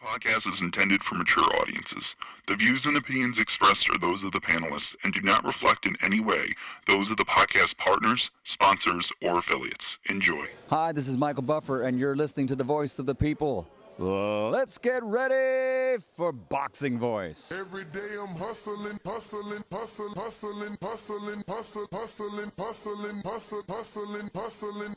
podcast is intended for mature audiences. The views and opinions expressed are those of the panelists and do not reflect in any way those of the podcast partners, sponsors, or affiliates. Enjoy. Hi, this is Michael Buffer, and you're listening to the Voice of the People. Let's get ready for Boxing Voice. Every day I'm hustling, hustling, hustling, hustling, hustling, hustling, hustling, hustling, hustling, hustling, hustling.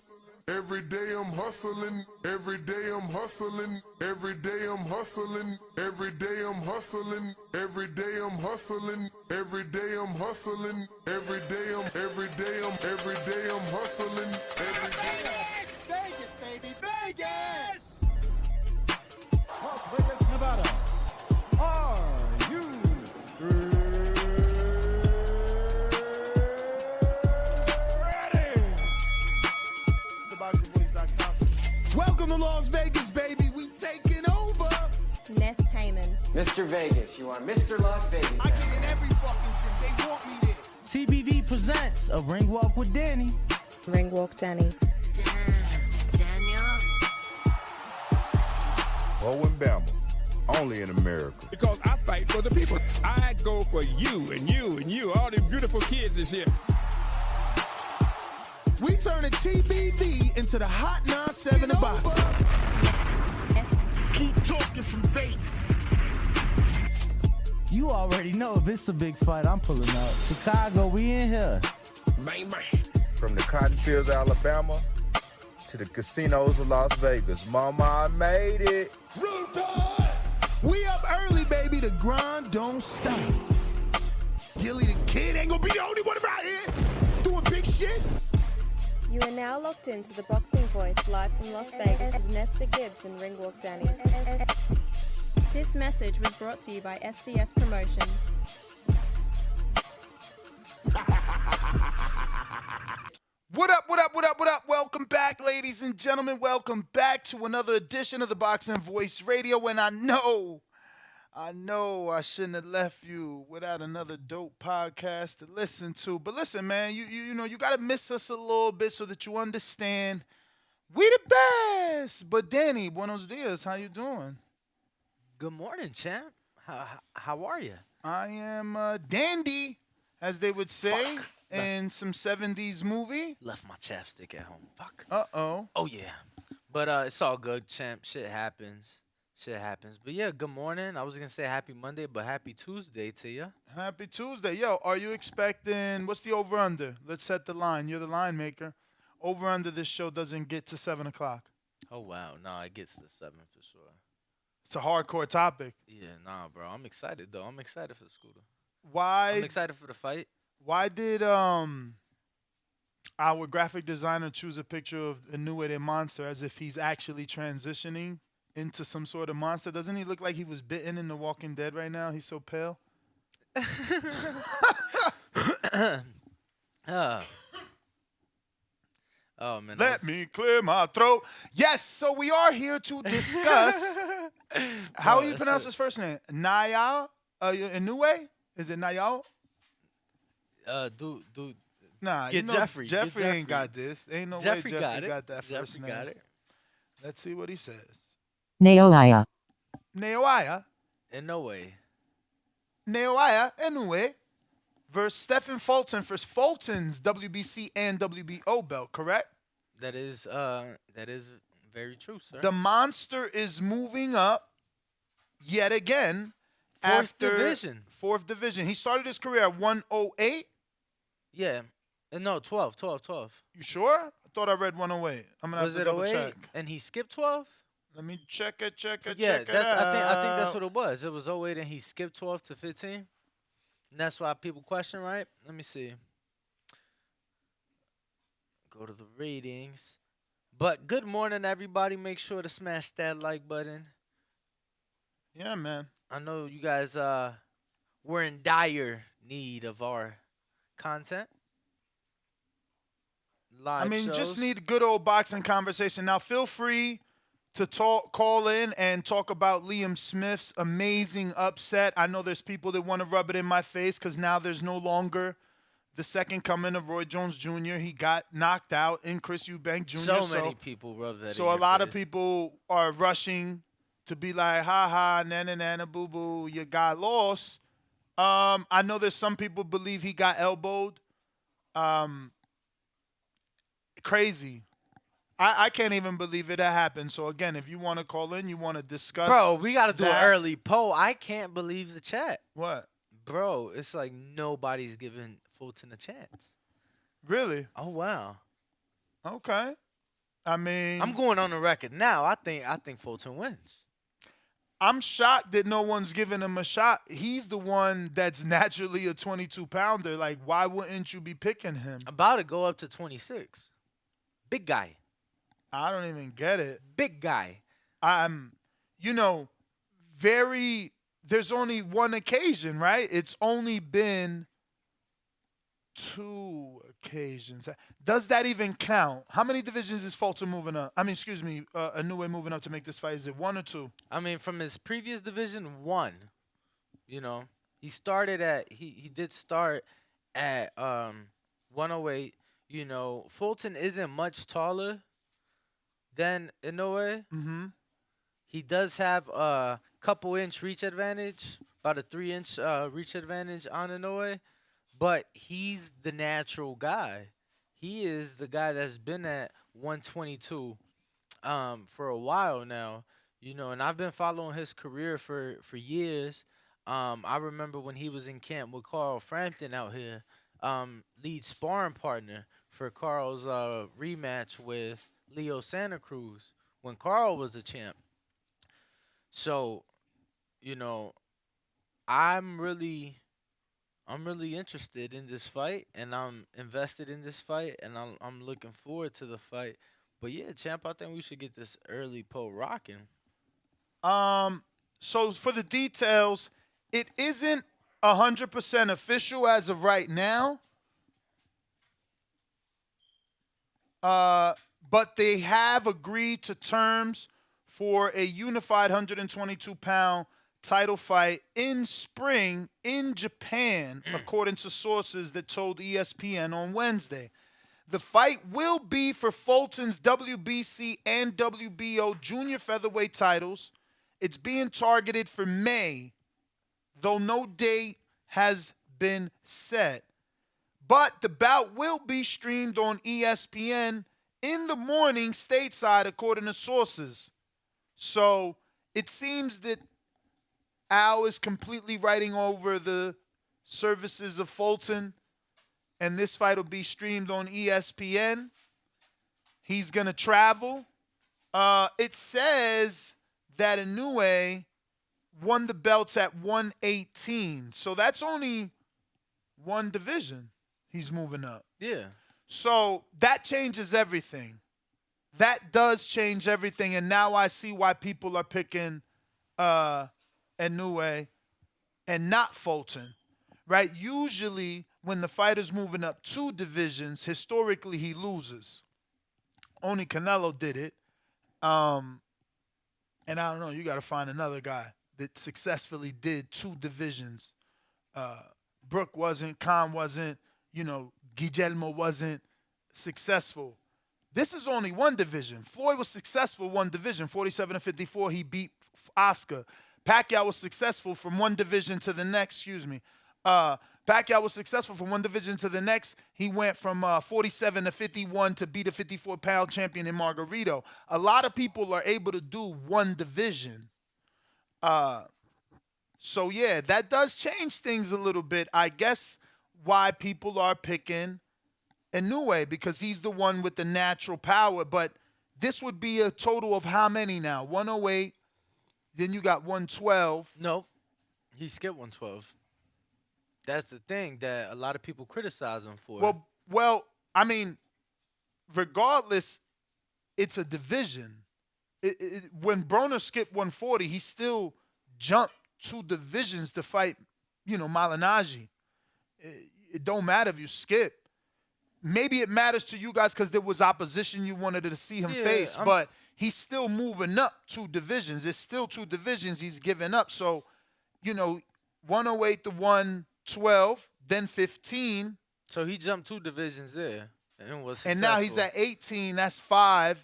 Every day I'm hustling, every day I'm hustling, every day I'm hustling, every day I'm hustling, every day I'm hustling, every day I'm hustling, every day I'm hustling, every day. Vegas, baby, Vegas! Las Vegas, Nevada. Are you ready? TheBoxingVoice.com. Welcome to Las Vegas, baby. We taking over. Ness Heyman. Mr. Vegas, you are Mr. Las Vegas. I get in every fucking gym. They want me there. TBV presents a ring walk with Danny. Ring Walk Danny. Owen Bama, only in America. Because I fight for the people. I go for you and you and you. All them beautiful kids is here. We turning TBV into the Hot 97 of boxing. Keep talking from Vegas. You already know if it's a big fight, I'm pulling out. Chicago, we in here. Bang, bang. From the cotton fields of Alabama to the casinos of Las Vegas. Mama, I made it. We up early, baby. The grind don't stop. Gilly the Kid ain't gonna be the only one around here doing big shit. You are now locked into the Boxing Voice live from Las Vegas with Nesta Gibbs and Ring Walk Danny. This message was brought to you by SDS Promotions. What up, what up, what up, what up? Welcome back, ladies and gentlemen. Welcome back to another edition of the Boxing Voice Radio. And I know I shouldn't have left you without another dope podcast to listen to. But listen, man, you know, you got to miss us a little bit so that you understand we the best. But Danny, buenos dias. How you doing? Good morning, champ. How are you? I am dandy, as they would say. In some 70s movie. Left my chapstick at home. Fuck. Uh-oh. Oh, yeah. But it's all good, champ. Shit happens. But, yeah, good morning. I was going to say happy Monday, but happy Tuesday to you. Happy Tuesday. Yo, are you expecting, what's the over-under? Let's set the line. You're the line maker. Over-under this show doesn't get to 7 o'clock. Oh, wow. No, it gets to 7 for sure. It's a hardcore topic. Yeah, nah, bro. I'm excited, though. I'm excited for the scooter. Why? I'm excited for the fight. Why did our graphic designer choose a picture of Inoue the monster as if he's actually transitioning into some sort of monster? Doesn't he look like he was bitten in The Walking Dead right now? He's so pale. Oh, man. Let me clear my throat. Yes, so we are here to discuss. How do you pronounce his first name? Naoya Inoue? Is it Naoya? Dude. Nah, Get Jeffrey. Jeffrey Get ain't got this. Ain't no Jeffrey way got Jeffrey it. got that first Jeffrey name. got it. Let's see what he says. Naoya. Naoya Inoue. Inoue versus Stephen Fulton for Fulton's WBC and WBO belt, correct? That is very true, sir. The monster is moving up yet again. Fourth division. Fourth division. He started his career at 108. Yeah. No, 12. You sure? I thought I read 108. I'm going to have to double check. And he skipped 12? Let me check it Yeah, out. I think that's what it was. It was 08 and he skipped 12 to 15. And that's why people question, right? Let me see. Go to the ratings. But good morning, everybody. Make sure to smash that like button. Yeah, man. I know you guys were in dire need of our content. Live shows. Just need good old boxing conversation. Now, feel free to call in and talk about Liam Smith's amazing upset. I know there's people that want to rub it in my face because now there's no longer the second coming of Roy Jones Jr. He got knocked out in Chris Eubank Jr. So many people rub that in So a your lot of face. people are rushing to be like, ha ha, nana nana boo boo, your guy lost. I know there's some people believe he got elbowed. Crazy. I can't even believe it happened. So again, if you want to call in, you want to discuss. Bro, we got to do an that. early poll. I can't believe the chat. What? Bro, it's like nobody's giving Fulton a chance. Really? Oh, wow. Okay. I mean, I'm going on the record now. I think Fulton wins. I'm shocked that no one's giving him a shot. He's the one that's naturally a 22-pounder. Like, why wouldn't you be picking him? About to go up to 26. Big guy. I don't even get it. Big guy. There's only one occasion, right? It's only been 2 occasions. Does that even count? How many divisions is Fulton moving up? Inoue moving up to make this fight. Is it 1 or 2? I mean, from his previous division, 1. He started at he did start at 108. Fulton isn't much taller than Inoue. Mm-hmm. He does have a couple inch reach advantage, about a 3-inch reach advantage on Inoue, but he's the natural guy. He is the guy that's been at 122 for a while now, and I've been following his career for years. I remember when he was in camp with Carl Frampton out here, lead sparring partner for Carl's rematch with Leo Santa Cruz when Carl was a champ. So, I'm really interested in this fight, and I'm invested in this fight, and I'm looking forward to the fight. But yeah, champ, I think we should get this early poll rocking. So for the details, it isn't 100% official as of right now. But they have agreed to terms for a unified 122-pound title fight in spring in Japan, according to sources that told ESPN on Wednesday. The fight will be for Fulton's WBC and WBO junior featherweight titles. It's being targeted for May, though no date has been set. But the bout will be streamed on ESPN in the morning stateside, according to sources. So it seems that Al is completely writing over the services of Fulton, and this fight will be streamed on ESPN. He's going to travel. It says that Inoue won the belts at 118. So that's only one division he's moving up. Yeah. So that changes everything. That does change everything, and now I see why people are picking Inoue and not Fulton, right? Usually when the fighter's moving up 2 divisions, historically he loses. Only Canelo did it. And I don't know, you got to find another guy that successfully did 2 divisions. Brooke wasn't, Khan wasn't, Guillermo wasn't successful. This is only 1 division. Floyd was successful 1 division, 47-54. He beat Oscar. Pacquiao was successful from 1 division to the next. Pacquiao was successful from 1 division to the next. He went from 47-51 to beat a 54-pound champion in Margarito. A lot of people are able to do 1 division. So yeah, that does change things a little bit. I guess why people are picking Inoue, because he's the one with the natural power. But this would be a total of how many now? 108, then you got 112. Nope. He skipped 112. That's the thing that a lot of people criticize him for. Well, I mean, regardless, it's a division. When Broner skipped 140, he still jumped 2 divisions to fight, Malignaggi. It don't matter if you skip. Maybe it matters to you guys because there was opposition you wanted to see him face, but he's still moving up 2 divisions. It's still 2 divisions he's giving up. So, 108 to 112, then 15. So he jumped 2 divisions there and was successful. And now he's at 18. That's 5.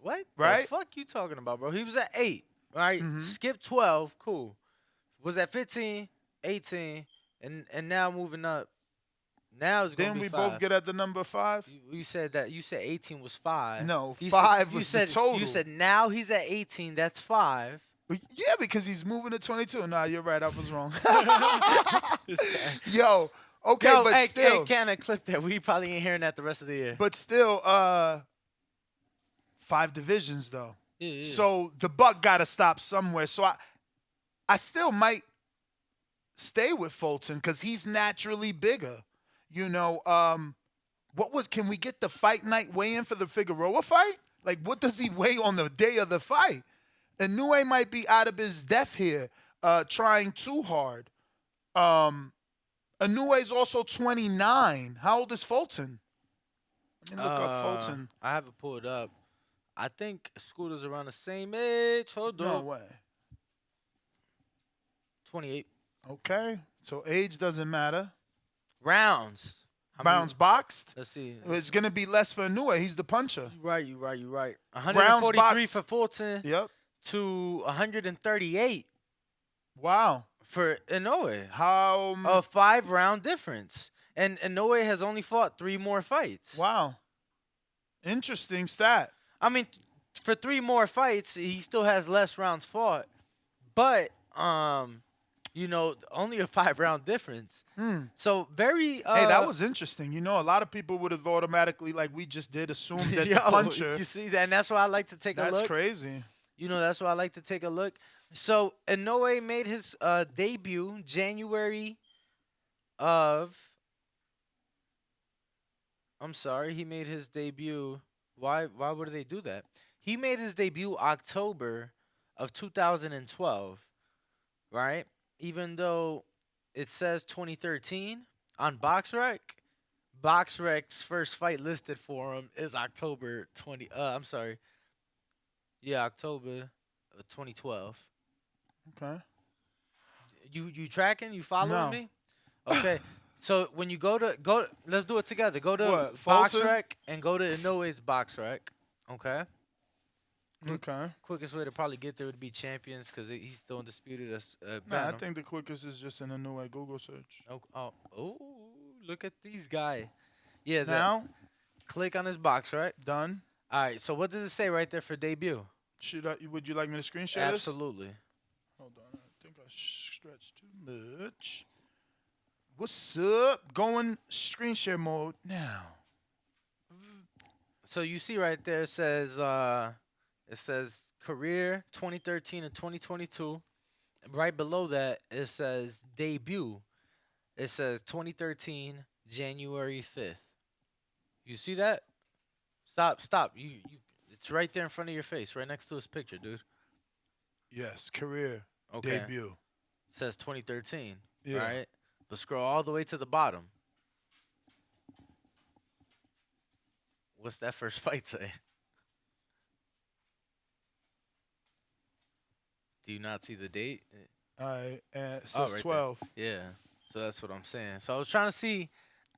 What? Right? The fuck you talking about, bro? He was at 8. right? Skip 12, cool. Was at 15, 18, and now moving up. Now it's going to Didn't be we 5. both get at the number 5? You said that. You said 18 was 5. No, You 5 said, was the total. You said now he's at 18. That's 5. Yeah, because he's moving to 22. Nah, you're right. I was wrong. Yo, okay, Yo, but hey, still. hey, can I clip that? We probably ain't hearing that the rest of the year. But still, 5 divisions, though. Yeah. So the buck got to stop somewhere. So I still might stay with Fulton because he's naturally bigger. You know, can we get the fight night weigh-in for the Figueroa fight? Like, what does he weigh on the day of the fight? Inoue might be out of his depth here, trying too hard. Inoue's also 29. How old is Fulton? Let me look up Fulton. I have it pulled up. I think Scooter's around the same age. Hold on. No way. 28. Okay, so age doesn't matter. Rounds. Rounds boxed? Let's see. It's going to be less for Inoue. He's the puncher. You right. 143 boxed. for Fulton Yep. to 138 Wow. for Inoue. How? A 5-round difference. And Inoue has only fought 3 more fights. Wow. Interesting stat. I mean, for 3 more fights, he still has less rounds fought. But, you know, only a 5-round difference. So very. Hey, that was interesting. You know, a lot of people would have automatically, like we just did, assumed that Yo, the puncher. You see that? And that's why I like to take a look. That's crazy. You know, that's why I like to take a look. So Inoue made his debut January of. I'm sorry, he made his debut. Why would they do that? He made his debut October of 2012, right? Even though it says 2013 on BoxRec, BoxRec's first fight listed for him is October 20. I'm sorry. Yeah, October of 2012. Okay. You tracking? You following No. me? Okay. So when you go, let's do it together. Go to What, Fulton? BoxRec and go to Inoue's BoxRec. Okay. Okay. Quickest way to probably get there would be Champions because he's still undisputed as Nah, I banner. think the quickest is just an Inoue Google search. Oh, look at these guys. Yeah. Now, Click on his BoxRec. done. All right. So what does it say right there for debut? Would you like me to screen share this? Absolutely. Hold on. I think I stretched too much. What's up? Going screen share mode now. So you see right there it says career 2013 and 2022. Right below that it says debut. It says 2013 January 5th. You see that? Stop. You it's right there in front of your face, right next to his picture, dude. Yes, career Okay. debut. It says 2013, Yeah. right? But scroll all the way to the bottom. What's that first fight say? Do you not see the date? It says right there. 12. Yeah. So that's what I'm saying. So I was trying to see,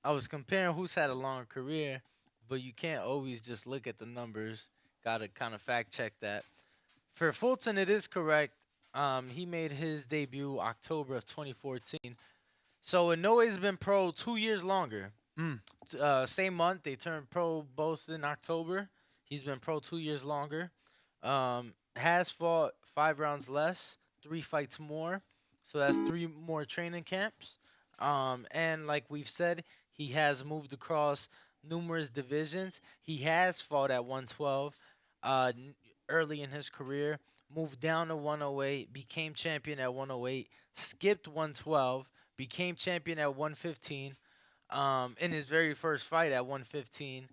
I was comparing who's had a longer career, but you can't always just look at the numbers. Got to kind of fact check that. For Fulton, it is correct. He made his debut October of 2014. So Inoue's been pro 2 years longer. Same month, they turned pro both in October. He's been pro 2 years longer. Has fought 5 rounds less, 3 fights more. So that's 3 more training camps. And like we've said, he has moved across numerous divisions. He has fought at 112 early in his career. Moved down to 108, became champion at 108, skipped 112, became champion at 115 in his very first fight at 115,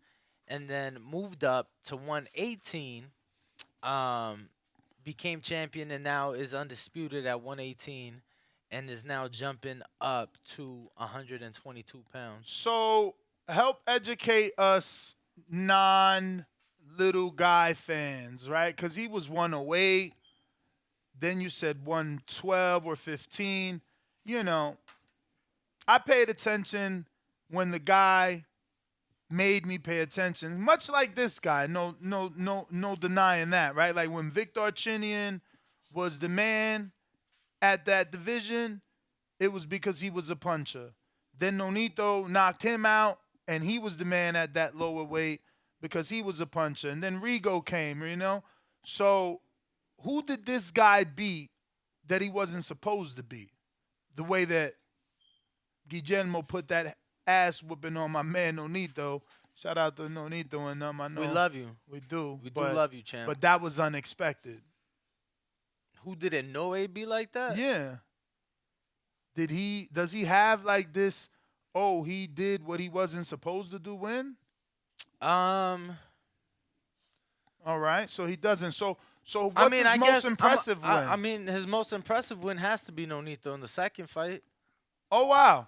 and then moved up to 118, became champion, and now is undisputed at 118, and is now jumping up to 122 pounds. So help educate us non-little guy fans, right? Because he was 108. Then you said 112 or 15. You know, I paid attention when the guy made me pay attention. Much like this guy, no denying that, right? Like when Victor Chinian was the man at that division, it was because he was a puncher. Then Nonito knocked him out, and he was the man at that lower weight because he was a puncher. And then Rigo came, you know? So who did this guy beat that he wasn't supposed to beat? The way that Guillermo put that ass whooping on my man Nonito. Shout out to Nonito and I know We love you. we do. We do love you, champ. But that was unexpected. Who did Inoue be like that? Yeah. Does he have like this, oh, he did what he wasn't supposed to do win? All right, so he doesn't. So what's his most impressive win? I mean, his most impressive win has to be Nonito in the second fight. Oh, wow.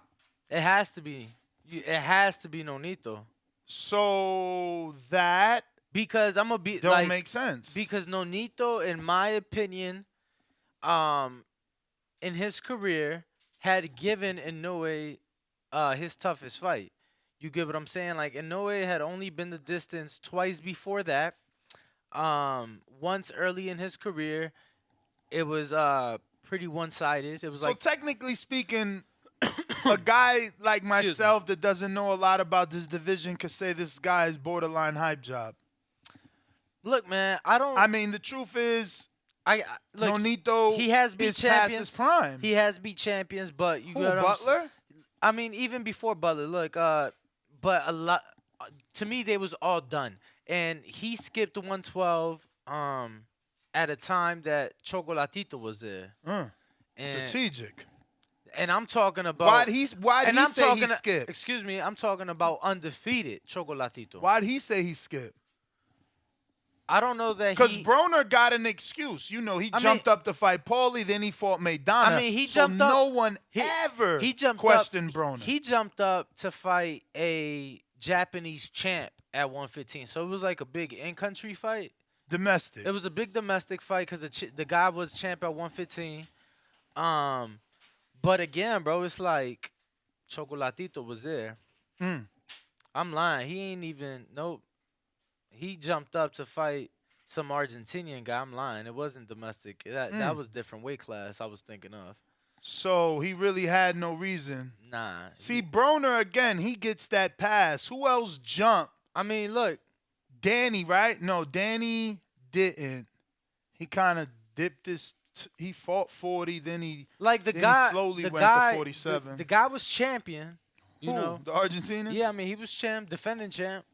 It has to be. It has to be Nonito. So that because I'm gonna be don't make sense. Because Nonito, in my opinion, in his career, had given Inoue his toughest fight. You get what I'm saying? Like Inoue had only been the distance twice before that. Once early in his career, it was pretty one-sided. It was so technically speaking, a guy like myself that doesn't know a lot about this division could say this guy is borderline hype job. Look, man, I mean, the truth is, look, Nonito he has beat is champions. past his prime. He has beat champions, but you got Butler? I mean, even before Butler, look, but a lot to me they was all done, and he skipped 112 at a time that Chocolatito was there. And, strategic. And I'm talking about why did he say he skipped? Excuse me, I'm talking about undefeated Chocolatito. Why did he say he skipped? I don't know that because Broner got an excuse. You know, he jumped up to fight Paulie, then he fought Maidana. I mean, he jumped up. No one ever questioned Broner. He jumped up to fight a Japanese champ at 115, so it was like a big in-country fight. Domestic. It was a big domestic fight because the guy was champ at 115. But again, bro, it's like Chocolatito was there. I'm lying. He ain't even nope. He jumped up to fight some Argentinian guy. I'm lying. It wasn't domestic. That was different weight class I was thinking of. So he really had no reason. Nah. See, Broner, again, he gets that pass. Who else jumped? I mean, look. Danny, right? No, Danny didn't. He kind of dipped his he fought 40, then he like the then guy he slowly the went guy, to 47. The guy was champion. You know, the Argentinian? Yeah, I mean he was champ, defending champ.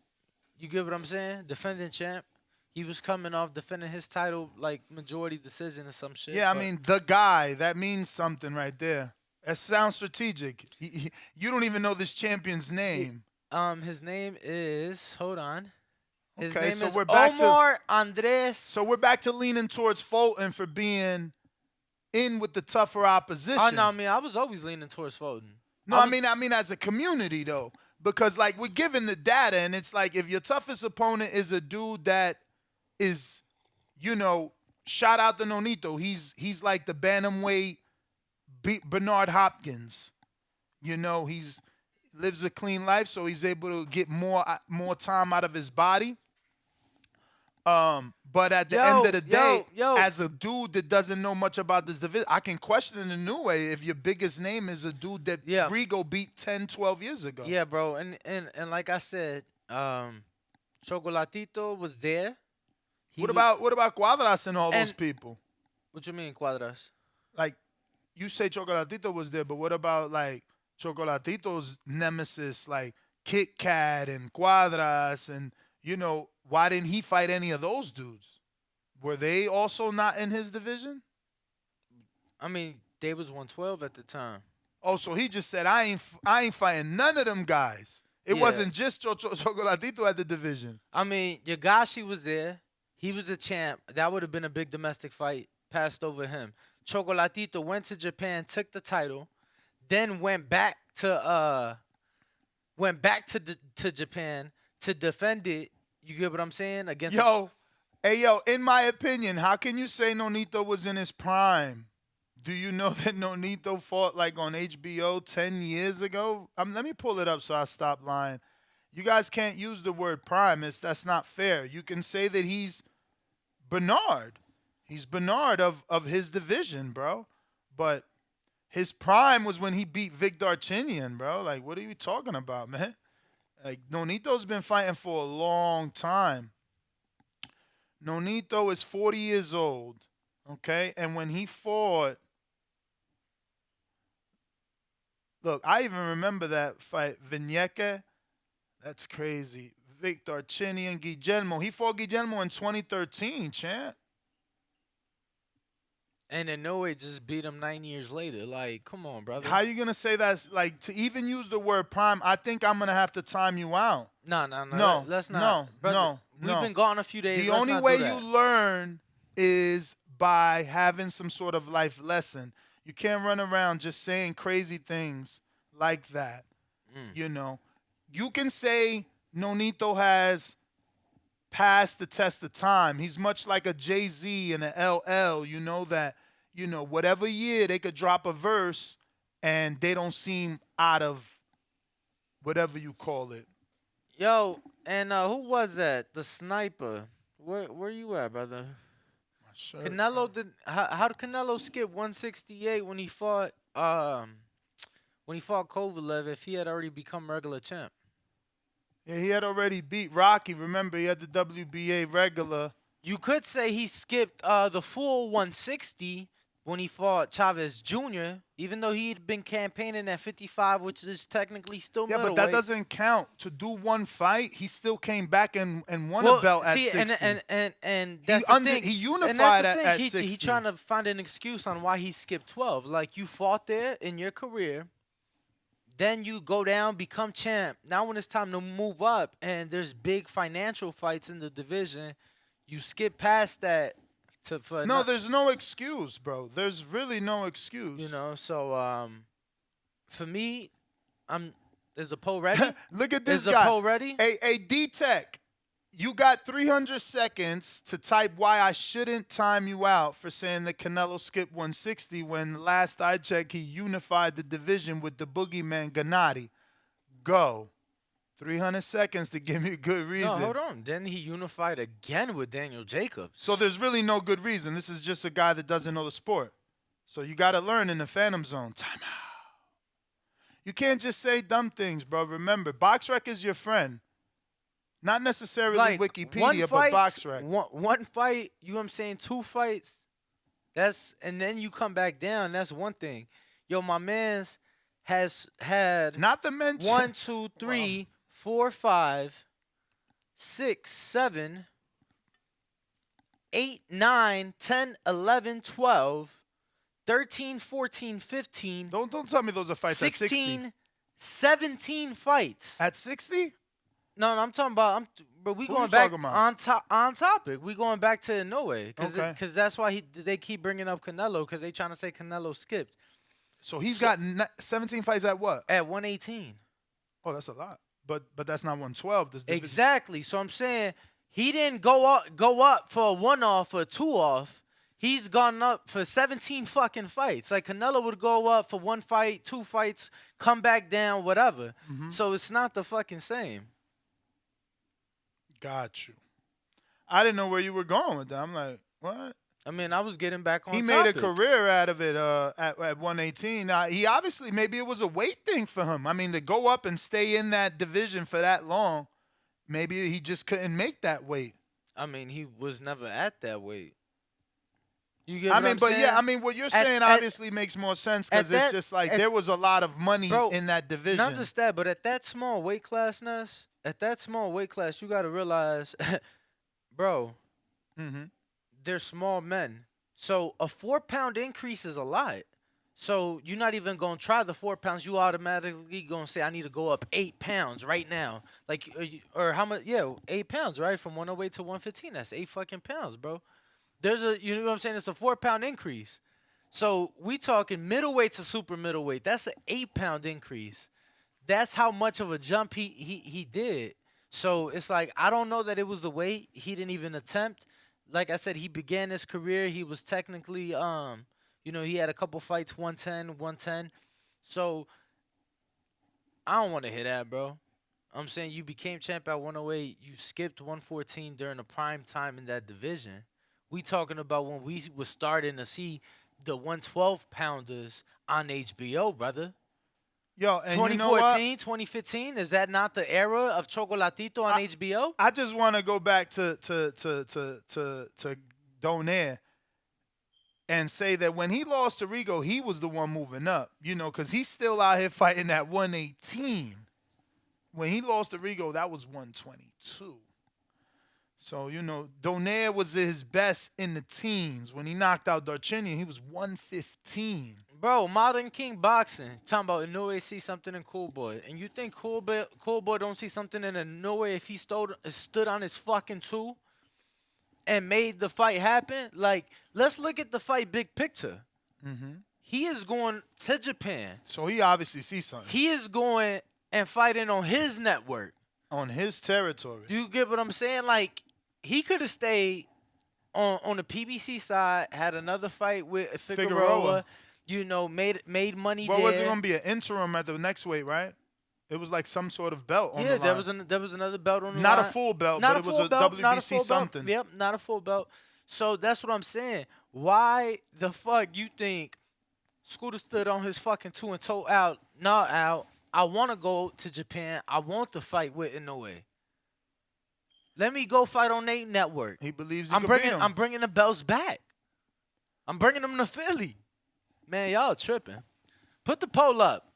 You get what I'm saying? Defending champ. He was coming off defending his title like majority decision or some shit. Yeah, I mean the guy, that means something right there. That sounds strategic. You don't even know this champion's name. His name is hold on. His okay, name so is we're back Omar Andres. So we're back to leaning towards Fulton for being in with the tougher opposition. Oh no, I mean I was always leaning towards Fulton. No, I mean as a community though, because like we're given the data, and it's like if your toughest opponent is a dude that is, you know, shout out to Nonito. He's like the bantamweight Bernard Hopkins. You know, he's lives a clean life, so he's able to get more time out of his body. But at the end of the day, as a dude that doesn't know much about this division, I can question in a new way if your biggest name is a dude that Rigo beat 10, 12 years ago. Yeah, bro. And like I said, Chocolatito was there. What about Cuadras and all those people? What you mean, Cuadras? Like, you say Chocolatito was there, but what about, like, Chocolatito's nemesis, like Kit Kat and Cuadras, and, you know, why didn't he fight any of those dudes? Were they also not in his division? I mean, they was 112 at the time. Oh, so he just said, I ain't fighting none of them guys. It wasn't just Chocolatito at the division. I mean, Yagashi was there. He was a champ. That would have been a big domestic fight. Passed over him. Chocolatito went to Japan, took the title, then went back to Japan to defend it. You get what I'm saying? Against in my opinion, how can you say Nonito was in his prime? Do you know that Nonito fought like on HBO 10 years ago? Let me pull it up so I stop lying. You guys can't use the word prime. That's not fair. You can say that he's Bernard. He's Bernard of his division, bro. But his prime was when he beat Vic Darchinyan, bro. Like, what are you talking about, man? Like, Nonito's been fighting for a long time. Nonito is 40 years old, okay? And when he fought, look, I even remember that fight, Viñeque. That's crazy. Vic Darchinyan, Guillermo. He fought Guillermo in 2013, champ. And Inoue just beat him 9 years later. Like, come on, brother. How you gonna say that's like to even use the word prime? I think I'm gonna have to time you out. No. Let's not. No, brother, no. We've been gone a few days. The Let's only not way do you that. learn is by having some sort of life lesson. You can't run around just saying crazy things like that. You know, you can say Nonito has passed the test of time. He's much like a Jay-Z and an LL, you know, that, you know, whatever year they could drop a verse and they don't seem out of whatever you call it. Yo, and who was that? The sniper. Where you at, brother? Sure. Canelo did. How did Canelo skip 168 when he fought Kovalev if he had already become regular champ? Yeah, he had already beat Rocky. Remember, he had the WBA regular. You could say he skipped the full 160 when he fought Chavez Jr., even though he'd been campaigning at 55, which is technically still Yeah, middleweight. but that doesn't count. To do one fight, he still came back and won a belt at 60. And that's the thing. He And unified that's the at thing. 60. He trying to find an excuse on why he skipped 12. Like, you fought there in your career. Then you go down, become champ. Now when it's time to move up and there's big financial fights in the division, you skip past that. There's no excuse, bro. There's really no excuse. You know, so for me, is the poll ready? Look at this guy. Is the poll ready? Hey, D-Tech, you got 300 seconds to type why I shouldn't time you out for saying that Canelo skipped 160 when last I checked he unified the division with the boogeyman Gennady. Go. 300 seconds to give me a good reason. No, hold on. Then he unified again with Daniel Jacobs. So there's really no good reason. This is just a guy that doesn't know the sport. So you got to learn in the Phantom Zone. Time out. You can't just say dumb things, bro. Remember, BoxRec is your friend. Not necessarily like Wikipedia, but BoxRec. One fight, you know what I'm saying? 2 fights. And then you come back down. That's one thing. Yo, my man's has had not to mention 1, 2, 3, 4, 5, 6, 7, 8, 9, 10, 11, 12, 13, 14, 15. Don't tell me those are fights 16, at 60. 17 fights. At 60? No, I'm talking about. But we going back on topic. We going back to Inoue because that's why they keep bringing up Canelo because they trying to say Canelo skipped. So he's got 17 fights at what? At 118. Oh, that's a lot. But that's not 112. Exactly. So I'm saying he didn't go up for a 1-off or a 2-off. He's gone up for 17 fucking fights. Like Canelo would go up for 1 fight, 2 fights, come back down, whatever. So it's not the fucking same. Got you. I didn't know where you were going with that. I'm like, what? I mean, I was getting back on He topic. made a career out of it at 118. He obviously, maybe it was a weight thing for him. I mean, to go up and stay in that division for that long, maybe he just couldn't make that weight. I mean, he was never at that weight. You get what I'm saying? What you're saying obviously makes more sense because it's just like there was a lot of money in that division. Not just that, but at that small weight class, Ness, you got to realize, bro, they're small men. So a 4-pound increase is a lot. So you're not even going to try the 4 pounds. You automatically going to say, I need to go up 8 pounds right now. Like, or how much? Yeah, 8 pounds, right? From 108 to 115. That's 8 fucking pounds, bro. You know what I'm saying? It's a 4-pound increase. So we talking middleweight to super middleweight. That's an 8-pound increase. That's how much of a jump he did. So it's like, I don't know that it was the weight. He didn't even attempt. Like I said, he began his career. He was technically, he had a couple fights, 110. So I don't want to hear that, bro. I'm saying you became champ at 108. You skipped 114 during the prime time in that division. We talking about when we was starting to see the 112 pounders on HBO, brother. Yo, and you know what? 2014, 2015, is that not the era of Chocolatito on HBO? I just want to go back to Donaire and say that when he lost to Rigo, he was the one moving up, because he's still out here fighting at 118. When he lost to Rigo, that was 122. So, Donaire was his best in the teens. When he knocked out Darchinyan, he was 115. Bro, Modern King Boxing, talking about Inoue see something in Cool Boy. And you think Cool Boy don't see something in Inoue if he stood on his fucking two and made the fight happen? Like, let's look at the fight big picture. Mm-hmm. He is going to Japan. So he obviously sees something. He is going and fighting on his network. On his territory. You get what I'm saying? Like, he could have stayed on the PBC side, had another fight with Figueroa. Made money there. Well, was it going to be an interim at the next weight, right? It was like some sort of belt on the line. there was another belt on the line. Not a full belt, but it was a WBC something. Yep, not a full belt. So that's what I'm saying. Why the fuck you think Scooter stood on his fucking two and toe out? Not out. I want to go to Japan. I want to fight with Inoue. Let me go fight on their network. He believes he could beat him. I'm bringing the belts back. I'm bringing them to Philly. Man, y'all tripping. Put the poll up.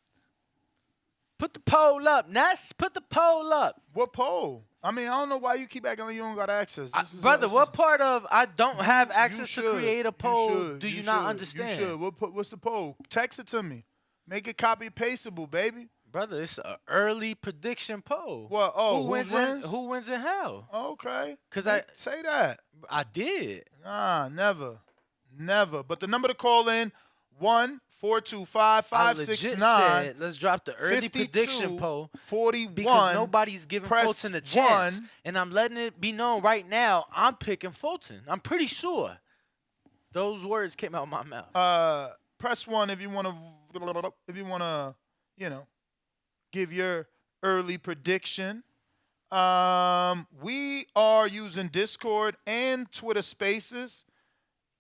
Put the poll up. Ness, put the poll up. What poll? I mean, I don't know why you keep acting like you don't got access. Brother, what part of I don't have access to create a poll do you not understand? You should. What's the poll? Text it to me. Make it copy-pasteable, baby. Brother, it's an early prediction poll. What? Oh, who wins? Who wins in hell? Okay. Say that. I did. Nah, never. But the number to call in, 1-425-569. Let's drop the early prediction poll. 41. Because nobody's giving Fulton a chance. And I'm letting it be known right now, I'm picking Fulton. I'm pretty sure. Those words came out of my mouth. Press 1 if you want to, give your early prediction. We are using Discord and Twitter Spaces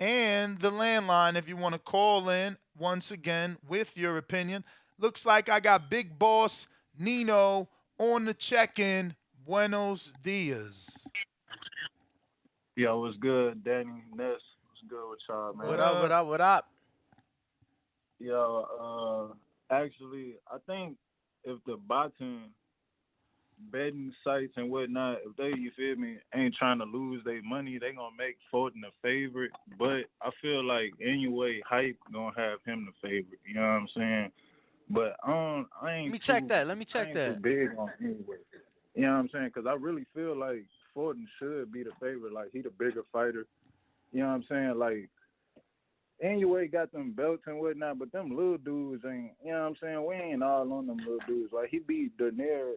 and the landline if you want to call in once again with your opinion. Looks like I got Big Boss Nino on the check-in. Buenos dias. Yo, what's good, Danny, Ness? What's good with y'all, man? What up? Yo, actually, I think if the boxing betting sites and whatnot, if they, you feel me, ain't trying to lose their money, they gonna make Fulton a favorite. But I feel like anyway, hype gonna have him the favorite. You know what I'm saying? But I ain't. Let me check that. Too big on anyway. You know what I'm saying? Because I really feel like Fulton should be the favorite. Like, he the bigger fighter. You know what I'm saying? Like, anyway, got them belts and whatnot, but them little dudes ain't, you know what I'm saying? We ain't all on them little dudes. Like, he beat Donaire,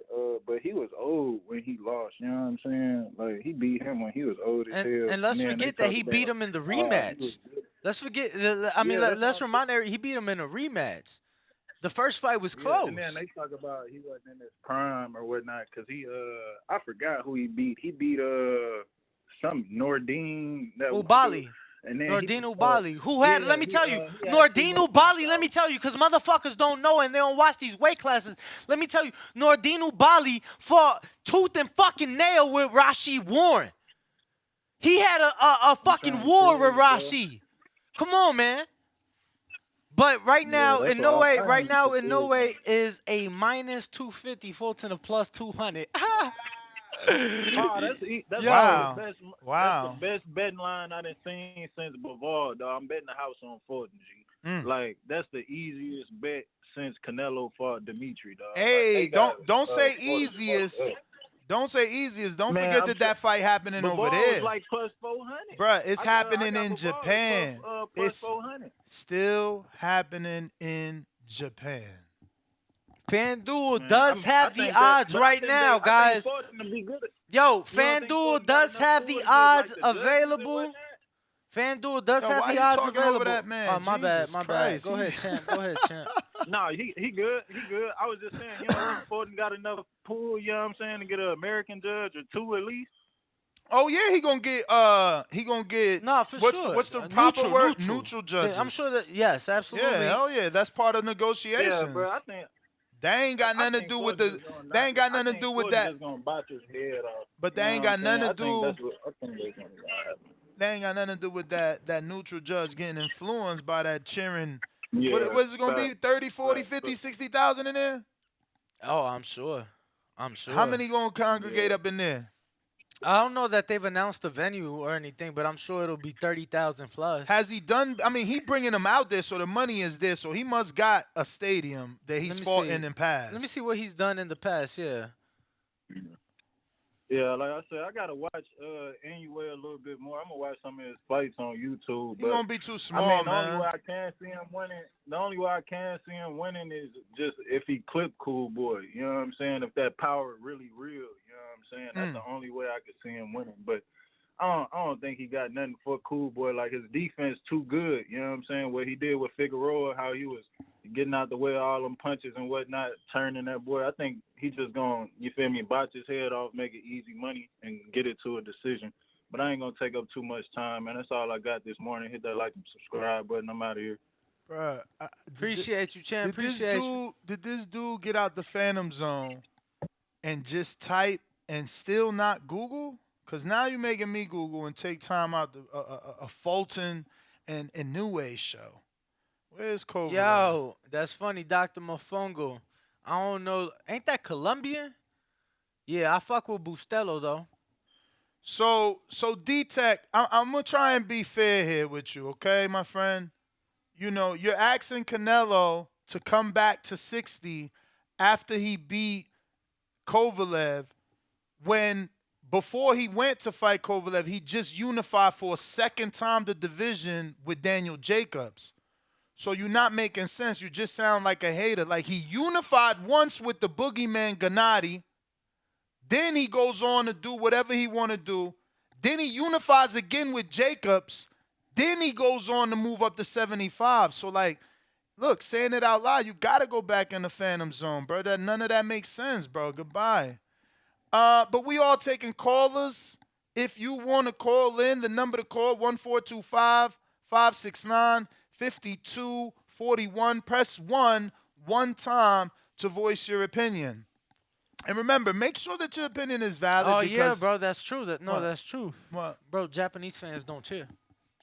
but he was old when he lost, you know what I'm saying? Like, he beat him when he was old as hell. And let's forget that he beat him in the rematch. Let's forget, let's remind everybody, he beat him in a rematch. The first fight was close. And then they talk about he wasn't in his prime or whatnot, because he, I forgot who he beat. He beat, some Nordine. Ubali. Nordine Ubali, who had, let me tell you, Nordine Ubali, let me tell you, because motherfuckers don't know and they don't watch these weight classes. Let me tell you, Nordine Ubali fought tooth and fucking nail with Rashid Warren. He had a fucking war with Rashid. Come on, man. But right now, Inoue is a minus 250, Fulton a plus 200. That's wow. That's Wow. the best betting line I done seen since Bavard, dog. I'm betting the house on Fulton, G. Like, that's the easiest bet since Canelo fought Dimitri, dog. Hey, like, don't say easiest. Don't say easiest. Don't forget that fight happening over there. Was like plus 400. Bruh, it's happening in Japan. Plus It's 400. still happening in Japan. FanDuel does have the odds right now, guys. Yo, FanDuel does have the odds available. FanDuel does have the odds available. Oh, my bad. Go ahead, champ. No, he good. I was just saying, Fulton got enough pool, you know what I'm saying, to get an American judge or two at least. Oh yeah, he gonna get Nah, for sure. What's the proper neutral, word? neutral. Neutral judges. I'm sure that yes, absolutely. Yeah, hell yeah, that's part of Yeah, negotiations. bro. I think They ain't got I nothing to think do with Fulton the. is gonna They knock ain't it. got I nothing to think do with Fulton that. just gonna bite his head off. But they You know ain't what I'm got saying? nothing to I think do. that's what I think that's gonna happen. They ain't got nothing to do with that neutral judge getting influenced by that cheering. Yeah, What is it gonna be? facts, 30, 40, facts. 50, 60,000 in there? Oh, I'm sure. I'm sure. How many gonna congregate Yeah. up in there? I don't know that they've announced the venue or anything, but I'm sure it'll be 30,000 plus. Has he done? I mean, he bringing them out there, so the money is there. So he must got a stadium that he's Let me fought see. in past. Let me see what he's done in the past. Yeah. Yeah, like I said, I gotta watch Inoue a little bit more. I'm gonna watch some of his fights on YouTube. He But gonna be too I small, mean, the man. only way I can see him winning, is just if he clip Cool Boy. You know what I'm saying? If that power really real, you know what I'm saying? That's the only way I could see him winning. But I don't think he got nothing for Cool Boy. Like his defense too good. You know what I'm saying? What he did with Figueroa, how he was getting out the way of all them punches and whatnot, turning that boy. I think he just gonna, you feel me, botch his head off, make it easy money, and get it to a decision. But I ain't gonna take up too much time, man. That's all I got this morning. Hit that like and subscribe button. I'm out of here. Bruh, Appreciate you, champ. Appreciate you. Did this dude get out the Phantom Zone and just type and still not Google? Cause now you're making me Google and take time out a Fulton and Inoue show. Where's Kovalev? Yo, that's funny, Dr. Mofongo. I don't know. Ain't that Colombian? Yeah, I fuck with Bustelo, though. So D-Tech, I'm gonna try and be fair here with you, okay, my friend? You know, you're asking Canelo to come back to 60 after he beat Kovalev when before he went to fight Kovalev, he just unified for a second time the division with Daniel Jacobs. So you're not making sense. You just sound like a hater. Like he unified once with the boogeyman Gennady. Then he goes on to do whatever he want to do. Then he unifies again with Jacobs. Then he goes on to move up to 75. So like, look, saying it out loud, you got to go back in the Phantom Zone, bro. None of that makes sense, bro. Goodbye. But we all taking callers. If you want to call in, the number to call, 1-425-569-5241. Press 1 time to voice your opinion. And remember, make sure that your opinion is valid. Oh, because yeah, bro, that's true. What? That's true. What? Bro, Japanese fans don't cheer.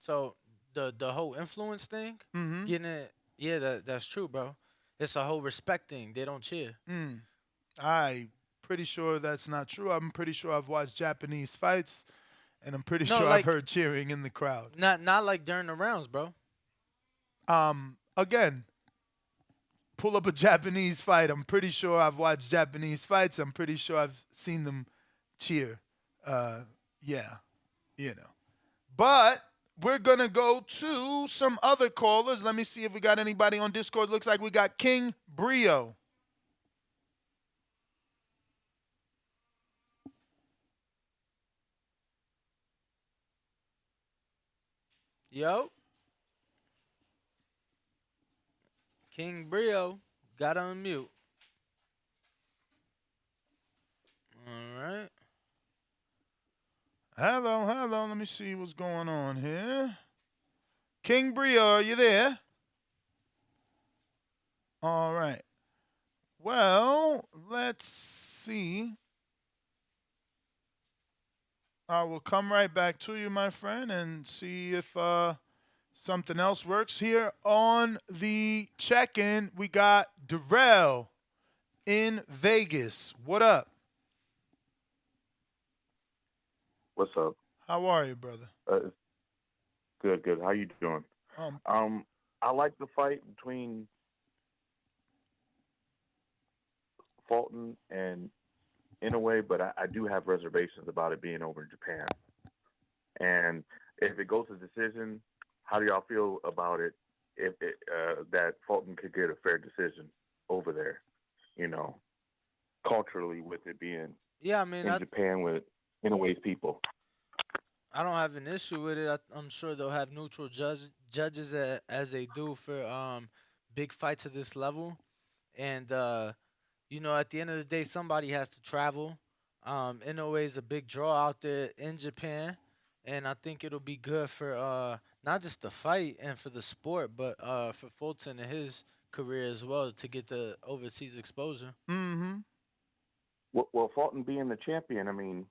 So the whole influence thing, getting it, yeah, that's true, bro. It's a whole respect thing. They don't cheer. I'm pretty sure that's not true. I'm pretty sure I've watched Japanese fights, and I'm pretty No, sure like- I've heard cheering in the crowd. Not like during the rounds, bro. Again, pull up a Japanese fight. I'm pretty sure I've watched Japanese fights. I'm pretty sure I've seen them cheer. Yeah, you know. But we're going to go to some other callers. Let me see if we got anybody on Discord. Looks like we got King Brio. Yo. King Brio got on mute. All right. Hello. Let me see what's going on here. King Brio, are you there? All right. Well, let's see. I will come right back to you, my friend, and see if something else works. Here on the check-in, we got Darrell in Vegas. What up? What's up? How are you, brother? Good. How you doing? I like the fight between Fulton and Inoue, but I do have reservations about it being over in Japan. And if it goes to decision, how do y'all feel about it? If that Fulton could get a fair decision over there, you know, culturally with it being Yeah, I mean, in Japan with Inoue's people. I don't have an issue with it. I'm sure they'll have neutral judges as they do for big fights at this level. And, you know, at the end of the day, somebody has to travel. Inoue is a big draw out there in Japan, and I think it'll be good for not just the fight and for the sport, but for Fulton and his career as well to get the overseas exposure. Mm-hmm. Well, Fulton being the champion, I mean,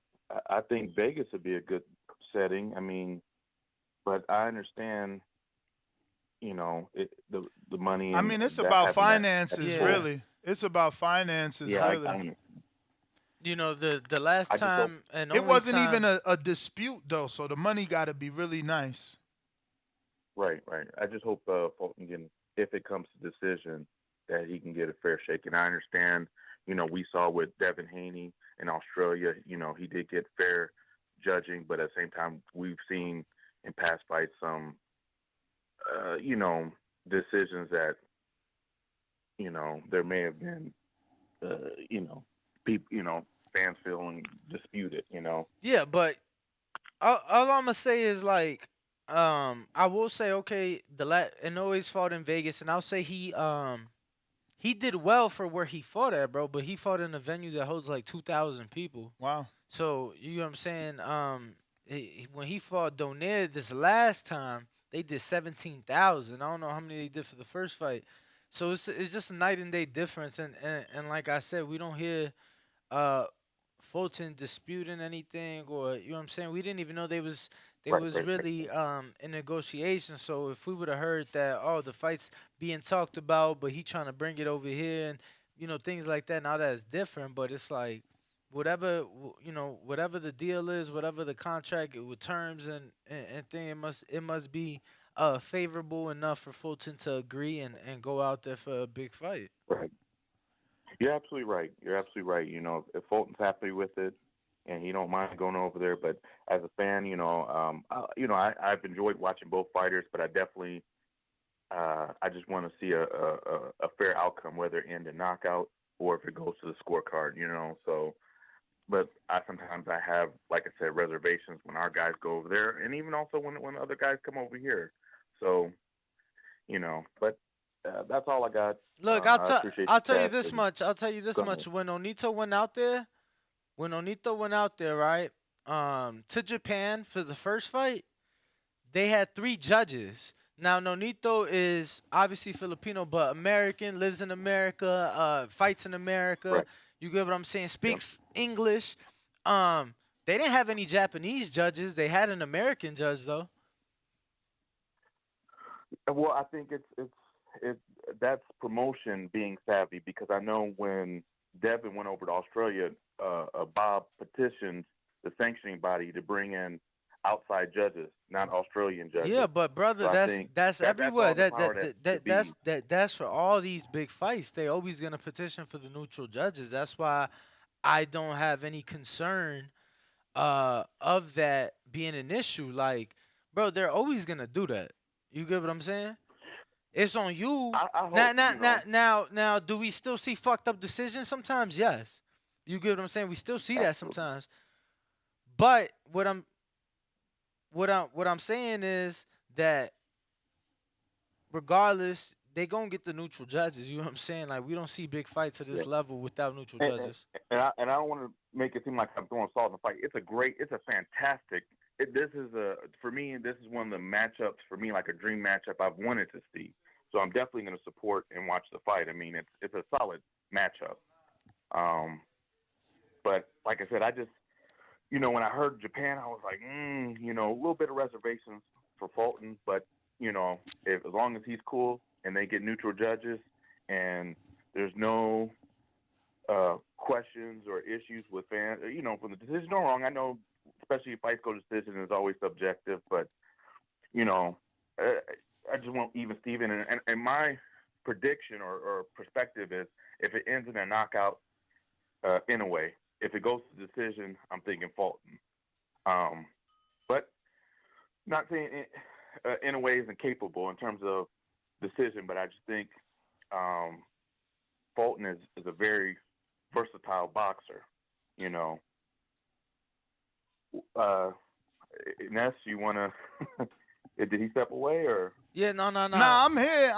I think Vegas would be a good setting. I mean, but I understand, the money. I And mean, it's that about having finances, Yeah. really. It's about finances, Yeah, really. The last I just hope- time and It only wasn't time, even a dispute, though, so the money got to be really nice. Right. I just hope Fulton can, if it comes to decision, that he can get a fair shake. And I understand, we saw with Devin Haney in Australia, he did get fair judging, but at the same time, we've seen in past fights some, decisions that, there may have been, people, fans feeling disputed, yeah, but all I'm gonna say is like, I will say okay, Inoue's fought in Vegas, and I'll say he did well for where he fought at, bro. But he fought in a venue that holds like 2,000 people. Wow. So you know what I'm saying? When he fought Donaire this last time, they did 17,000. I don't know how many they did for the first fight. So it's just a night and day difference. And like I said, we don't hear Fulton disputing anything, or you know what I'm saying. We didn't even know they was really in negotiation. So if we would have heard that, oh, the fight's being talked about, but he trying to bring it over here, and things like that. Now that's different, but it's like whatever whatever the deal is, whatever the contract with terms and thing, it must be favorable enough for Fulton to agree and go out there for a big fight. Right. You're absolutely right. If Fulton's happy with it, and he don't mind going over there, but as a fan, I've enjoyed watching both fighters, but I definitely, I just want to see a fair outcome, whether it end in knockout or if it goes to the scorecard, So, but sometimes I have, like I said, reservations when our guys go over there, and even also when other guys come over here. So, but that's all I got. Look, I'll tell you this much. When Onito went out there, right, to Japan for the first fight, they had 3 judges. Now, Nonito is obviously Filipino, but American, lives in America, fights in America. Right. You get what I'm saying? Speaks English. They didn't have any Japanese judges. They had an American judge, though. Well, I think that's promotion being savvy, because I know when Devin went over to Australia, Bob petitioned the sanctioning body to bring in outside judges, not Australian judges. Yeah, but brother, So that's everywhere. That's That's for all these big fights. They always gonna petition for the neutral judges. That's why I don't have any concern of that being an issue. Like, bro, they're always gonna do that. You get what I'm saying? It's on you. I hope, Now, do we still see fucked up decisions sometimes? Yes. You get what I'm saying? We still see that sometimes. But what I'm saying is that regardless, they gonna get the neutral judges. You know what I'm saying? Like, we don't see big fights at this level without neutral judges. And I don't want to make it seem like I'm throwing salt in the fight. It's a fantastic. For me, this is one of the matchups for me, like a dream matchup I've wanted to see. So I'm definitely going to support and watch the fight. I mean, it's a solid matchup. But like I said, I just, when I heard Japan, I was like, a little bit of reservations for Fulton. But, as long as he's cool and they get neutral judges and there's no questions or issues with fans, from the decision, no wrong. I know, especially if fights go to decision, is always subjective, but I just want even Steven. And my prediction or perspective is, if it ends in a knockout, in a way, if it goes to decision, I'm thinking Fulton. But not saying in a way isn't capable in terms of decision, but I just think Fulton is a very versatile boxer. Ness, you want to? Did he step away or? Yeah, no. Nah, I'm here.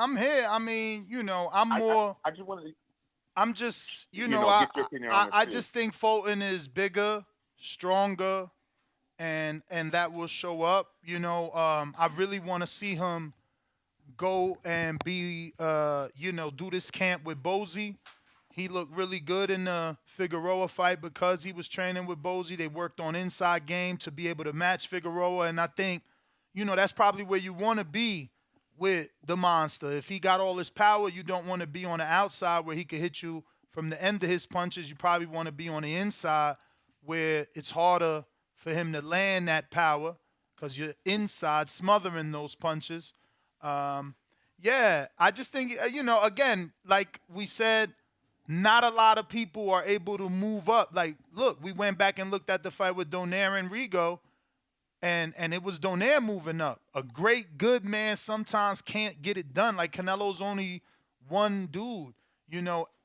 I mean, I'm more. I just wanted to. I'm just, Get your opinion on I it too. just think Fulton is bigger, stronger, and that will show up. I really want to see him go and be, do this camp with Bozy. He looked really good in the Figueroa fight because he was training with Bozy. They worked on inside game to be able to match Figueroa, and I think, that's probably where you want to be with the monster. If he got all his power, you don't want to be on the outside where he could hit you from the end of his punches. You probably want to be on the inside where it's harder for him to land that power because you're inside smothering those punches. Yeah, I just think, again, like we said, not a lot of people are able to move up. Like, look, we went back and looked at the fight with Donaire and Rigo, and it was Donaire moving up. A great, good man sometimes can't get it done. Like, Canelo's only one dude.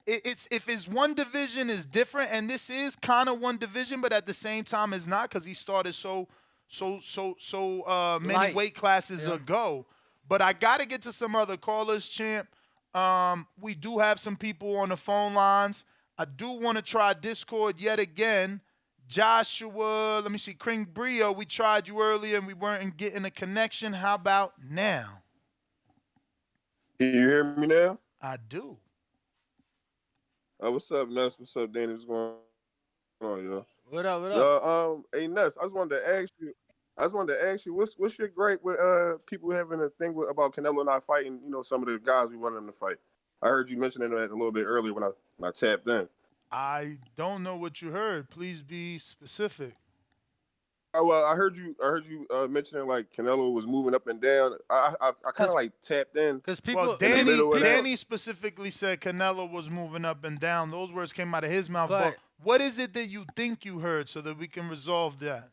It's if it's one division is different, and this is kind of one division, but at the same time it's not because he started so many weight classes ago. But I got to get to some other callers, champ. We do have some people on the phone lines. I do want to try Discord yet again. Joshua, let me see, Kring Brio, we tried you earlier and we weren't getting a connection. How about now? Can you hear me now? I do. What's up, Nuss? What's up, Danny? What's going on, yo? What up? Hey, Nuss, I just wanted to ask you, what's your gripe with people having a thing about Canelo not fighting, some of the guys we wanted him to fight? I heard you mentioning that a little bit earlier when I tapped in. I don't know what you heard. Please be specific. Oh, well, I heard you mentioning like Canelo was moving up and down. I kind of like tapped in because people. Danny specifically said Canelo was moving up and down. Those words came out of his mouth. But what is it that you think you heard so that we can resolve that?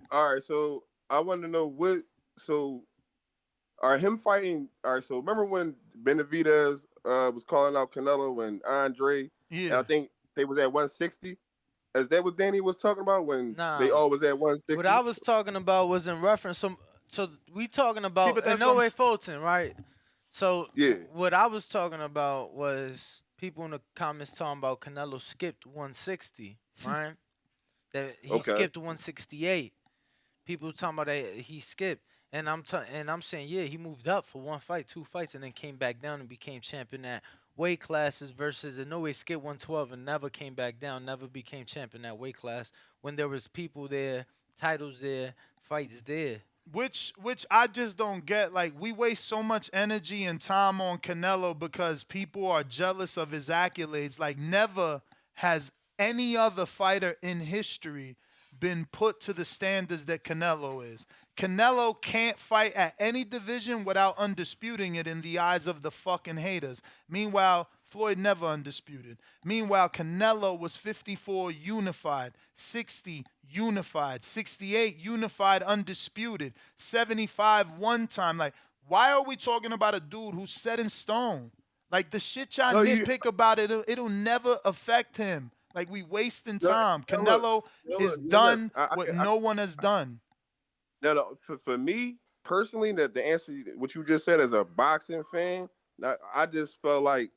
All right, so I want to know are him fighting? All right, so remember when Benavidez was calling out Canelo and Andre? Yeah. And I think they was at 160. Is that what Danny was talking about when they all was at 160? What I was talking about was in reference. So we talking about Inoue Fulton, right? So what I was talking about was people in the comments talking about Canelo skipped 160, right? That he skipped 168. People talking about that he skipped, and I'm saying he moved up for one fight, two fights, and then came back down and became champion at weight classes versus Inoue skipped 112 and never came back down, never became champion at weight class when there was people there, titles there, fights there. Which I just don't get. Like, we waste so much energy and time on Canelo because people are jealous of his accolades. Like, never has any other fighter in history been put to the standards that Canelo is. Canelo can't fight at any division without undisputing it in the eyes of the fucking haters. Meanwhile, Floyd never undisputed. Meanwhile, Canelo was 54 unified, 60 unified, 68 unified, undisputed, 75 one time. Like, why are we talking about a dude who's set in stone? Like, the shit y'all nitpick about it, it'll never affect him. Like, we wasting time. Canelo is done what no one has done. No, for me personally, the answer what you just said as a boxing fan, I just felt like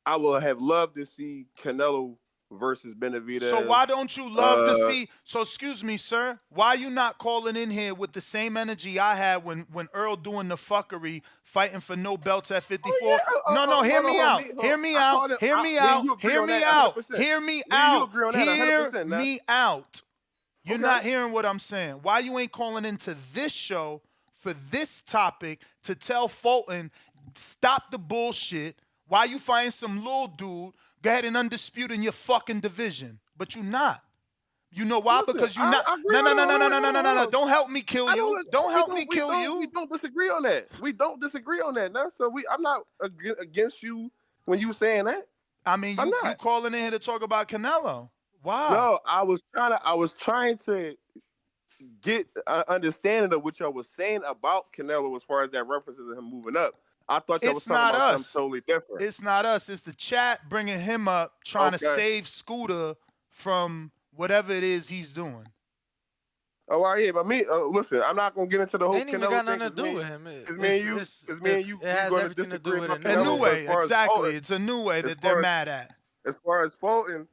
I would have loved to see Canelo versus Benavidez. So why don't you love to see? So excuse me, sir. Why are you not calling in here with the same energy I had when Earl doing the fuckery, fighting for no belts at 54? No, hear me out. Hear me out. Hear me out. Hear me out. Hear me out. Hear me out. You're not hearing what I'm saying. Why you ain't calling into this show for this topic to tell Fulton, stop the bullshit? Why you fighting some little dude? Go ahead and undispute in your fucking division. But you're not. You know why? Listen, because you're not. No. Don't help me kill you. Don't help me kill you. We don't disagree on that. We don't disagree on that. Now, so I'm not against you when you saying that. I mean, you calling in here to talk about Canelo. Wow. No, I was trying to get an understanding of what y'all was saying about Canelo as far as that references to him moving up. I thought y'all was talking about something totally different. It's not us. It's the chat bringing him up, trying to save Scooter from whatever it is he's doing. Oh, well, yeah, but me, listen, I'm not gonna get into the whole Ain't even Canelo got thing. nothing to do with him. Because me and you, It has we're gonna everything to do disagree with about Inoue. Canelo. But as Inoue, far as exactly. Fulton, It's Inoue as that they're far as- mad at. As far as Fulton,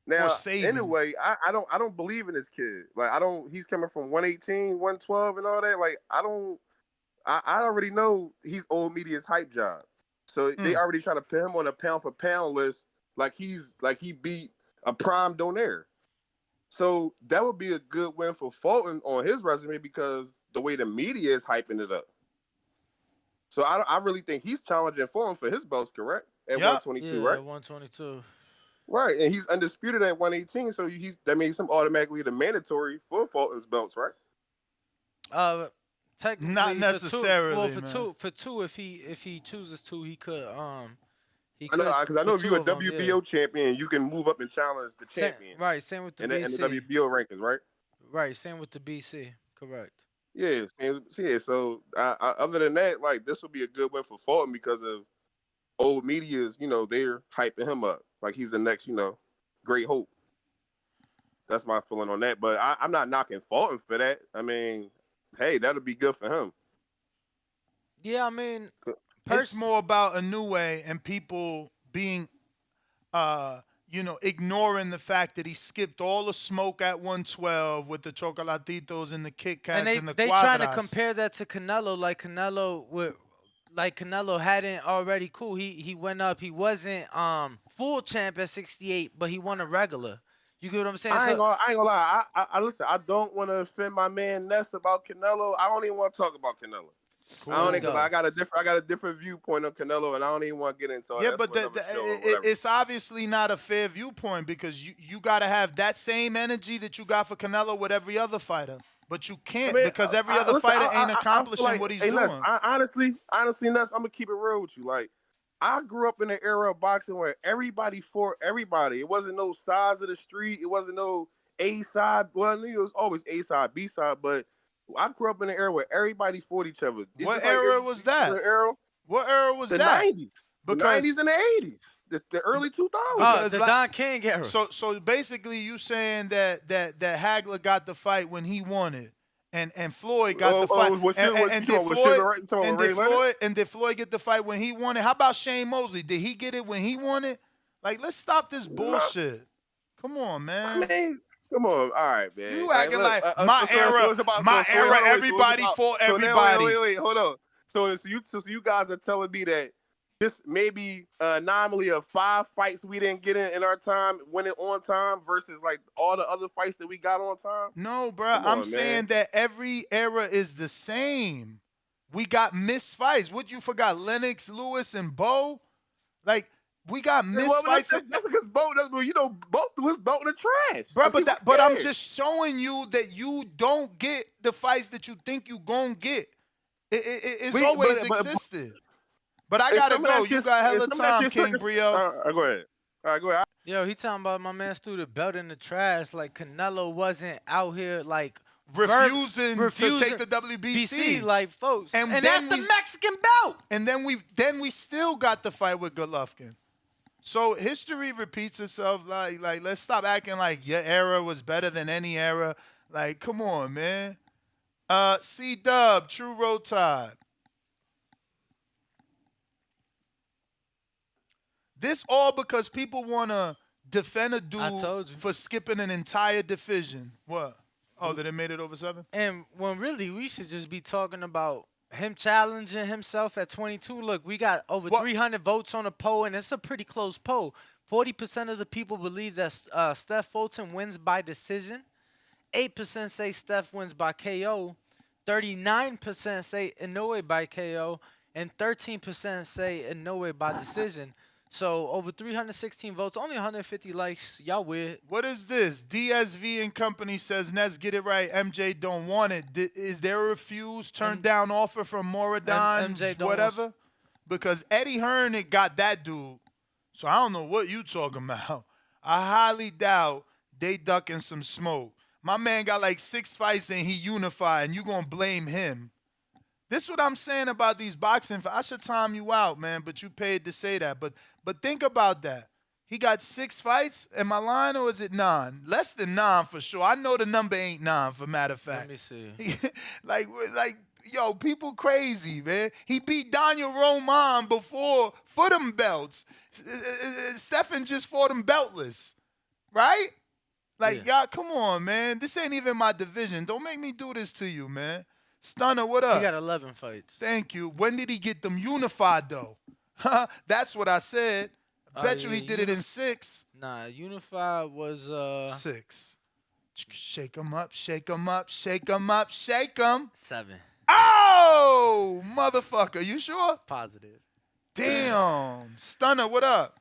now saving. anyway, I don't believe in this kid. Like he's coming from 118, 112 and all that. Like I already know he's old media's hype job. So they already trying to put him on a pound for pound list like he beat a prime donaire. So that would be a good win for Fulton on his resume because the way the media is hyping it up. So I really think he's challenging Fulton for his belts, correct? At 122, yeah, right? At 122. Right, and he's undisputed at 118, so that makes him automatically the mandatory for Fulton's belts, right? Technically, Not necessarily. For two, if he chooses to, he could. I know, because I know if you're a WBO champion, you can move up and challenge the champion. Right, same with the BC. And the WBO rankings, right? Right, same with the BC. Correct. Yeah, so other than that, like, this would be a good win for Fulton because of old media's, they're hyping him up. Like, he's the next, great hope. That's my feeling on that. But I'm not knocking Fulton for that. I mean, hey, that'll be good for him. Yeah, I mean, it's more about Inoue and people being, ignoring the fact that he skipped all the smoke at 112 with the chocolatitos and the Kit Kats and the they Cuadras. trying to compare that to Canelo, like Canelo hadn't already cool. He went up. He wasn't full champ at 68, but he won a regular. You get what I'm saying? I ain't gonna lie. I listen. I don't want to offend my man Ness about Canelo. I don't even want to talk about Canelo. Cool. I got a different viewpoint on Canelo, and I don't even want to get into it. Yeah, but it's obviously not a fair viewpoint because you got to have that same energy that you got for Canelo with every other fighter. But you can't because every other fighter ain't accomplishing what he's doing. Ness, honestly, Ness, I'm gonna keep it real with you. Like, I grew up in an era of boxing where everybody fought everybody. It wasn't no sides of the street. It wasn't no A side. Well, it was always A side, B side, but I grew up in an era where everybody fought each other. What era was that? What era was that? The 90s. Because the 90s and the 80s. The early 2000s. The Don King era. So basically you saying that Hagler got the fight when he wanted. And Floyd got the fight. Did Floyd get the fight when he wanted? How about Shane Mosley? Did he get it when he wanted? Like, let's stop this bullshit. Come on, man. I mean, come on. All right, man. You acting like my era, everybody fought everybody. Wait, hold on. So you guys are telling me that this may be an anomaly of 5 fights we didn't get in our time, win it on time, versus like all the other fights that we got on time? No, bro. I'm saying that every era is the same. We got missed fights. What you forgot? Lennox, Lewis, and Bo? Like, we got missed fights. That's because Bo, both was Bo in the trash. Bro, but I'm just showing you that you don't get the fights that you think you gonna get. It's always existed. But I gotta go. You got hella time, King Brio. Go ahead. All right, go ahead. Yo, he talking about my man threw the belt in the trash. Like, Canelo wasn't out here like refusing to take the WBC. Like, folks, and that's the Mexican belt. And then we still got the fight with Golovkin. So history repeats itself. Like let's stop acting like your era was better than any era. Like, come on, man. C-Dub, True Road Tide. This all because people want to defend a dude for skipping an entire division. What? Oh, that it made it over 7? And when really we should just be talking about him challenging himself at 22. Look, we got over 300 votes on a poll, and it's a pretty close poll. 40% of the people believe that Steph Fulton wins by decision. 8% say Steph wins by KO. 39% say Inoue by KO. And 13% say Inoue by decision. So over 316 votes, only 150 likes. Y'all weird. What is this? DSV and Company says, Ness, get it right. MJ don't want it. Is there a refuse, turned down offer from Moradon, whatever? Because Eddie Hearn got that dude. So I don't know what you talking about. I highly doubt they ducking some smoke. My man got like 6 fights and he unified, and you going to blame him. This is what I'm saying about these boxing. I should time you out, man, but you paid to say that. But think about that. He got 6 fights. Am I lying or is it 9? Less than 9 for sure. I know the number ain't 9, for matter of fact. Let me see. like, yo, people crazy, man. He beat Daniel Roman before for them belts. Stefan just fought him beltless, right? Like, y'all, come on, man. This ain't even my division. Don't make me do this to you, man. Stunner, what up? He got 11 fights. Thank you. When did he get them unified, though? That's what I said. Bet you he did it in 6. Nah, unified was 6. Shake him up, shake him up, shake him up, shake him. 7. Oh, motherfucker. You sure? Positive. Damn. Stunner, what up?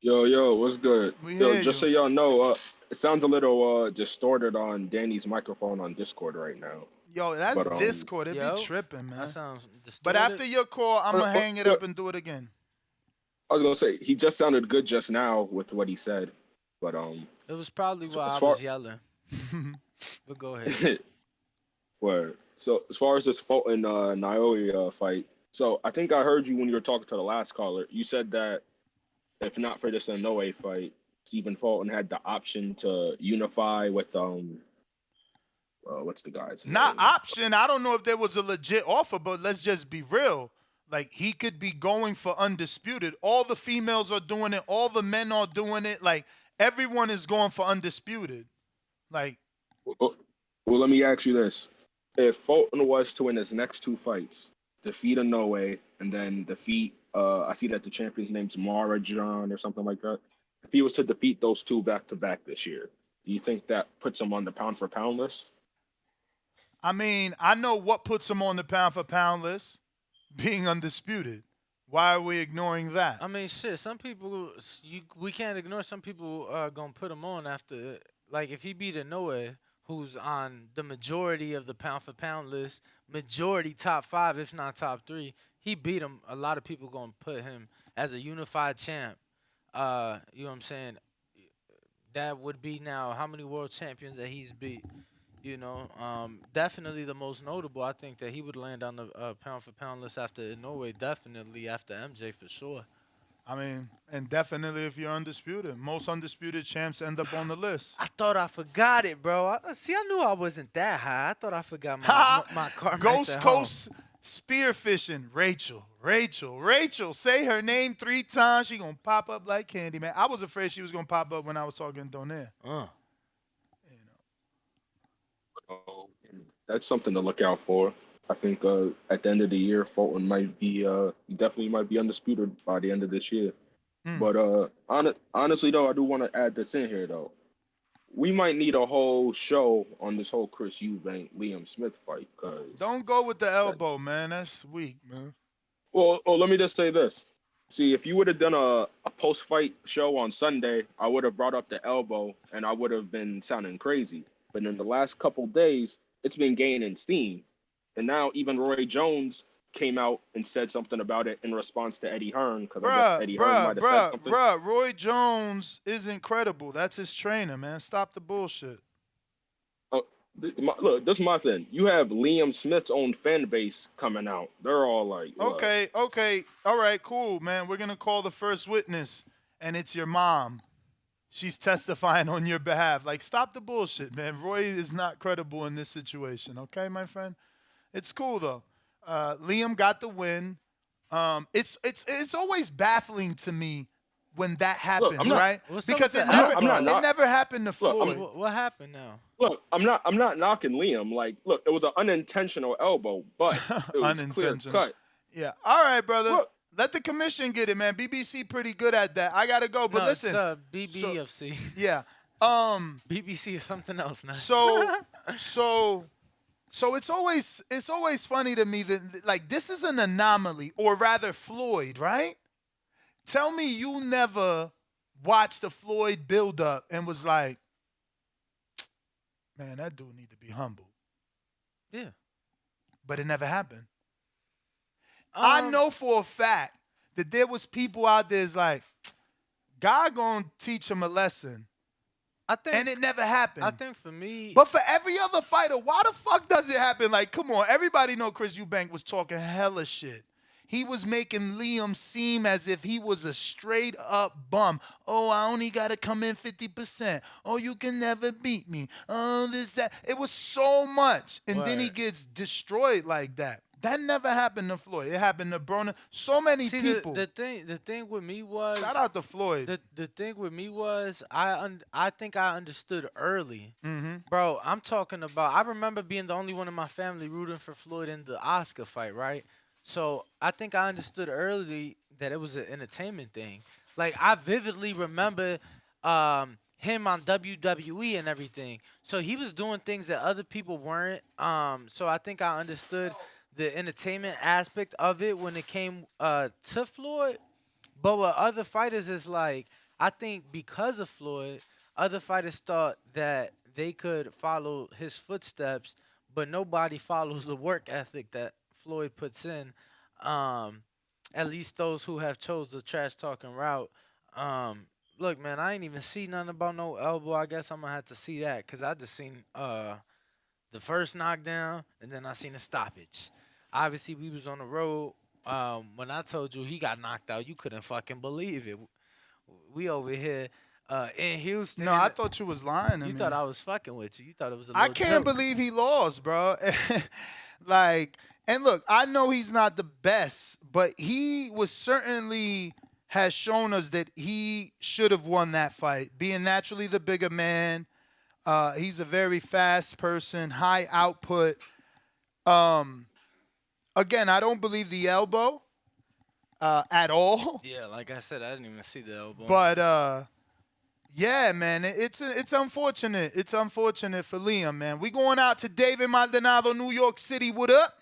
Yo, what's good? We Yo, hear just so y'all know, it sounds a little distorted on Danny's microphone on Discord right now. Yo, that's But, Discord. It be tripping, man. That sounds distorted. But after your call, I'm going to hang it up and do it again. I was gonna say he just sounded good just now with what he said, but it was probably so why I was yelling. But go ahead. Word. So as far as this Fulton Naoya fight, so I think I heard you when you were talking to the last caller. You said that if not for this Inoue fight, Stephen Fulton had the option to unify with what's the guy's Not name? option. I don't know if there was a legit offer, but let's just be real. Like, he could be going for undisputed. All the females are doing it. All the men are doing it. Like, everyone is going for undisputed. Like, Well, let me ask you this. If Fulton was to win his next 2 fights, defeat Inoue, and then defeat, I see that the champion's name's Mara John or something like that. If he was to defeat those 2 back-to-back this year, do you think that puts him on the pound-for-pound list? I mean, I know what puts him on the pound-for-pound list. Being undisputed. Why are we ignoring that? I mean, shit, some people, we can't ignore some people going to put him on after, like, if he beat Inoue, who's on the majority of the pound-for-pound list, majority top 5, if not top 3, he beat him. A lot of people going to put him as a unified champ. You know what I'm saying? That would be now how many world champions that he's beat. You know, definitely the most notable. I think that he would land on the pound-for-pound list after Inoue, definitely after MJ for sure. I mean, and definitely if you're undisputed. Most undisputed champs end up on the list. I thought I forgot it, bro. I knew I wasn't that high. I thought I forgot my car. Ghost Coast spearfishing. Rachel. Say her name 3 times. She going to pop up like candy, man. I was afraid she was going to pop up when I was talking Donaire. That's something to look out for. I think at the end of the year, Fulton might be definitely might be undisputed by the end of this year. But honestly, though, I do want to add this in here, though. We might need a whole show on this whole Chris Eubank Liam Smith fight. Don't go with the elbow, man. That's weak, man. Well, let me just say this. See, if you would have done a post-fight show on Sunday, I would have brought up the elbow, and I would have been sounding crazy. But in the last couple days, it's been gaining steam. And now even Roy Jones came out and said something about it in response to Eddie Hearn. Because I guess Eddie Hearn might have said something. Roy Jones is incredible. That's his trainer, man. Stop the bullshit. Look, this is my thing. You have Liam Smith's own fan base coming out. They're all like, okay. All right, cool, man. We're going to call the first witness, and it's your mom. She's testifying on your behalf. Like, stop the bullshit, man. Roy is not credible in this situation, okay, my friend? It's cool, though. Liam got the win. It's always baffling to me when that happens, right? Because it never happened to Floyd. What happened now? Look, I'm not knocking Liam. Like, look, it was an unintentional elbow, but it was clear cut. Yeah. All right, brother. Look, let the commission get it, man. BBC pretty good at that. I gotta go, but listen. It's BBFC. Yeah. BBC is something else now. So it's always funny to me that, like, this is an anomaly, or rather Floyd, right? Tell me you never watched the Floyd build-up and was like, man, that dude need to be humble. Yeah. But it never happened. I know for a fact that there was people out there that's like, God gonna teach him a lesson. And it never happened. I think for me... But for every other fighter, why the fuck does it happen? Like, come on. Everybody know Chris Eubank was talking hella shit. he was making Liam seem as if he was a straight up bum. Oh, I only got to come in 50%. Oh, you can never beat me. Oh, this, that. It was so much. And then he gets destroyed like that. That never happened to Floyd. It happened to Broner. So many people. The thing with me was, shout out to Floyd. The thing with me was I think I understood early. Mm-hmm. Bro, I'm talking about, I remember being the only one in my family rooting for Floyd in the Oscar fight, right? So I think I understood early that it was an entertainment thing. Like, I vividly remember him on WWE and everything. So he was doing things that other people weren't. So I think I understood the entertainment aspect of it when it came to Floyd. But with other fighters, it's like, I think because of Floyd, other fighters thought that they could follow his footsteps, but nobody follows the work ethic that Floyd puts in. At least those who have chose the trash talking route. Look, man, I ain't even see nothing about no elbow. I guess I'm gonna have to see that, because I just seen the first knockdown, and then I seen a stoppage. Obviously, we was on the road. When I told you he got knocked out, you couldn't fucking believe it. We over here in Houston. No, I thought you was lying to You me. thought I was fucking with you. You thought it was a I little can't joke. believe he lost, bro. Like, and look, I know he's not the best, but he was certainly has shown us that he should have won that fight. Being naturally the bigger man, he's a very fast person, high output. Again, I don't believe the elbow at all. Yeah, like I said, I didn't even see the elbow. But yeah, man, it's unfortunate. It's unfortunate for Liam, man. We going out to David Maldonado, New York City. What up?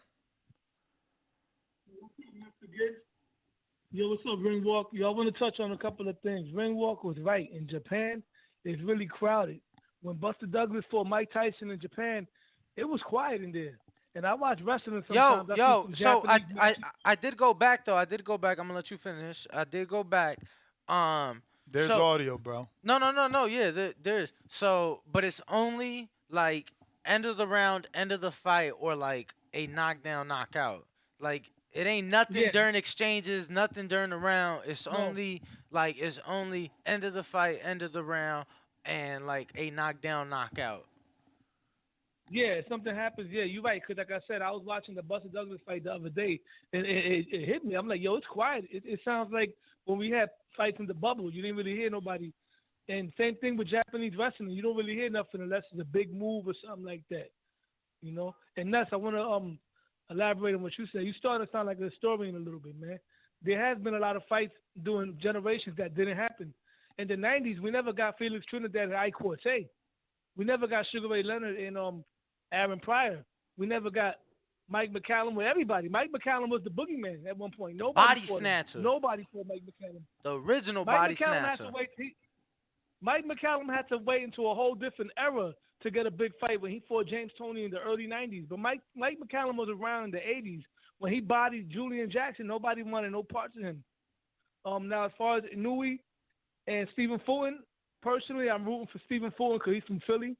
Yo, what's up, Ringwalk? Yo, I want to touch on a couple of things. Ringwalk was right. In Japan, it's really crowded. When Buster Douglas fought Mike Tyson in Japan, it was quiet in there. And I watch wrestling sometimes. So I did go back, though. I did go back. I'm going to let you finish. I did go back. There's audio, bro. No. Yeah, there's. So, but it's only, like, end of the round, end of the fight, or, like, a knockdown, knockout. Like, it ain't nothing during exchanges, nothing during the round. It's only end of the fight, end of the round, and, like, a knockdown, knockout. Yeah, if something happens, yeah, you're right. Because, like I said, I was watching the Buster Douglas fight the other day, and it hit me. I'm like, yo, it's quiet. It sounds like when we had fights in the bubble, you didn't really hear nobody. And same thing with Japanese wrestling. You don't really hear nothing unless it's a big move or something like that, you know? And Ness, I want to elaborate on what you said. You started to sound like a historian a little bit, man. There has been a lot of fights during generations that didn't happen. In the 90s, we never got Felix Trinidad and Ike Cortez. We never got Sugar Ray Leonard and Aaron Pryor. We never got Mike McCallum with everybody. Mike McCallum was the boogeyman at one point. Nobody Body snatcher. Nobody fought Mike McCallum. The original Mike body McCallum snatcher. Mike McCallum had to wait into a whole different era to get a big fight when he fought James Toney in the early 90s. But Mike McCallum was around in the 80s. When he bodied Julian Jackson, nobody wanted no parts of him. Now, as far as Inoue and Stephen Fulton, personally, I'm rooting for Stephen Fulton because he's from Philly.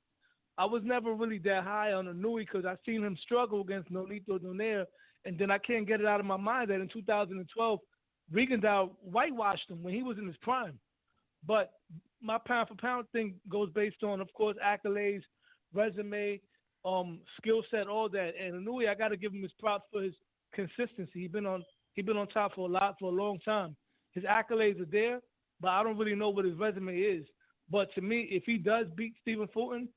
I was never really that high on Inoue because I seen him struggle against Nonito Donaire, and then I can't get it out of my mind that in 2012, Regendow whitewashed him when he was in his prime. But my pound-for-pound thing goes based on, of course, accolades, resume, skill set, all that. And Inoue, I got to give him his props for his consistency. He's been on top for a long time. His accolades are there, but I don't really know what his resume is. But to me, if he does beat Stephen Fulton,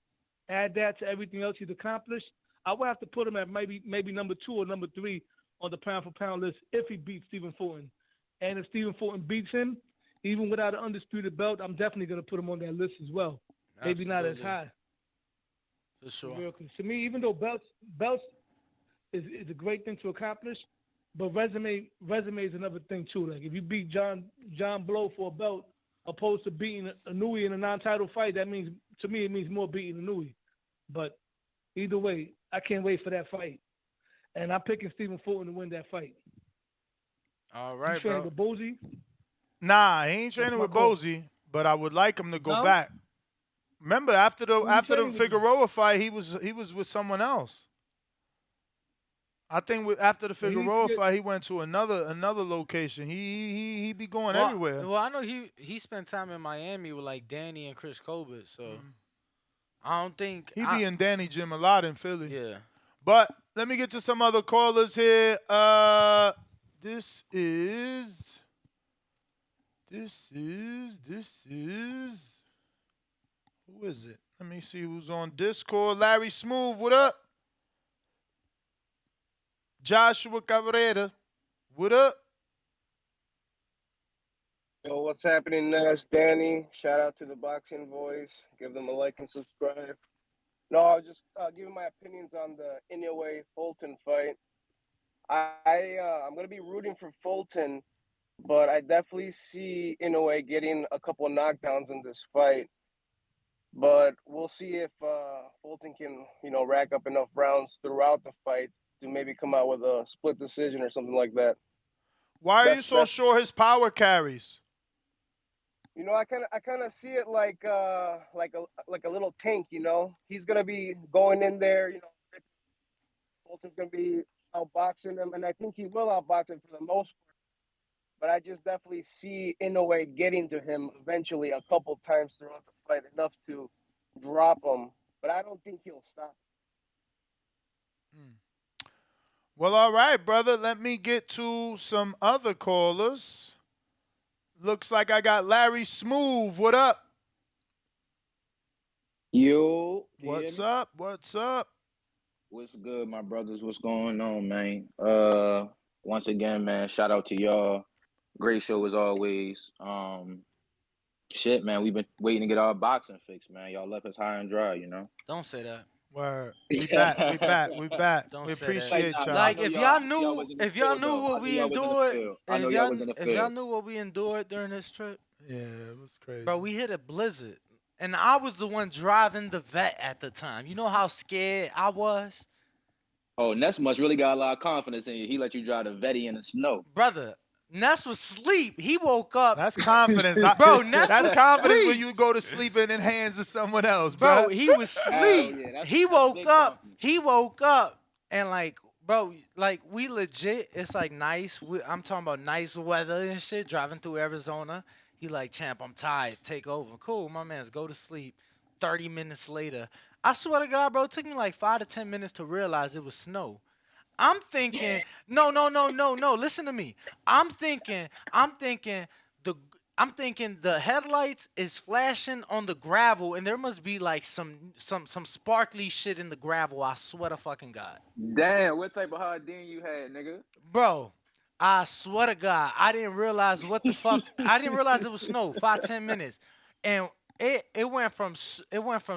add that to everything else he's accomplished, I would have to put him at maybe number 2 or number 3 on the pound-for-pound list if he beats Stephen Fulton. And if Stephen Fulton beats him, even without an undisputed belt, I'm definitely going to put him on that list as well. Maybe not as high. For sure. To me, even though belts is a great thing to accomplish, but resume is another thing too. Like if you beat John Blow for a belt, opposed to beating Inoue in a non-title fight, that means, to me, it means more beating Inoue. But either way, I can't wait for that fight. And I'm picking Stephen Fulton to win that fight. All right, bro. With Bozy? Nah, he ain't training with Bozy, but I would like him to go back. Remember, after the Figueroa fight, he was with someone else. I think after the When he Figueroa get- fight, he went to another location. He be going Well, everywhere. well, I know he spent time in Miami with like Danny and Chris Colbert, so I don't think He be in Danny Gym a lot in Philly. Yeah. But let me get to some other callers here. This is. Who is it? Let me see who's on Discord. Larry Smooth, what up? Joshua Cabrera, what up? Yo, what's happening, Nash? Danny, shout out to the Boxing Voice. Give them a like and subscribe. No, I was just giving my opinions on the Inoue Fulton fight. I'm gonna be rooting for Fulton, but I definitely see Inoue getting a couple of knockdowns in this fight. But we'll see if Fulton can, rack up enough rounds throughout the fight to maybe come out with a split decision or something like that. Why are you so sure his power carries? I kind of see it like a little tank. He's gonna be going in there. Fulton's gonna be outboxing him, and I think he will outbox him for the most part. But I just definitely see Inoue getting to him eventually a couple times throughout the fight, enough to drop him. But I don't think he'll stop. Well, all right, brother. Let me get to some other callers. Looks like I got Larry Smooth. What up? Yo. What's up? What's up? What's good, my brothers? What's going on, man? Once again, man, shout out to y'all. Great show as always. Shit, man, we've been waiting to get our boxing fix, man. Y'all left us high and dry, Don't say that. Word. We back. We back. Don't we say appreciate that. y'all. Like if y'all knew what we endured, if y'all knew what we endured during this trip, yeah, it was crazy. bro. We hit a blizzard, and I was the one driving the vet at the time. You know how scared I was, Oh, Ness must really got a lot of confidence in you. He let you drive the Vetty in the snow. brother. Ness was asleep. He woke up. That's confidence, bro. Ness that's was confidence asleep. when you go to sleep in the hands of someone else, Bro, bro. he was asleep. He woke up. He woke up and like, bro, like we legit. It's like nice. I'm talking about nice weather and shit. Driving through Arizona. He like, champ, I'm tired. Take over. Cool, my man's go to sleep. 30 minutes later, I swear to God, bro, it took me like 5 to 10 minutes to realize it was snow. I'm thinking, no. Listen to me. I'm thinking the headlights is flashing on the gravel, and there must be like some sparkly shit in the gravel. I swear to fucking God. Damn, what type of hard din you had, nigga? Bro, I swear to God, I didn't realize what the fuck. I didn't realize it was snow. 5-10 minutes, and it went from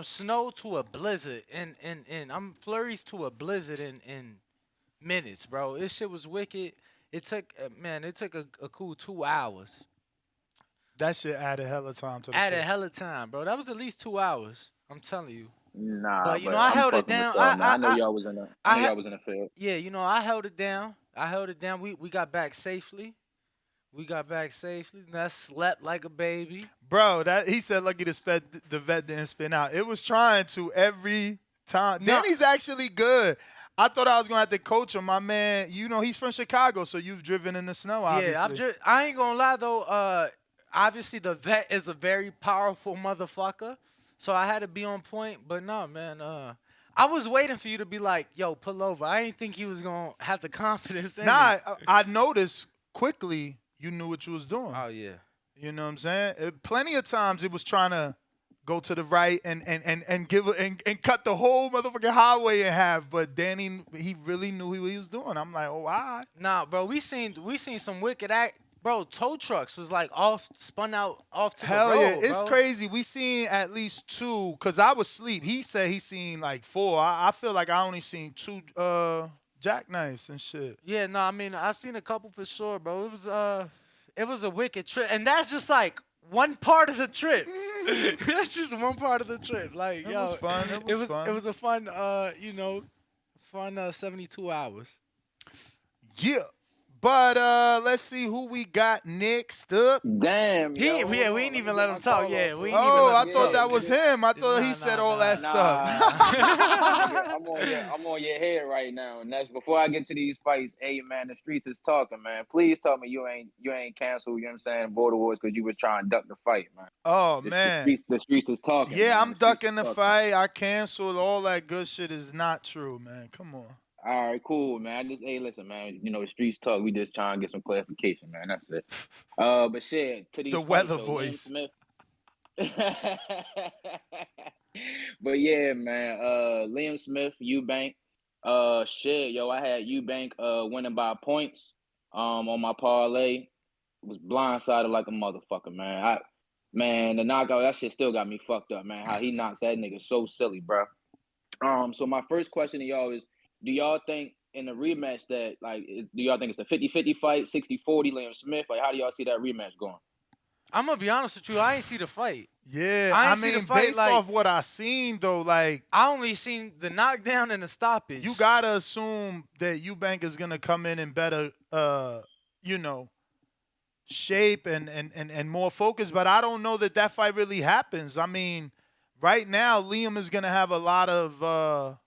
snow to a blizzard, and I'm flurries to a blizzard in minutes, bro. This shit was wicked. It took a cool 2 hours. That shit added hella time to the Added trip. hella time, bro. That was at least 2 hours. I'm telling you. Nah, but you know, I held it down. I know y'all was in the field. Yeah, you know, I held it down. We got back safely. That slept like a baby. Bro, he said lucky the vet didn't spin out. It was trying to every time. No. Danny's actually good. I thought I was gonna have to coach him. My man, he's from Chicago, so you've driven in the snow, obviously. Yeah, I ain't gonna lie though. Obviously the vet is a very powerful motherfucker, so I had to be on point. But no, man, I was waiting for you to be like, "Yo, pull over." I didn't think he was gonna have the confidence. In Nah, me. I noticed quickly you knew what you was doing. Oh yeah. You know what I'm saying? Plenty of times it was trying to go to the right and cut the whole motherfucking highway in half. But Danny, he really knew what he was doing. I'm like, oh, all right. Nah, bro, we seen some wicked act. Bro, tow trucks was like spun out off to Hell the road. yeah, it's bro. crazy. We seen at least 2, because I was asleep. He said he seen like 4. I feel like I only seen 2 jackknives and shit. Yeah, no, I mean, I seen a couple for sure, bro. It was a wicked trip. And that's just like one part of the trip. That's just one part of the trip. Like, It yo, was fun. It was fun. It was a fun, fun 72 hours. Yeah. But let's see who we got next up. Damn, We ain't even let him talk. Yeah, we ain't even Oh, let I him thought talk. that was him. I thought he said all that stuff. I'm on your head right now. And that's before I get to these fights. Hey man, the streets is talking, man. Please tell me you ain't canceled, you know what I'm saying, Border Wars because you was trying to duck the fight, man. Oh, The man. streets is talking. Yeah, man. I'm ducking the fight. I canceled. All that good shit is not true, man. Come on. All right, cool, man. Hey, listen, man. You know, the streets talk. We just trying to get some clarification, man. That's it. But shit, to these The fights, weather though, voice. Smith. But yeah, man. Liam Smith, Eubank. Shit, yo, I had Eubank winning by points. On my parlay. Was blindsided like a motherfucker, man. The knockout, that shit still got me fucked up, man. How he knocked that nigga so silly, bro. So my first question to y'all is, do y'all think in the rematch that, like, do y'all think it's a 50-50 fight, 60-40 Liam Smith? Like, how do y'all see that rematch going? I'm gonna be honest with you. I ain't see the fight. Yeah, I I ain't see the mean, fight, based like- off what I seen, though, like, I only seen the knockdown and the stoppage. you gotta assume that Eubank is gonna come in better, shape and more focus. But I don't know that fight really happens. I mean, right now Liam is gonna have a lot of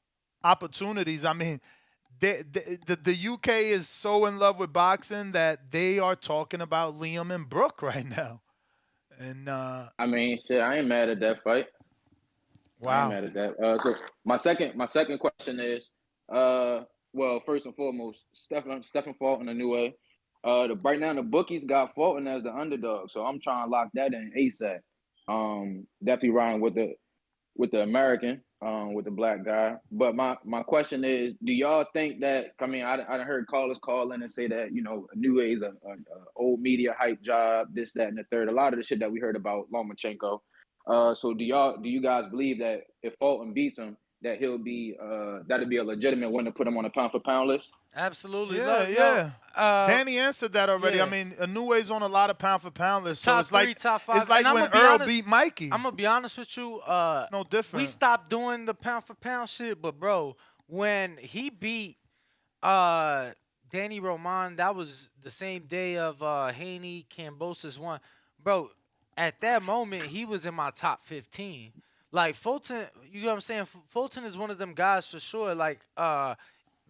opportunities. I mean, the UK is so in love with boxing that they are talking about Liam and Brooke right now. And I mean, shit, I ain't mad at that fight. Wow. I ain't mad at that. So my second question is, well, first and foremost, Stephen Fulton a new way. Right now the bookies got Fulton as the underdog, so I'm trying to lock that in ASAP. Definitely riding with the American, with the black guy. But my question is, do y'all think that? I mean, I heard callers call in and say that New Way is a old media hype job, this, that, and the third. A lot of the shit that we heard about Lomachenko. So do you guys believe that if Fulton beats him, that he'll be that'll be a legitimate win to put him on a pound for pound list? Absolutely. Yeah. Danny answered that already. yeah. I mean, Inoue's on a lot of pound for pound lists. So Top it's 3, like top 5. It's like And when I'ma be Earl honest- beat Mikey. I'm gonna be honest with you. It's no different. We stopped doing the pound for pound shit, but bro, when he beat Danny Roman, that was the same day of Haney Kambosos won. Bro, at that moment he was in my top 15. Like Fulton, you know what I'm saying? Fulton is one of them guys for sure. Like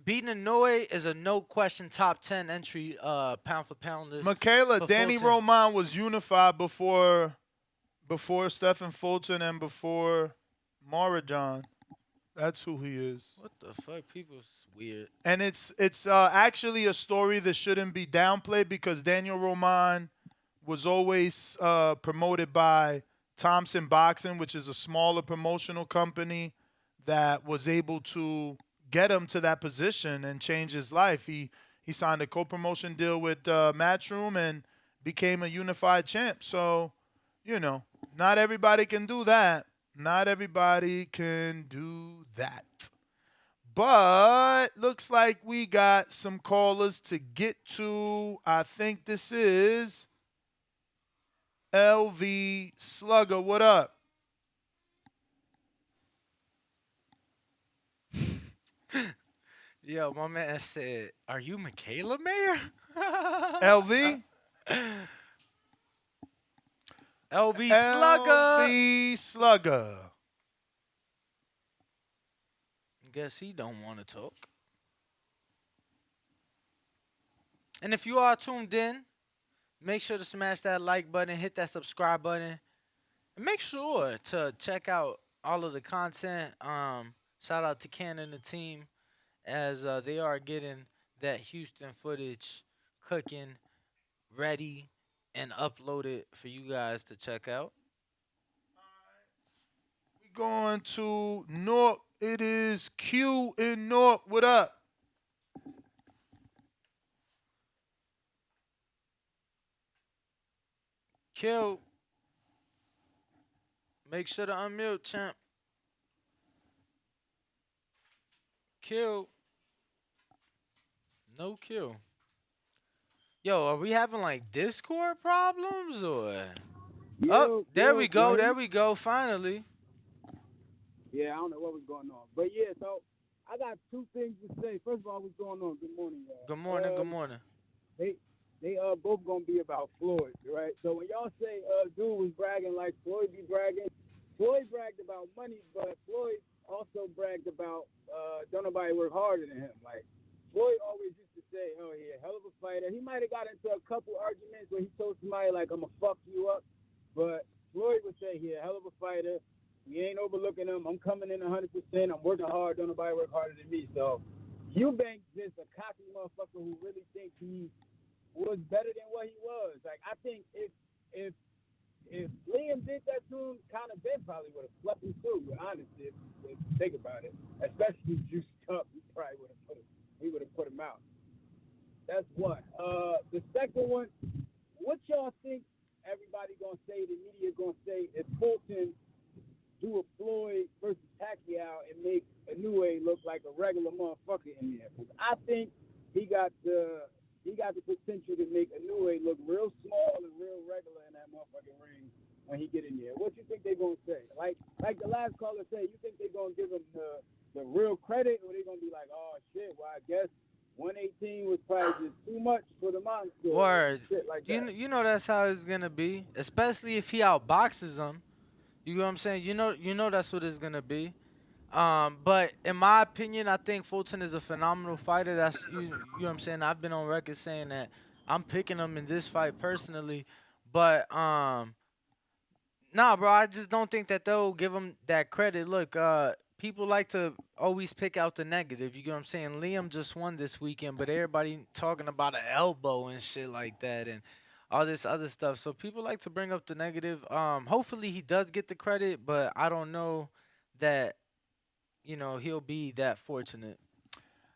beating Inoue is a no question top 10 entry pound for pound list. Michaela, for Danny Fulton. Roman was unified before Stephen Fulton and before Marajan. That's who he is. What the fuck? People's weird. And it's actually a story that shouldn't be downplayed because Daniel Roman was always promoted by Thompson Boxing, which is a smaller promotional company that was able to get him to that position and change his life. He signed a co-promotion deal with Matchroom and became a unified champ. So, not everybody can do that. Not everybody can do that. But looks like we got some callers to get to. I think this is LV Slugger. What up? Yo, my man said, "Are you Michaela Mayer?" LV? LV Slugger. LV Slugger. Guess he don't want to talk. And if you are tuned in, make sure to smash that like button, hit that subscribe button, and make sure to check out all of the content. Shout out to Ken and the team as they are getting that Houston footage cooking, ready, and uploaded for you guys to check out. We going to Newark. It is Q in Newark. What up? Kill. Make sure to unmute, champ. Kill. No kill. Yo, are we having like Discord problems or? Oh, there we go. There we go. Finally. Yeah, I don't know what was going on. But yeah, so I got two things to say. First of all, what's going on? Good morning, y'all. Good morning. Good morning. they both gonna be about Floyd, right? So when y'all say dude was bragging like Floyd be bragging, Floyd bragged about money, but Floyd also bragged about don't nobody work harder than him. Like Floyd always used to say, "Oh, he a hell of a fighter." He might have got into a couple arguments where he told somebody like, "I'm gonna fuck you up," but Floyd would say, "He a hell of a fighter. We ain't overlooking him. I'm coming in 100%. I'm working hard. Don't nobody work harder than me." So Eubank just a cocky motherfucker who really thinks he was better than what he was. Like I think if Liam did that to him, Conor Ben probably would have slept him too. Honestly, if you think about it, especially juiced up, he probably would have put him out. That's one. The second one, what y'all think everybody gonna say? The media gonna say if Fulton do a Floyd versus Pacquiao and make Inoue look like a regular motherfucker in there? Because I think he got the potential to make Inoue look real small and real regular in that motherfucking ring when he get in there. What you think they gonna say? Like the last caller said, you think they gonna give him the real credit, or they gonna be like, oh shit, well I guess 118 was probably just too much for the monster. Word. Shit like that. You know that's how it's gonna be, especially if he outboxes him. You know what I'm saying? You know that's what it's gonna be. But in my opinion, I think Fulton is a phenomenal fighter. That's you know what I'm saying. I've been on record saying that I'm picking him in this fight personally, but nah, bro, I just don't think that they'll give him that credit. Look, people like to always pick out the negative. You get what I'm saying? Liam just won this weekend, but everybody talking about an elbow and shit like that and all this other stuff. So people like to bring up the negative. Hopefully he does get the credit, but I don't know that, you know, he'll be that fortunate.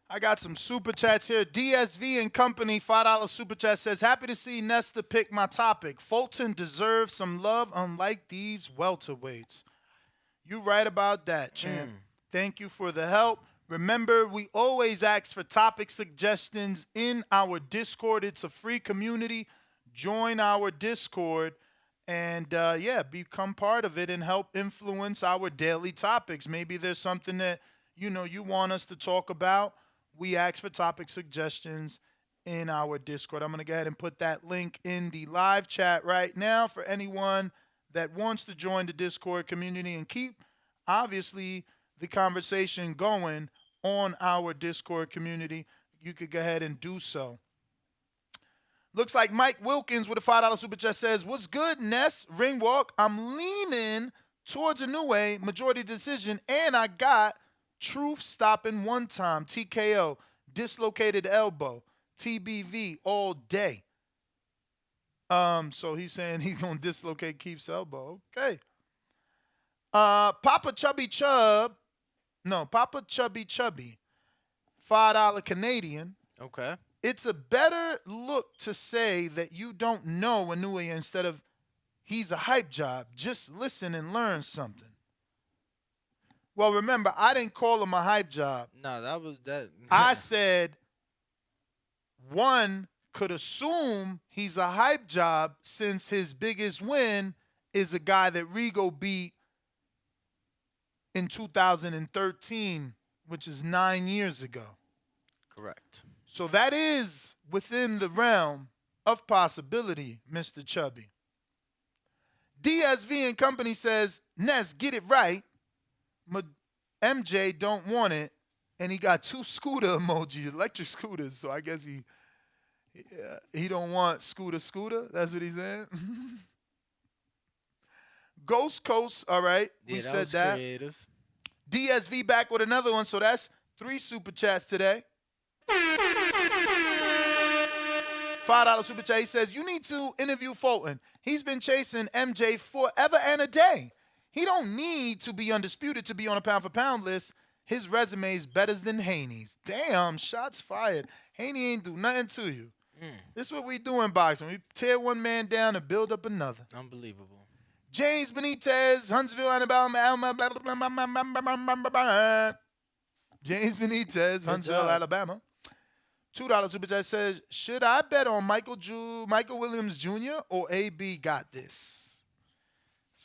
I got some super chats here. DSV and Company, $5 super chat says, happy to see Nesta pick my topic. Fulton deserves some love, unlike these welterweights. You right about that, champ. Thank you for the help. Remember, we always ask for topic suggestions in our Discord. It's a free community. Join our Discord and, become part of it and help influence our daily topics. Maybe there's something that, you want us to talk about. We ask for topic suggestions in our Discord. I'm going to go ahead and put that link in the live chat right now for anyone that wants to join the Discord community and keep, obviously, the conversation going on our Discord community. You could go ahead and do so. Looks like Mike Wilkins with a $5 super chat says, what's good, Ness? Ring walk. I'm leaning towards Inoue, majority decision, and I got Truth stopping one time, TKO, dislocated elbow, TBV all day. So he's saying he's gonna dislocate Keith's elbow. Okay. Papa Chubby, $5 Canadian. Okay. It's a better look to say that you don't know Inoue instead of he's a hype job. Just listen and learn something. Well, remember, I didn't call him a hype job. No, that was that. I said one could assume he's a hype job since his biggest win is a guy that Rigo beat in 2013, which is 9 years ago. Correct. So that is within the realm of possibility, Mr. Chubby. DSV and Company says, Ness, get it right. MJ don't want it, and he got 2 scooter emojis, electric scooters. So I guess he don't want scooter. That's what he's saying. Ghost Coast, all right. Yeah, we that said was that. creative. DSV back with another one. So that's 3 super chats today. $5 super chat. He says, you need to interview Fulton. He's been chasing MJ forever and a day. He don't need to be undisputed to be on a pound-for-pound list. His resume is better than Haney's. Damn, shots fired. Haney ain't do nothing to you. This is what we do in boxing. We tear one man down and build up another. Unbelievable. James Benitez, Huntsville, Alabama. James Benitez, Huntsville, Alabama. $2 super chat says, should I bet on Michael Williams Jr. or AB got this?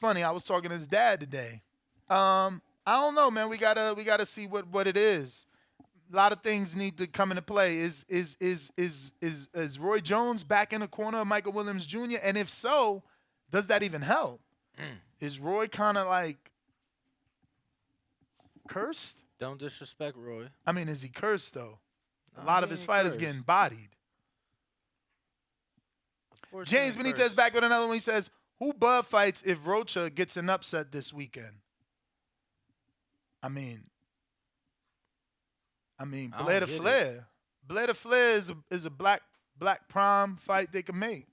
Funny, I was talking to his dad today. I don't know, man. We gotta see what it is. A lot of things need to come into play. Is Roy Jones back in the corner of Michael Williams Jr.? And if so, does that even help? Is Roy kind of like cursed? Don't disrespect Roy. I mean, is he cursed though? A lot of his fighters getting bodied. James Benitez back with another one. He says, "Who Bud fights if Rocha gets an upset this weekend?" I mean, Blair to Flair. Blair to Flair is a black prime fight they can make.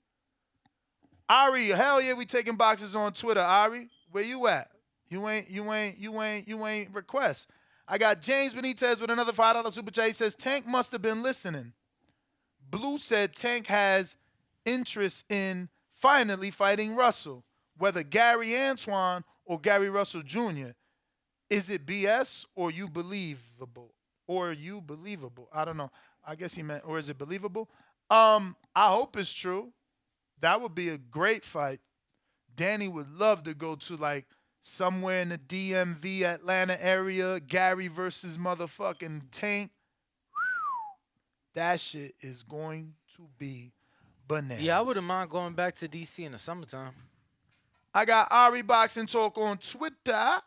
Ari, hell yeah, we taking boxes on Twitter. Ari, where you at? You ain't request. I got James Benitez with another $5 super chat. He says Tank must have been listening. Blue said Tank has interest in finally fighting Russell, whether Gary Antoine or Gary Russell Jr. Is it BS or you believable? I don't know. I guess he meant, or is it believable? I hope it's true. That would be a great fight. Danny would love to go to like somewhere in the DMV Atlanta area. Gary versus motherfucking Tank. That shit is going to be bananas. Yeah, I wouldn't mind going back to DC in the summertime. I got Ari Boxing Talk on Twitter.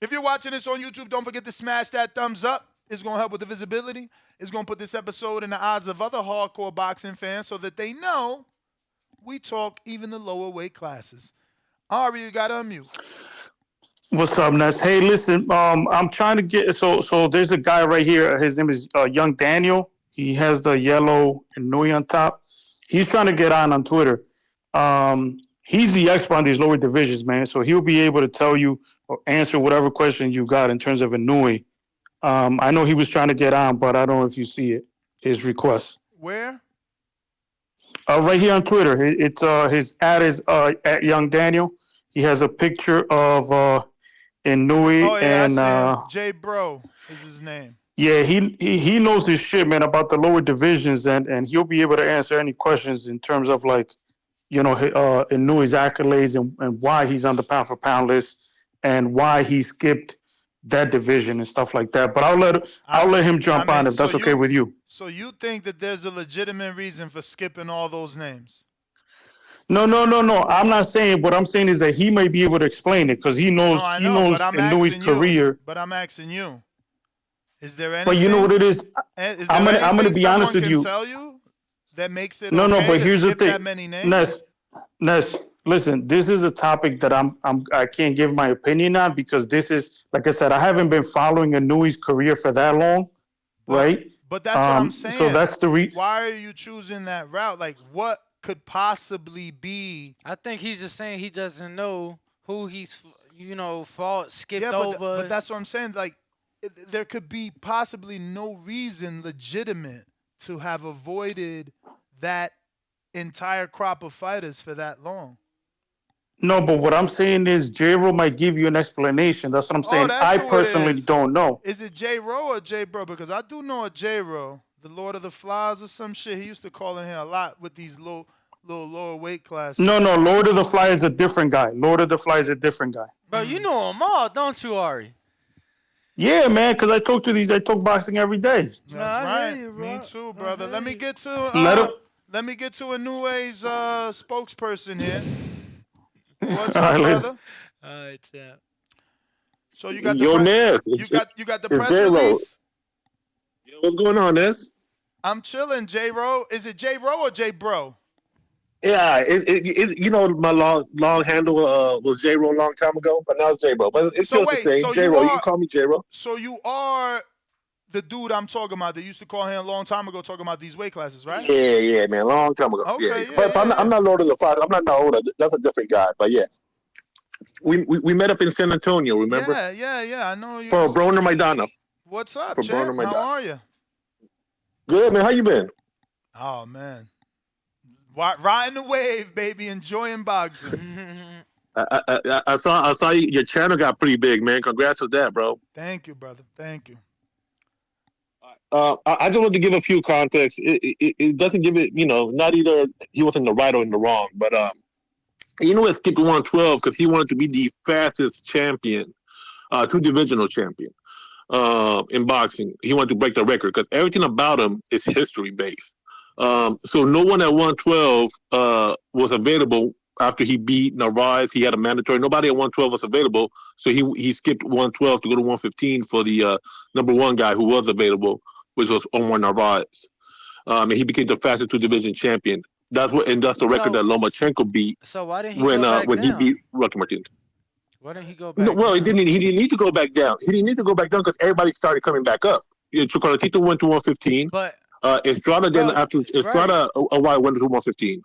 If you're watching this on YouTube, don't forget to smash that thumbs up. It's going to help with the visibility. It's going to put this episode in the eyes of other hardcore boxing fans so that they know we talk even the lower weight classes. Ari, you got to unmute. What's up, Ness? Hey, listen, I'm trying to get so there's a guy right here. His name is Young Daniel. He has the yellow Inoue on top. He's trying to get on Twitter. He's the expert on these lower divisions, man. So he'll be able to tell you or answer whatever question you got in terms of Inoue. I know he was trying to get on, but I don't know if you see it. His request. Where? Right here on Twitter. It's his ad is at Young Daniel. He has a picture of Inoue and Jay Bro is his name. Yeah, he knows his shit, man, about the lower divisions, and he'll be able to answer any questions in terms of like, Inoue's accolades and why he's on the pound for pound list and why he skipped that division and stuff like that. But I'll let him jump on if that's okay with you. So you think that there's a legitimate reason for skipping all those names? No. I'm not saying. What I'm saying is that he may be able to explain it because he knows Inoue's career. But I'm asking you, is there anything? But you know what it is? I'm gonna be honest with you. Tell you that makes it no. But here's the thing, that many names? Ness, listen. This is a topic that I can't give my opinion on because this is, like I said, I haven't been following Inoue's career for that long, right? But that's what I'm saying. So that's the reason. Why are you choosing that route? Like, what could possibly be? I think he's just saying he doesn't know who he's, skipped over. But that's what I'm saying. Like, there could be possibly no reason legitimate to have avoided that entire crop of fighters for that long. No, but what I'm saying is J-Ro might give you an explanation. That's what I'm saying. I personally don't know. Is it J-Ro or J-Bro? Because I do know a J-Ro, the Lord of the Flies or some shit. He used to call in here a lot with these little lower weight classes. No, Lord of the Fly is a different guy. Bro, you know them all, don't you, Ari? Yeah, man, because I talk boxing every day. That's right. Me too, brother. Let me get to Inoue's spokesperson here. What's up, brother? All right, champ. So you got the you got the press release. Yo, what's going on, Ness? I'm chilling, J-Ro. Is it J-Ro or J-Bro? Yeah, my long handle was J-Ro a long time ago, but now it's J-Bro. But it's still the same. J-Ro, you can call me J-Ro. So you are the dude I'm talking about that used to call him a long time ago talking about these weight classes, right? Yeah, man, a long time ago. Okay, but I'm not Lord of the Flies. I'm not Naoya. That's a different guy. But yeah, we met up in San Antonio. Remember? Yeah. I know you. For Broner Maidana. What's up, for champ? Broner Maidana. How are you? Good, man. How you been? Oh man, riding the wave, baby, enjoying boxing. I saw your channel got pretty big, man. Congrats with that, bro. Thank you, brother. Thank you. I just want to give a few context. It doesn't give it, not either he was in the right or in the wrong, but Inoue skipped 112 because he wanted to be the fastest champion, two divisional champion in boxing. He wanted to break the record because everything about him is history based. So no one at 112 was available after he beat Narvaez. He had a mandatory. Nobody at 112 was available, so he skipped 112 to go to 115 for the number one guy who was available, which was Omar Narvaez. And he became the fastest two division champion. That's the record that Lomachenko beat. So why didn't he go back when he down? beat Rocky Martinez. Why didn't he go back No, well, down? he didn't need to go back down. He didn't need to go back down because everybody started coming back up. Chocolatito went to 115. But Estrada then after Estrada a while went to 115.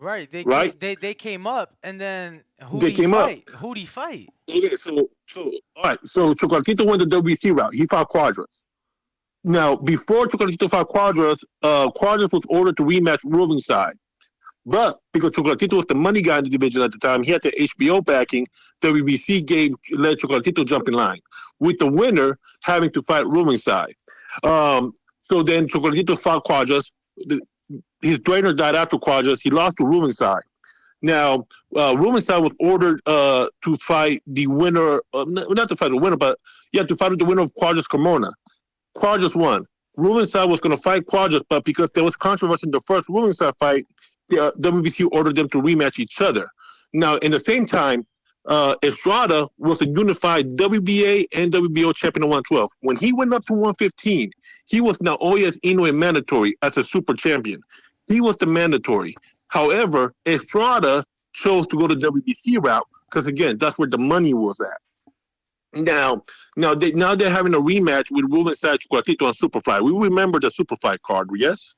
Right. They came up, and then who'd he fight? Yeah, so all right. So Chocolatito went the WC route. He fought Quadras. Now, before Chocolatito fought Quadras, Quadras was ordered to rematch Ringside. But because Chocolatito was the money guy in the division at the time, he had the HBO backing. WBC let Chocolatito jump in line, with the winner having to fight Ringside. So then Chocolatito fought Quadras. His trainer died after Quadras. He lost to Ringside. Now, Ringside was ordered to fight the winner, not to fight the winner, but to fight the winner of Quadras Carmona. Quadras won. Ringside was going to fight Quadras, but because there was controversy in the first Ringside fight, the WBC ordered them to rematch each other. Now, in the same time, Estrada was a unified WBA and WBO champion at 112. When he went up to 115, he was Naoya Inoue mandatory as a super champion. He was the mandatory. However, Estrada chose to go the WBC route because, again, that's where the money was at. Now they're having a rematch with Ringside Chocolatito on Superfly. We remember the Superfly card, yes?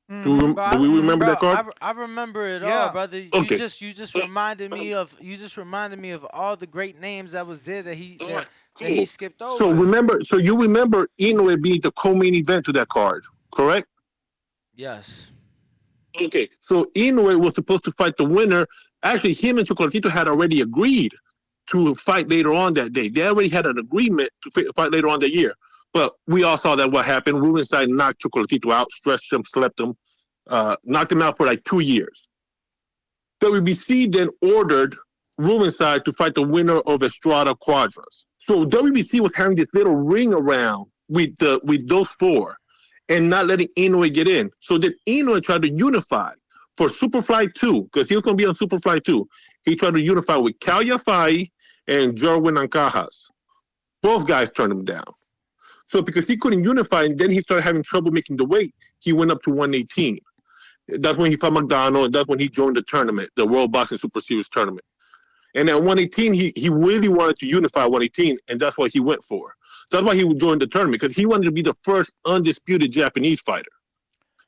Do we remember that card? I remember it all, brother. Okay. You just reminded me of all the great names that was there that he skipped over. So you remember Inoue being the co-main event to that card, correct? Yes. Okay. So Inoue was supposed to fight the winner. Actually, him and Chocolatito had already agreed to fight later on that day. They already had an agreement to fight later on that year. But we all saw that what happened. Ringside knocked Chocolatito out, stretched him, slept him, knocked him out for like 2 years. WBC then ordered Ringside to fight the winner of Estrada Quadras. So WBC was having this little ring around with those four and not letting Inoue get in. So then Inoue tried to unify for Superfly 2, because he was going to be on Superfly 2. He tried to unify with Cal Yafai and Jerwin Ancajas. Both guys turned him down. So because he couldn't unify, and then he started having trouble making the weight, he went up to 118. That's when he fought McDonald, and that's when he joined the tournament, the World Boxing Super Series tournament. And at 118, he really wanted to unify 118, and that's what he went for. That's why he joined the tournament, because he wanted to be the first undisputed Japanese fighter.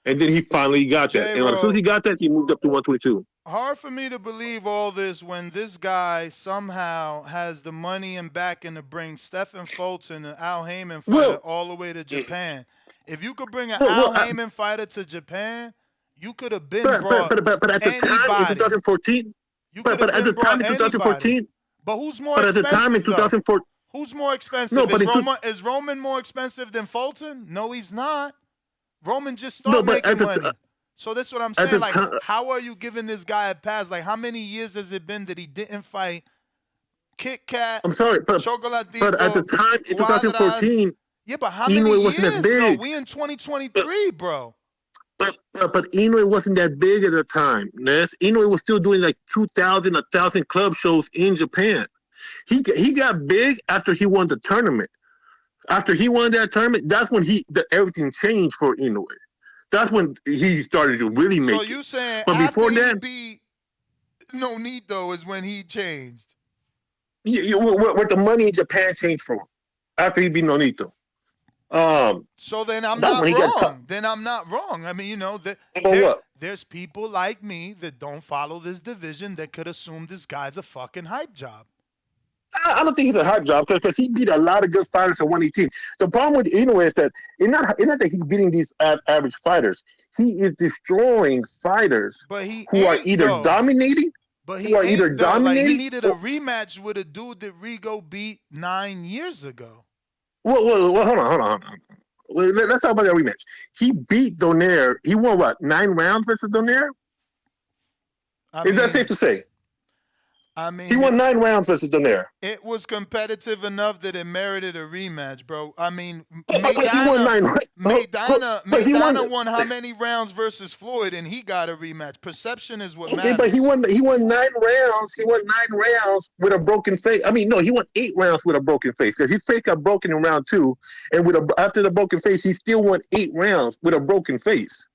And then he finally got that. And as soon as he got that, he moved up to 122. Hard for me to believe all this when this guy somehow has the money and backing to bring Stephen Fulton and Al Heyman fighter all the way to Japan. If you could bring an Al Heyman fighter to Japan, you could have been brought but at the time in 2014, but at the time in 2014, but who's more but expensive? at the time in 2014, who's more expensive? No, is Roman more expensive than Fulton? No, he's not. Roman just started making money. So that's what I'm saying. Like, how are you giving this guy a pass? Like, how many years has it been that he didn't fight Kit Kat? I'm sorry, but at the time in 2014, yeah, but how many Inoue years? wasn't that big. No, we in 2023, bro. But Inoue wasn't that big at the time, Ness. Inoue was still doing like 2,000, 1,000 club shows in Japan. He got big after he won the tournament. After he won that tournament, that's when everything changed for Inoue. That's when he started to really make it. So you saying but after before he that, beat Nonito is when he changed? What the money in Japan changed for him after he beat Nonito. So then I'm not wrong. Then I'm not wrong. I mean, there's people like me that don't follow this division that could assume this guy's a fucking hype job. I don't think he's a hype job because he beat a lot of good fighters at 118. The problem with Inoue is that it's not that he's beating these average fighters. He is destroying fighters who are either dominating. But he ain't though. Like, he needed a rematch with a dude that Rigo beat 9 years ago. Well, hold on. Well, let's talk about that rematch. He beat Donaire. He won what, 9 rounds versus Donaire? Is that safe to say? I mean, he won 9 rounds versus Donaire. It was competitive enough that it merited a rematch, bro. I mean, But he won 9 rounds. Maidana won how many rounds versus Floyd, and he got a rematch. Perception is what matters. But he won 9 rounds. He won 9 rounds with a broken face. I mean, no, he won 8 rounds with a broken face because his face got broken in round 2, and after the broken face, he still won 8 rounds with a broken face.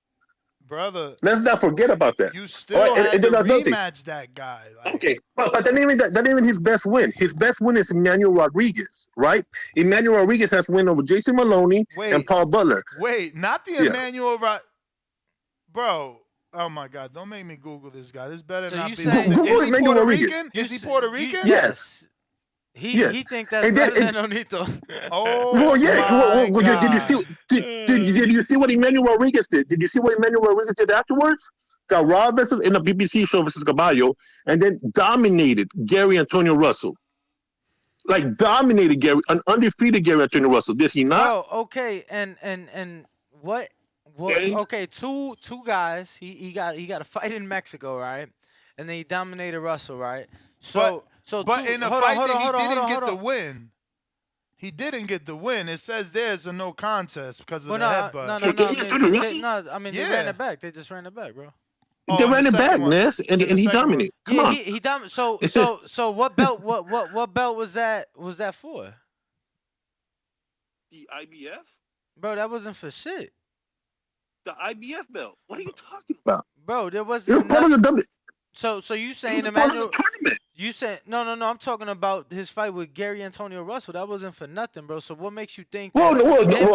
Brother, let's not forget about that. You still had to rematch that guy. Okay, but that ain't even his best win. His best win is Emmanuel Rodriguez, right? Emmanuel Rodriguez has win over Jason Maloney and Paul Butler. Wait, not the Emmanuel Bro, oh my God, don't make me Google this guy. This better not be. Is he Puerto Rican? Is he Puerto Rican? Yes. He think that's better than Nonito. Oh, well, yeah. Did you see what Emmanuel Rodriguez did? Did you see what Emmanuel Rodriguez did afterwards? Got Raw versus in the BBC show versus Caballo, and then dominated Gary Antonio Russell. Like dominated Gary, an undefeated Gary Antonio Russell. Did he not? Oh, okay. And what? Okay, two guys. He got a fight in Mexico, right? And then he dominated Russell, right? But in the fight that he didn't get the win. He didn't get the win. It says there's a no contest because of the headbutt. No, I mean they ran it back. They just ran it back, bro. They ran it back, Ness, and he dominated. Come on. He dominated. So what belt? What belt was that? Was that for? The IBF? Bro, that wasn't for shit. The IBF belt. What are you talking about? Bro, there wasn't. So you saying Emmanuel? You said no. I'm talking about his fight with Gary Antonio Russell. That wasn't for nothing, bro. So what makes you think? Well,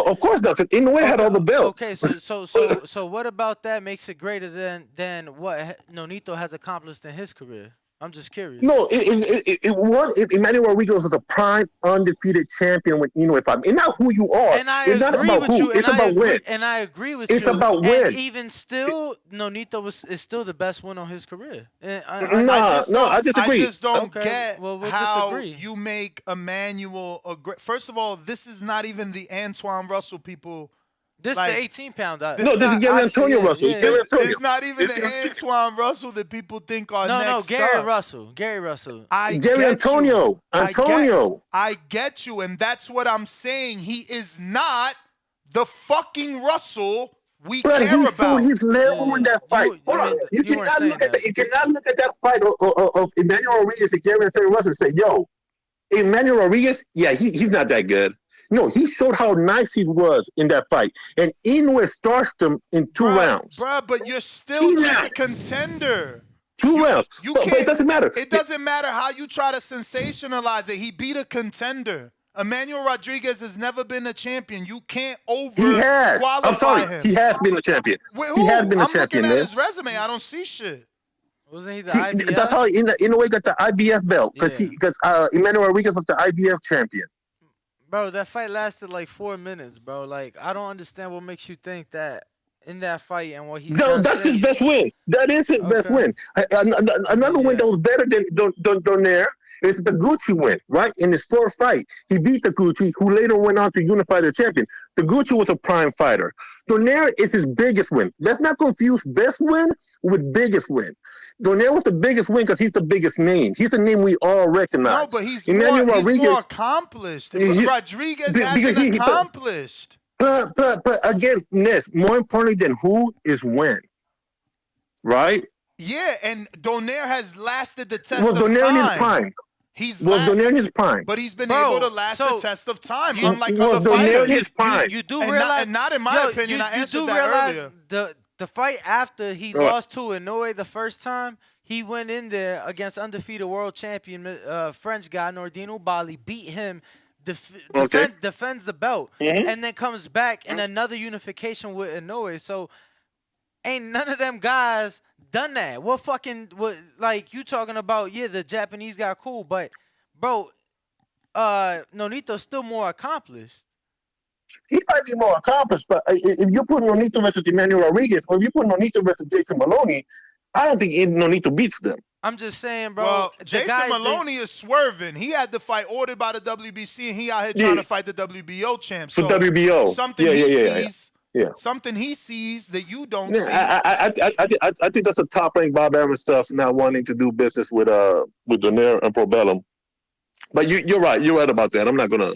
of course not. Because Inoue had all the belts. Okay, so what about that makes it greater than what Nonito has accomplished in his career? I'm just curious. No, Emmanuel Rodriguez was a prime undefeated champion with Inoue fight. It's not who you are. And I it's not agree about with who. you. It's about win. And I agree with you. It's about win. And even still, Nonito is still the best one on his career. I disagree. I just don't get we'll how disagree. you make Emmanuel a great. First of all, this is not even the Antoine Russell people. This is the 18-pound. No, this is Gary Antonio Russell. It's not even the Antoine Russell that people think are next. No, Gary up. Russell. Gary Russell. Gary Antonio. I get you, and that's what I'm saying. He is not the fucking Russell we care about. He showed his level in that fight. Hold on. You cannot look at that fight of Emmanuel Rodriguez and Gary Antonio Russell and say, yo, Emmanuel Rodriguez, yeah, he's not that good. No, he showed how nice he was in that fight. And Inoue starched him in 2 rounds. Bruh, but you're still just a contender. 2 rounds. But it doesn't matter. It doesn't matter how you try to sensationalize it. He beat a contender. Emmanuel Rodriguez has never been a champion. You can't qualify I'm sorry. him. He has been a champion. Wait, he has been a I'm champion, looking at man. his resume. I don't see shit. Wasn't he the IBF? That's how Inoue got the IBF belt because Emmanuel Rodriguez was the IBF champion. Bro, that fight lasted like 4 minutes, bro. Like, I don't understand what makes you think that in that fight and what he's done that's since. his best win. That is his best win. Another win that was better than Donaire is the Gucci win, right? In his 4th fight, he beat the Gucci, who later went on to unify the champion. The Gucci was a prime fighter. Donaire is his biggest win. Let's not confuse best win with biggest win. Donaire was the biggest win because he's the biggest name. He's the name we all recognize. No, but he's more accomplished. Rodriguez hasn't accomplished. But again, Ness, more importantly than who is when, right? Yeah, and Donaire has lasted the test of Donaire time. In his prime. Donaire in his prime. But he's been able to last the test of time, unlike other Donaire fighters. in his prime. You do realize, and not in my opinion. I answered that earlier. The fight after he lost to Inoue the first time, he went in there against undefeated world champion French guy Nordine Bali, beat him, defends the belt, and then comes back in another unification with Inoue. So ain't none of them guys done that. Like you talking about? Yeah, the Japanese guy cool, but bro, Nonito's still more accomplished. He might be more accomplished, but if you put Nonito versus Emmanuel Rodriguez, or if you put Nonito versus Jason Maloney, I don't think Nonito beats them. I'm just saying, bro. Well, Jason Maloney is swerving. He had the fight ordered by the WBC, and he out here trying to fight the WBO champ. So WBO. Something he sees Yeah. Something he sees that you don't Yeah, see. I think that's a top ranked Bob Arum stuff, not wanting to do business with Donaire and Probellum. But you're right. You're right about that. I'm not gonna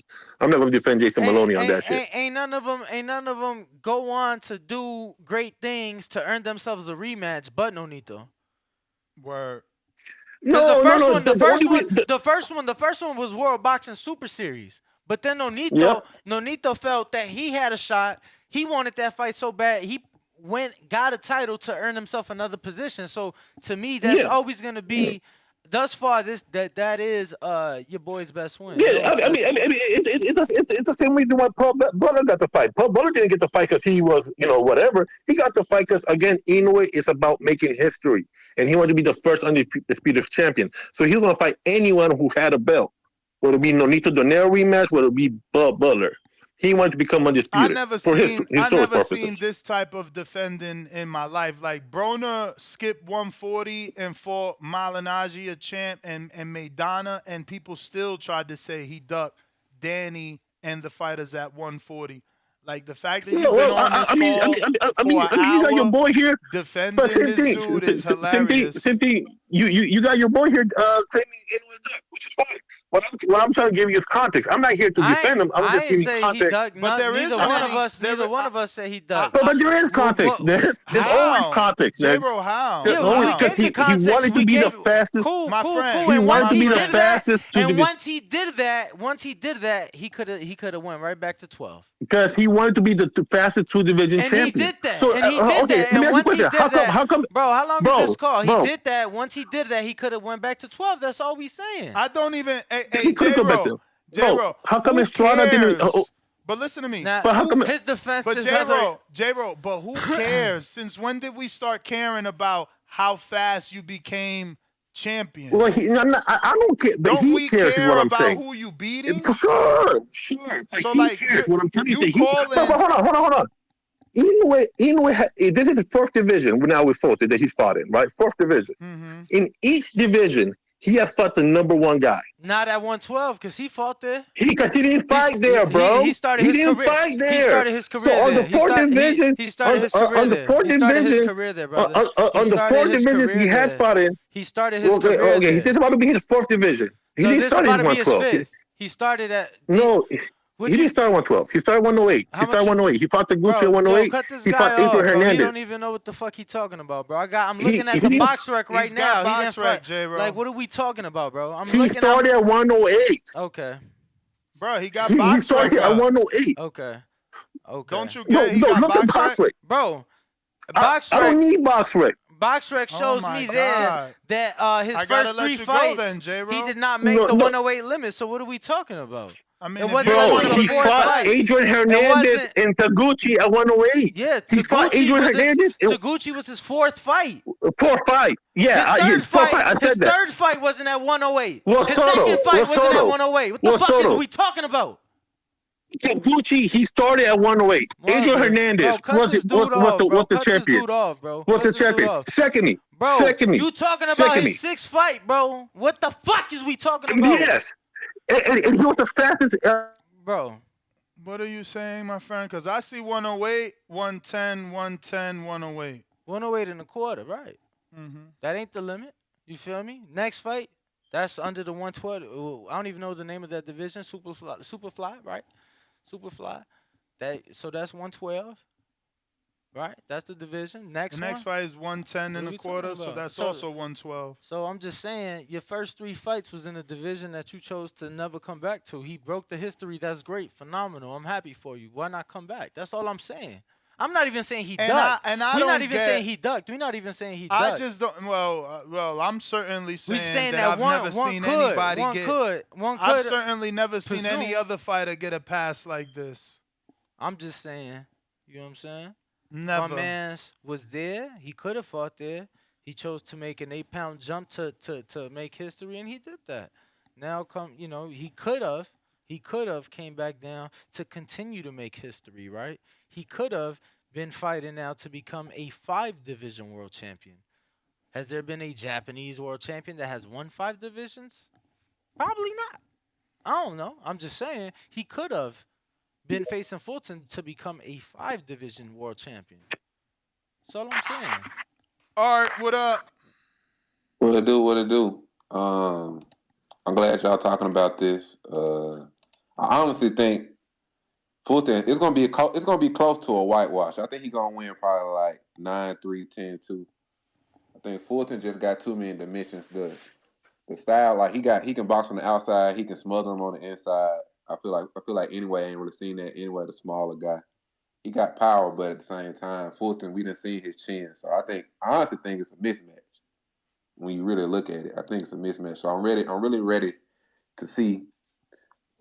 defend Jason Maloney on that shit. Ain't none of them go on to do great things to earn themselves a rematch, but Nonito. Word. No, The first one was World Boxing Super Series. But then Nonito felt that he had a shot. He wanted that fight so bad. He got a title to earn himself another position. So to me, that's always gonna be. Thus far, that is your boy's best win. Yeah, I mean, it's the same reason why Paul Butler got the fight. Paul Butler didn't get the fight because he was, whatever. He got the fight because, again, Inoue is about making history, and he wanted to be the first undisputed champion. So he was going to fight anyone who had a belt, whether it be Nonito Donaire rematch, whether it be Bob Butler. He wanted to become undisputed for historic purposes. Seen this type of defending in my life. Like Broner skipped 140 and fought Malignaggi, a champ, and Maidana, and people still tried to say he ducked Danny and the fighters at 140. Like the fact that you've been on this call you got your boy here defending this dude is hilarious. Same thing. You got your boy here claiming Inoue duck, which is fine. What I'm trying to give you is context. I'm not here to defend him. I'm just giving you context. But there is neither one of us said he ducked. But there is context. There's always context. J-Bro, how? There's always because he wanted to be the fastest. Cool. He wanted to be the fastest. And once he did that, he could have went right back to 12. Because he wanted to be the fastest two-division champion. And he did that. So, and he did that. And once he did that, how come? Bro, how long is this call? He did that. Once he did that, he could have went back to 12. That's all we saying. I don't even. He could go back there. J-Bro, how come Estrada didn't? But listen to me. Now, but how come his defense is J-Bro, but who cares? Since when did we start caring about how fast you became champion? Well, I don't care. But don't we cares care is what I'm about saying. who you beating? For sure. So he cares. What I'm telling you, calling. But hold on. Inoue, this is the first division now we fought that he's fought in, right? Fourth division. Mm-hmm. In each division, he has fought the number one guy. Not at 112, because he fought there. Because he didn't fight there, bro. He started his career. Fight there. He started his career so on the fourth division, he started his career on the fourth division, on the fourth division, he has fought in. He started his career. Okay, this is about to be his fourth division. He didn't start in 112. He started at he didn't start 112. He started 108. He fought the Gucci at 108. Cut this he guy fought off, Adrian Hernandez. He don't even know what the fuck he talking about, bro. I'm looking at the box rec right now. Box rec, J-Bro. Like, what are we talking about, bro? He started at 108. Okay. Bro, he got box rec. He started at 108. Okay. Don't you get it? He got look at box rec. Bro, box rec. I don't need box rec. Box rec shows me there that his first 3 fights, he did not make the 108 limit. So what are we talking about? I mean, he fought Adrian Hernandez and Taguchi at 108. Yeah, Taguchi was his 4th fight. 4th fight. Yeah, his third fight wasn't at 108. His second fight wasn't at 108. What the fuck is we talking about? Taguchi, he started at 108. Adrian Hernandez was the champion. What's the champion? Secondly, you talking about his 6th fight, bro? What the fuck is we talking about? Yes. And he was the fastest. Bro. What are you saying, my friend? Because I see 108, 110, 110, 108. 108 and a quarter, right. Mm-hmm. That ain't the limit. You feel me? Next fight, that's under the 112. I don't even know the name of that division. Superfly, right? Superfly. So that's 112. Right? That's the division. The next fight is 110 and a quarter, so that's also 112. So I'm just saying, your first 3 fights was in a division that you chose to never come back to. He broke the history. That's great. Phenomenal. I'm happy for you. Why not come back? That's all I'm saying. I'm not even saying he ducked. We're not even saying he ducked. I just don't. Well, I'm certainly saying that I've never seen anybody get. I've certainly never seen any other fighter get a pass like this. I'm just saying. You know what I'm saying? Never. My man was there. He could have fought there. He chose to make an 8-pound jump to make history, and he did that. Now he could have came back down to continue to make history, right? He could have been fighting now to become a 5-division world champion. Has there been a Japanese world champion that has won 5 divisions? Probably not. I don't know. I'm just saying he could have been facing Fulton to become a 5-division world champion. That's all I'm saying. All right, what up? What it do? What it do? I'm glad y'all talking about this. I honestly think Fulton it's gonna be it's gonna be close to a whitewash. I think he's gonna win probably like 9-3, 10-2. I think Fulton just got too many dimensions. The style, like he can box on the outside, he can smother him on the inside. I feel like anyway, I ain't really seen that anyway. The smaller guy, he got power, but at the same time, Fulton, we didn't see his chin. So I honestly think it's a mismatch. When you really look at it, I think it's a mismatch. So I'm really ready to see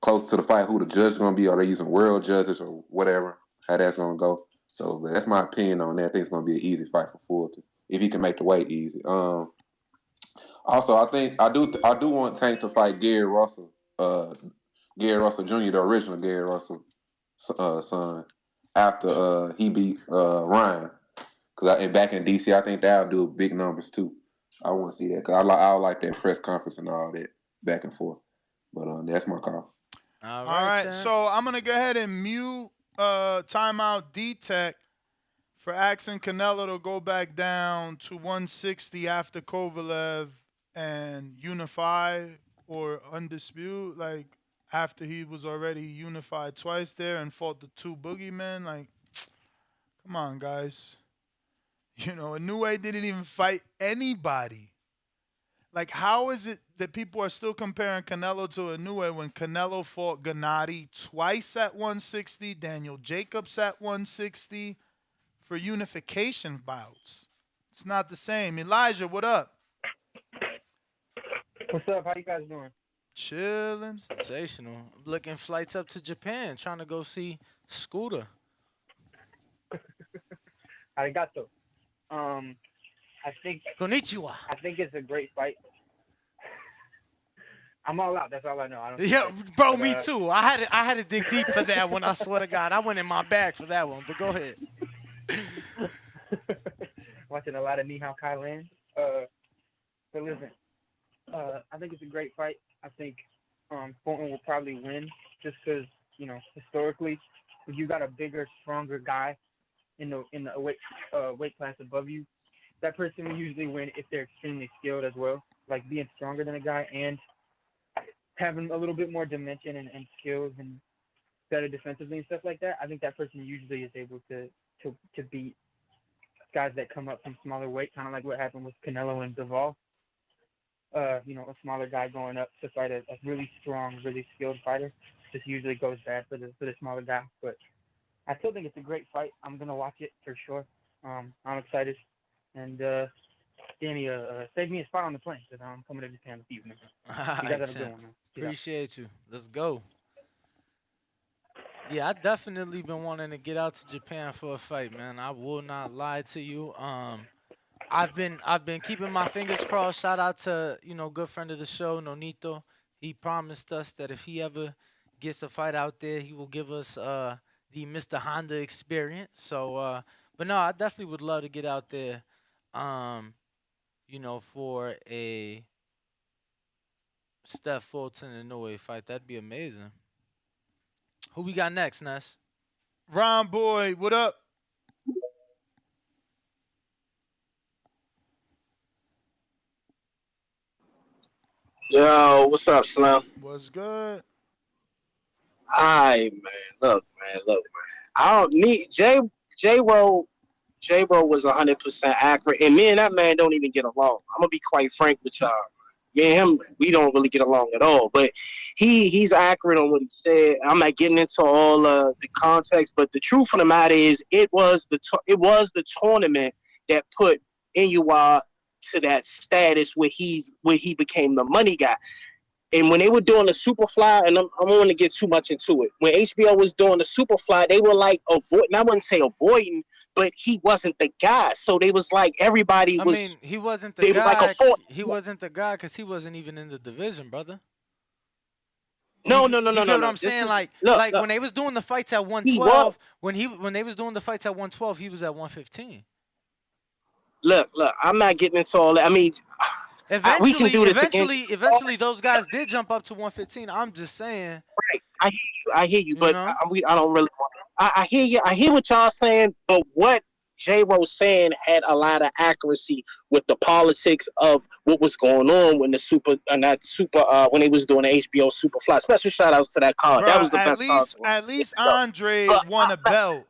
close to the fight who the judge is gonna be. Are they using world judges or whatever? How that's gonna go. So, but that's my opinion on that. I think it's gonna be an easy fight for Fulton if he can make the weight easy. Also, I do want Tank to fight Gary Russell Jr., the original Gary Russell son, after he beat Ryan. Because back in DC, I think that'll do big numbers too. I want to see that because I like that press conference and all that back and forth. But that's my call. All right, so I'm gonna go ahead and mute timeout D-Tech for asking Canelo to go back down to 160 after Kovalev and unify or undispute, like after he was already unified twice there and fought the two boogeymen. Like, come on, guys. You know, Inoue didn't even fight anybody. Like, how is it that people are still comparing Canelo to Inoue when Canelo fought Gennady twice at 160, Daniel Jacobs at 160 for unification bouts? It's not the same. Elijah, what up? What's up? How you guys doing? Chilling. Sensational. I'm looking flights up to Japan, trying to go see Scooter. Arigato. I think. Konnichiwa. I think it's a great fight. I'm all out. That's all I know. I don't. Yeah, bro, me too. I had to dig deep for that one. I swear to God, I went in my bag for that one. But go ahead. Watching a lot of Nihao Kai land. But listen, I think it's a great fight. I think Fulton will probably win just because, you know, historically, if you got a bigger, stronger guy in the weight class above you, that person will usually win if they're extremely skilled as well. Like being stronger than a guy and having a little bit more dimension and skills and better defensively and stuff like that. I think that person usually is able to beat guys that come up from smaller weight, kind of like what happened with Canelo and Duvall. You know, a smaller guy going up to fight a really strong, really skilled fighter just usually goes bad for the smaller guy. But I still think it's a great fight. I'm gonna watch it for sure. I'm excited. And Danny, save me a spot on the plane because I'm coming to Japan this evening. You guys have a good one, man. Appreciate you. Let's go. Yeah, I definitely been wanting to get out to Japan for a fight, man. I will not lie to you. I've been keeping my fingers crossed. Shout out to, you know, good friend of the show, Nonito. He promised us that if he ever gets a fight out there, he will give us the Mr. Honda experience. So, but no, I definitely would love to get out there, you know, for a Steph Fulton and Inoue fight. That'd be amazing. Who we got next, Ness? Ron Boy, what up? Yo, what's up, Slim? What's good? Hi, man. Look, man. I don't need J-Ro was 100% accurate, and me and that man don't even get along. I'm gonna be quite frank with y'all. Me and him, we don't really get along at all. But he's accurate on what he said. I'm not getting into all the context, but the truth of the matter is, it was the tournament that put Inoue to that status where he became the money guy. And when they were doing the Superfly, and I don't want to get too much into it, when HBO was doing the Superfly, they were like avoiding, I wouldn't say avoiding, but he wasn't the guy. So they was like, everybody was. I mean, he wasn't the guy. Was like he wasn't the guy because he wasn't even in the division, brother. No. You get what I'm saying? Look, when they was doing the fights at 112, when they was doing the fights at 112, he was at 115. Look, I'm not getting into all that. I mean, We can do this again. Eventually, those guys did jump up to 115. I'm just saying. Right. I hear you, but I don't really want I hear you. I hear what y'all saying, but what J-Ro saying had a lot of accuracy with the politics of what was going on when when they was doing the HBO Superfly. Special shout outs to that card. That was the best card. At least Andre won a belt.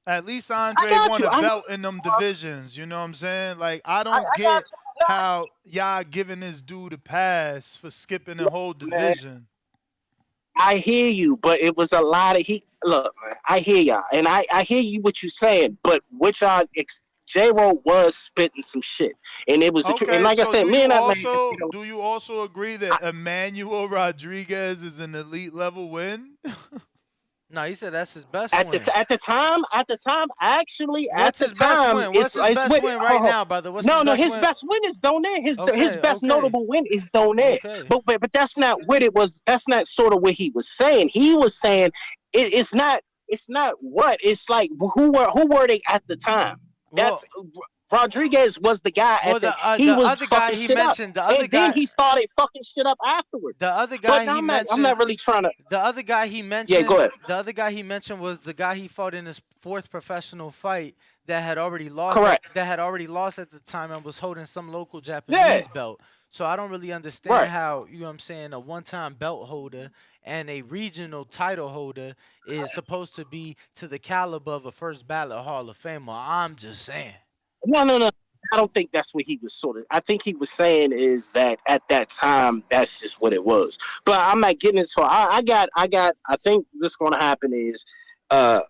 At least Andre won a belt in them divisions. You know what I'm saying? Like, I don't get how y'all giving this dude a pass for skipping the whole division. I hear you, but it was a lot of look, man, I hear y'all, and I hear you what you're saying, but what y'all J-Ro was spitting some shit, and it was the truth. And like I said, do you also agree that Emmanuel Rodriguez is an elite level win? No, he said that's his best win. At the time, actually, What's his best win? What's his best win right now, brother? His best win is Donaire. His best notable win is Donaire. Okay. But that's not what it was. That's not sort of what he was saying. He was saying it's not what. It's like who were they at the time? That's Rodriguez was the guy. The other guy he mentioned. Then he started fucking shit up afterwards. The other guy he mentioned. I'm not really trying to. The other guy he mentioned. Yeah, go ahead. The other guy he mentioned was the guy he fought in his 4th professional fight that had already lost. Correct. That had already lost at the time and was holding some local Japanese belt. So I don't really understand how, you know what I'm saying, a one-time belt holder and a regional title holder is supposed to be to the caliber of a first ballot Hall of Famer. I'm just saying. No. I don't think that's what he was I think he was saying is that at that time, that's just what it was. But I'm not getting into it. I think what's going to happen is, I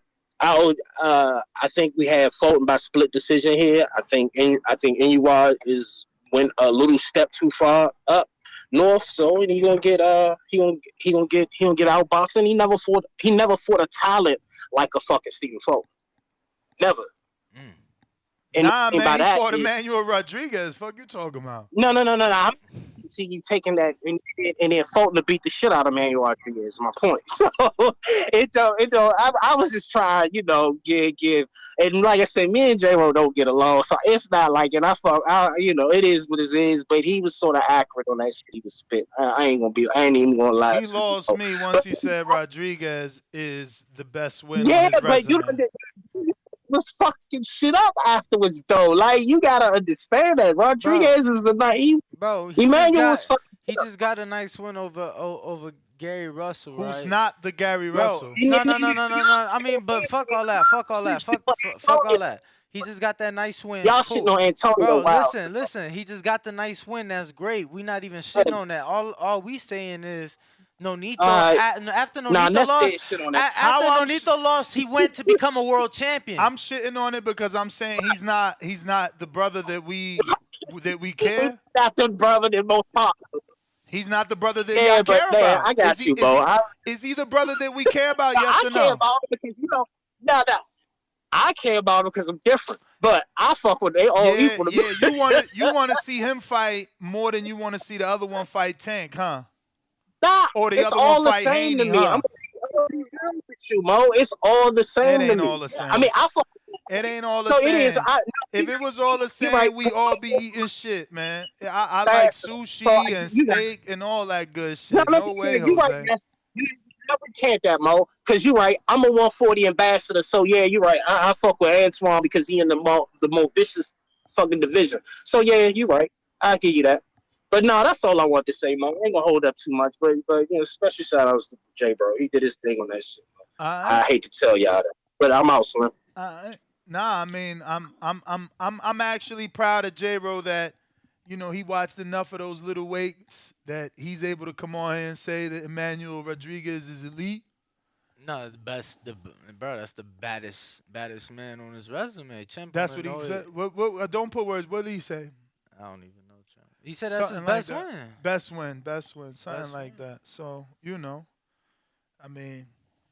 think we have Fulton by split decision here. I think Inoue went a little step too far up north, so he gonna get outboxing. He never fought a talent like a fucking Stephen Fulton. Never. Man, he fought Emmanuel Rodriguez. Fuck you talking about? No. See, you taking that and then Fulton to beat the shit out of Emmanuel Rodriguez is my point. So I was just trying, give. And like I said, me and J-Ro don't get along, so it's not like, and it is what it is. But he was sort of accurate on that shit he was spitting. I ain't even gonna lie. He lost me once he said Rodriguez is the best win. Yeah, on his but resume. was fucking shit up afterwards, though. Like, you gotta understand that Rodriguez is a naive. Bro, Emmanuel he just got a nice win over Gary Russell, right? Who's not the Gary Russell? No. I mean, but fuck all that. Fuck all that. He just got that nice win. Y'all shitting on Antonio. Bro, listen. He just got the nice win. That's great. We not even shitting on that. All we saying is Nonito. After Nonito lost, he went to become a world champion. I'm shitting on it because I'm saying he's not the brother that we care. He's not the brother that most popular. He's not the brother that y'all care about. I got you, bro. Is he the brother that we care about? Yes or no? I care about him because I care about him because I'm different. But I fuck with they all equal. Yeah, you want to see him fight more than you want to see the other one fight Tank, huh? Nah, or the other one fight Haney, huh? I'm gonna be real with you, Mo. It's all the same. It ain't all the same. I mean, it ain't all the same. It is. If it was all the same, we all be eating shit, man. I like sushi and steak and all that good shit. No way, Jose. Right, you never can't that, Mo. Because you're right. I'm a 140 ambassador, so yeah, you're right. I fuck with Antoine because he in the more vicious fucking division. So yeah, you're right. I'll give you that. But no, that's all I want to say, Mo. I ain't gonna hold up too much, but special shout outs to J, bro. He did his thing on that shit. I hate to tell y'all that, but I'm out, Slim. Nah, I mean, I'm actually proud of J-Ro that, he watched enough of those little weights that he's able to come on here and say that Emmanuel Rodriguez is elite. No, that's the baddest man on his resume. That's what he said. Don't put words. What did he say? I don't even know. He said that's his best win. Best win. Something like that. So, I mean,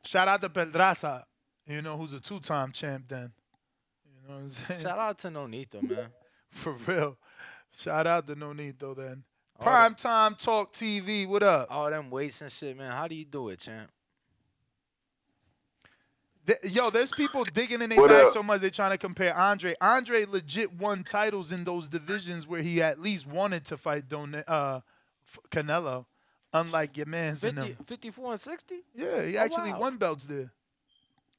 shout out to Pedraza, who's a 2-time champ then. You know what I'm saying? Shout out to Nonito, man. For real. Shout out to Nonito then. Prime Time Talk TV, what up? All them weights and shit, man. How do you do it, champ? There's people digging in their What bag up? so much they trying to compare Andre. Andre legit won titles in those divisions where he at least wanted to fight Canelo, unlike your man's in 50, them. 54 and 60? Yeah, he Oh, actually wow. won belts there.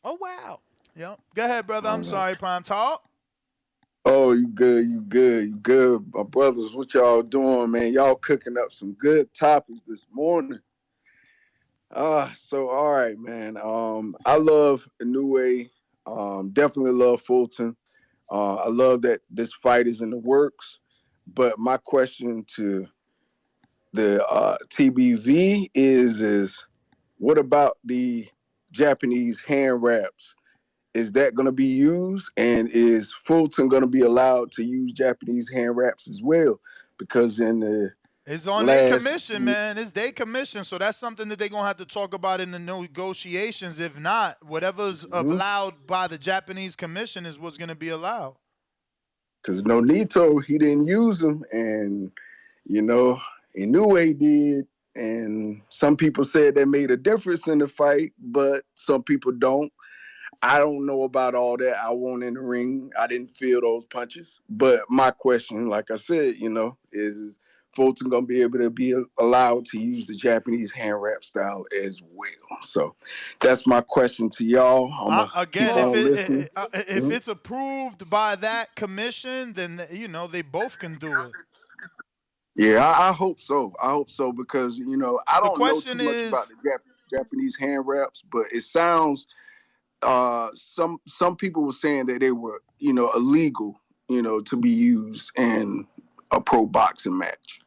Oh, wow. Yep. Go ahead, brother. I'm All right. sorry, Prime Talk. Oh, you good, you good, you good. My brothers, what y'all doing, man? Y'all cooking up some good topics this morning. So all right, man. I love Inoue. Definitely love Fulton. I love that this fight is in the works. But my question to the TBV is what about the Japanese hand wraps? Is that going to be used? And is Fulton going to be allowed to use Japanese hand wraps as well? Because in the It's on their commission, man. It's their commission. So that's something that they're going to have to talk about in the negotiations. If not, whatever's allowed by the Japanese commission is what's going to be allowed. because Nonito, he didn't use them, and Inoue did, and some people said that made a difference in the fight, but some people don't. I don't know about all that. I wasn't in the ring. I didn't feel those punches. But my question, like I said, is Fulton going to be able to be allowed to use the Japanese hand wrap style as well? So that's my question to y'all. I'm going to keep on listening. If it's approved by that commission, then, they both can do it. Yeah, I hope so. I hope so because, I don't know too much about the Japanese hand wraps, but it sounds some people were saying that they were, illegal, to be used in a pro boxing match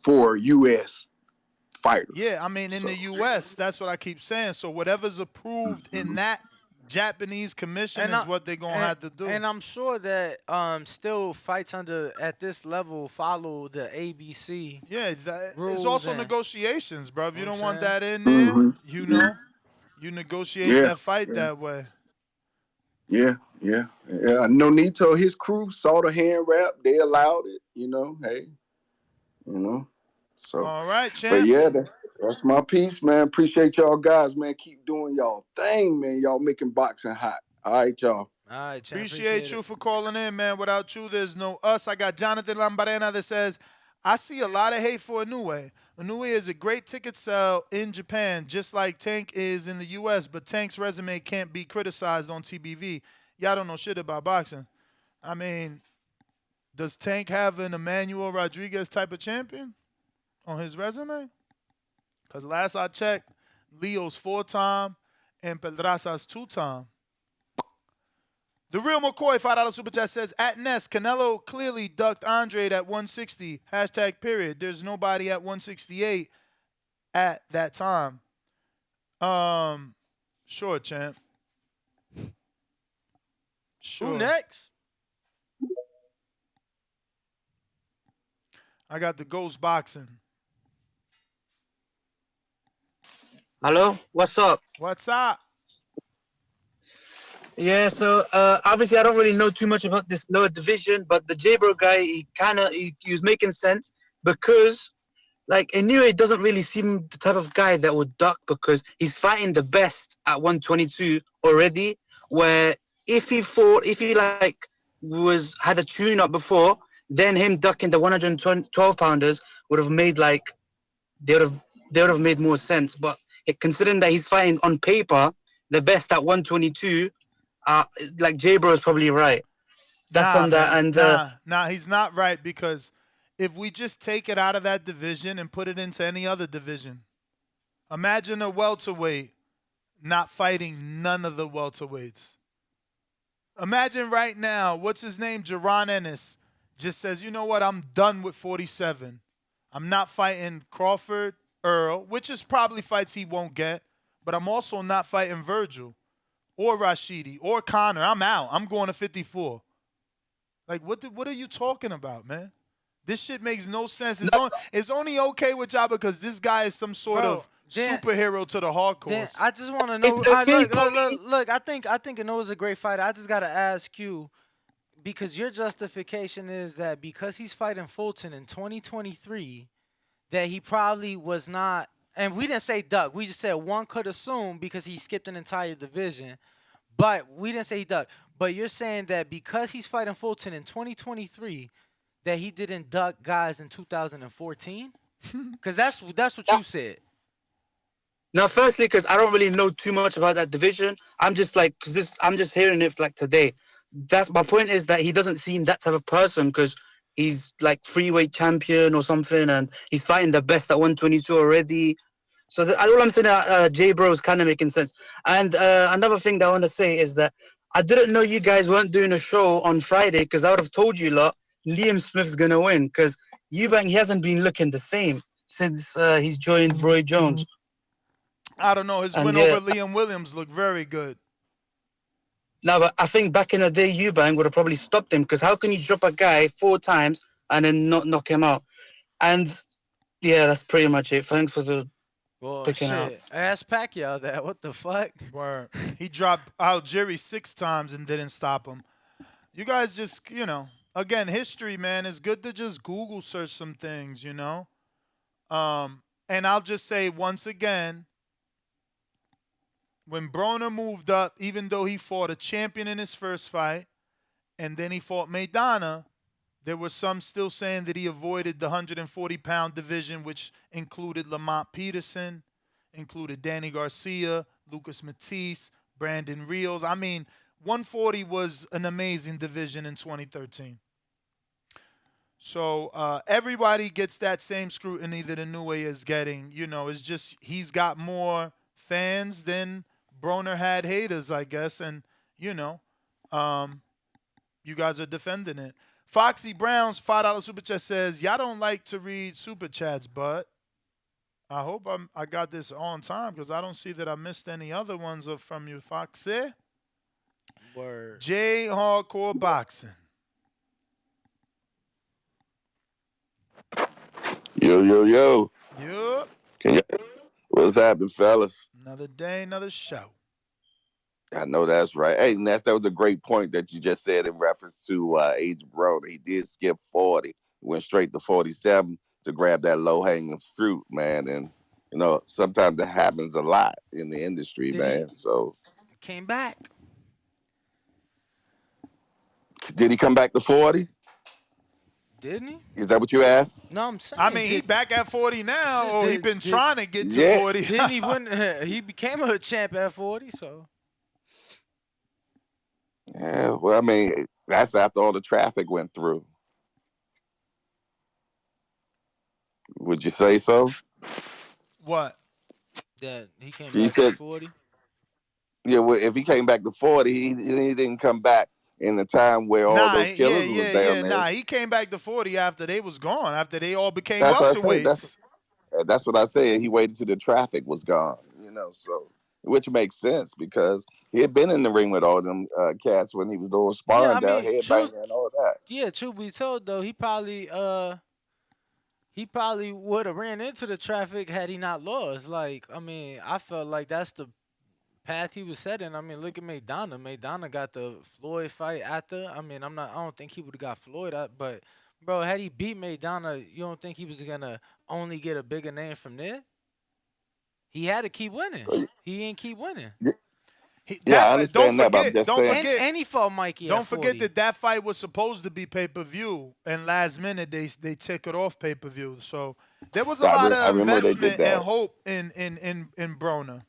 for U.S. fighters. Yeah, I mean, in the U.S., that's what I keep saying. So whatever's approved in that Japanese commission is what they're going to have to do. And I'm sure that still fights at this level follow the ABC. Yeah, rules it's also and, negotiations, bro. If you don't want saying? that in there, you negotiate that fight that way. Yeah. Nonito, his crew saw the hand wrap. They allowed it, So, all right, champ. But yeah, that's my piece, man. Appreciate y'all guys, man. Keep doing y'all thing, man. Y'all making boxing hot. All right, y'all. All right, champ. Appreciate you for calling in, man. Without you, there's no us. I got Jonathan Lambarena that says, I see a lot of hate for Inoue. Inoue is a great ticket sell in Japan, just like Tank is in the U.S., but Tank's resume can't be criticized on TBV. Y'all don't know shit about boxing. I mean, does Tank have an Emmanuel Rodriguez type of champion on his resume? Because last I checked, Leo's 4-time and Pedraza's 2-time. The Real McCoy, $5 Super Chat says, at Nest, Canelo clearly ducked Andre at 160, #period. There's nobody at 168 at that time. Sure, champ. Sure. Who next? I got the Ghost Boxing. Hello, what's up? What's up? Yeah, so obviously I don't really know too much about this lower division, but the J-Bro guy, he was making sense because, like, Inoue doesn't really seem the type of guy that would duck because he's fighting the best at 122 already, where if he had a tune-up before, then him ducking the 112-pounders would have made, they would have made more sense. But considering that he's fighting on paper the best at 122, J-Bro is probably right. That's on that. And he's not right because if we just take it out of that division and put it into any other division, imagine a welterweight not fighting none of the welterweights. Imagine right now, what's his name, Jaron Ennis, just says, you know what, I'm done with 47. I'm not fighting Crawford, Earl, which is probably fights he won't get, but I'm also not fighting Virgil or Rashidi or Connor. I'm out. I'm going to 54. Like, what are you talking about, man? This shit makes no sense. It's only okay with y'all because this guy is some sort of superhero to the hardcore. I just want to know. Look, I think Inoue's a great fighter. I just got to ask you, because your justification is that because he's fighting Fulton in 2023, that he probably was not and we didn't say duck. We just said one could assume because he skipped an entire division, but we didn't say duck. But you're saying that because he's fighting Fulton in 2023, that he didn't duck guys in 2014? Because that's what you said. Now, firstly, because I don't really know too much about that division, I'm just like, I'm just hearing it like today. That's my point is that he doesn't seem that type of person because he's like freeweight champion or something, and he's fighting the best at 122 already. So all I'm saying, J Bro is kind of making sense. And another thing that I want to say is that I didn't know you guys weren't doing a show on Friday because I would have told you lot Liam Smith's gonna win because Eubank he hasn't been looking the same since he's joined Roy Jones. I don't know. His win over Liam Williams looked very good. No, but I think back in the day, Eubank would have probably stopped him because how can you drop a guy 4 times and then not knock him out? And yeah, that's pretty much it. Thanks for the picking out. Ask Pacquiao that. What the fuck? Word. He dropped Algieri 6 times and didn't stop him. You guys just, again, history, man. It's good to just Google search some things, And I'll just say once again, when Broner moved up, even though he fought a champion in his first fight, and then he fought Maidana, there were some still saying that he avoided the 140-pound division, which included Lamont Peterson, included Danny Garcia, Lucas Matisse, Brandon Rios. I mean, 140 was an amazing division in 2013. So everybody gets that same scrutiny that Inoue is getting. It's just he's got more fans than Broner had haters, I guess, and you guys are defending it. Foxy Brown's $5 super chat says, "Y'all don't like to read super chats, but I hope I got this on time because I don't see that I missed any other ones from you, Foxy." Word. J Hardcore Boxing. Yo. Yup. What's happening, fellas? Another day, another show. I know that's right. Hey, Ness, that was a great point that you just said in reference to Agent Broner. He did skip 40, went straight to 47 to grab that low-hanging fruit, man. And, sometimes that happens a lot in the industry, man. So came back. Did he come back to 40? Didn't he? Is that what you asked? No, I'm saying. I mean, he back at 40 now, or he been trying to get to 40. Didn't he win? He became a champ at 40, so. Yeah, well, I mean, that's after all the traffic went through. Would you say so? What? That he came back to 40? Yeah, well, if he came back to 40, he didn't come back in the time where all those killers was down there. Nah, he came back to 40 after they was gone, after they all became welterweights. That's what I said. He waited till the traffic was gone, so which makes sense because he had been in the ring with all them cats when he was doing sparring down here, and all that. Yeah, truth be told, though, he probably would have ran into the traffic had he not lost. Like, I mean, I felt like that's the path he was setting. I mean, look at Maidana. Maidana got the Floyd fight after. I mean, I don't think he would have got Floyd but bro, had he beat Maidana, you don't think he was gonna only get a bigger name from there? He had to keep winning. He ain't keep winning. I understand that, but I'm just saying. And he fought Mikey. Don't forget that fight was supposed to be pay-per-view, and last minute they took it off pay-per-view. So there was a lot of investment and hope in Broner.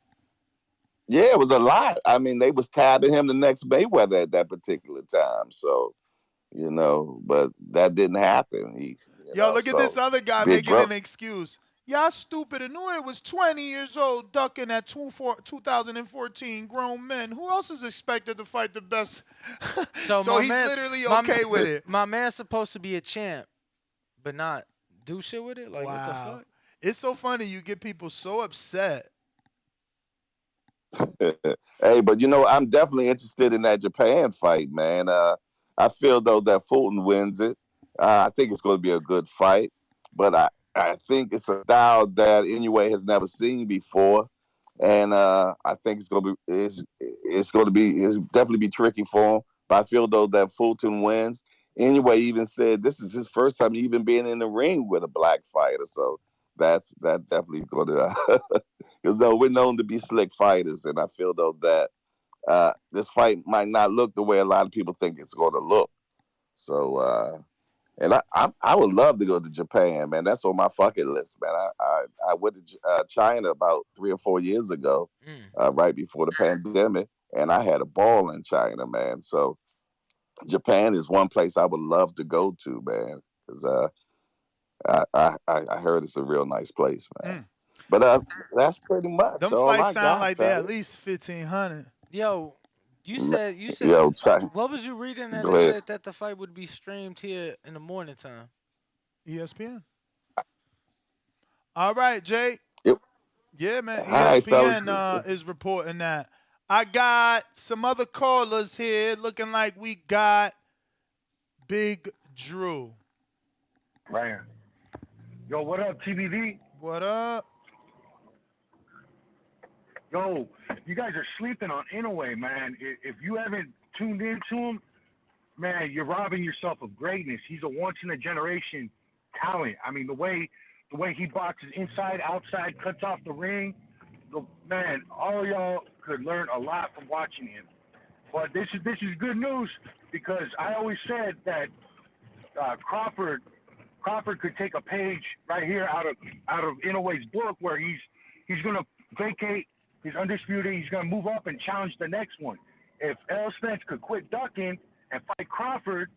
Yeah, it was a lot. I mean, they was tabbing him the next Mayweather at that particular time. So, but that didn't happen. Look at this other guy making an excuse. Y'all stupid. Inoue was 20 years old, ducking at 2014 grown men. Who else is expected to fight the best? So he's literally okay with it. My man's supposed to be a champ, but not do shit with it? Like, what the fuck? It's so funny. You get people so upset. Hey, but I'm definitely interested in that Japan fight, man. I feel, though, that Fulton wins it. I think it's going to be a good fight, but I think it's a style that Inoue has never seen before, and I think it's definitely be tricky for him. But I feel though that Fulton wins. Inoue even said this is his first time even being in the ring with a black fighter, so that's definitely going to because though we're known to be slick fighters, and I feel though that this fight might not look the way a lot of people think it's going to look. So and I would love to go to Japan, man. That's on my bucket list, man. I went to China about 3 or 4 years ago, right before the pandemic, and I had a ball in China, man. So Japan is one place I would love to go to, man, because I heard it's a real nice place, man. But that's pretty much Them all flights I sound got, like they're at fellas. least 1,500. Yo, you said Yo, China. what was you reading that Go it ahead. said that the fight would be streamed here in the morning time? ESPN. All right, Jay. Yep. Yeah, man. All right, fellas. ESPN is reporting that. I got some other callers here looking like we got Big Drew. Ryan. Yo, what up, TBV? What up? Yo, you guys are sleeping on Inoue, man. If you haven't tuned into him, man, you're robbing yourself of greatness. He's a once-in-a-generation talent. I mean, the way he boxes inside, outside, cuts off the ring, man, all y'all could learn a lot from watching him. But this is good news because I always said that Crawford could take a page right here out of Inoue's book where he's gonna vacate his undisputed. He's gonna move up and challenge the next one. If Errol Spence could quit ducking and fight Crawford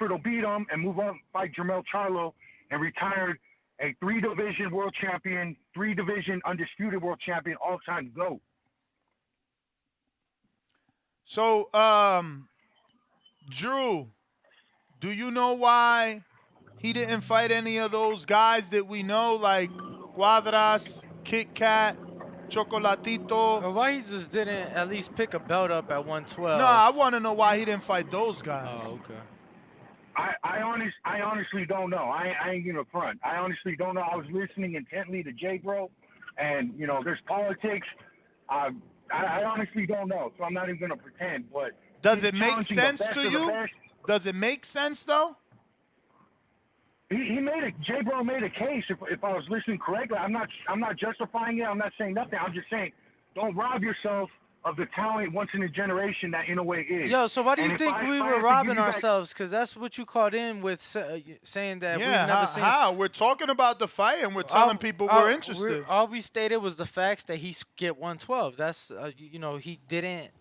will beat him and move on, fight Jermell Charlo and retire a 3-division world champion, 3-division undisputed world champion, all-time GOAT. So, Drew, do you know why he didn't fight any of those guys that we know, like Cuadras, Kit Kat, Chocolatito? Or why he just didn't at least pick a belt up at 112? No, I want to know why he didn't fight those guys. Oh, okay. I honestly don't know. I ain't gonna front. I honestly don't know. I was listening intently to Jay Bro, and there's politics. I honestly don't know, so I'm not even gonna pretend. But does it make sense to you? Does it make sense though? Jay Bro made a case. If I was listening correctly, I'm not justifying it. I'm not saying nothing. I'm just saying, don't rob yourself of the talent once in a generation that Inoue is. Yo, so why do you And think if I we have were to robbing give you ourselves? Because that's what you caught in with saying that we've Yeah, never seen. how? We're talking about the fight and we're telling people we're interested. All we stated was the facts that he get 112. That's he didn't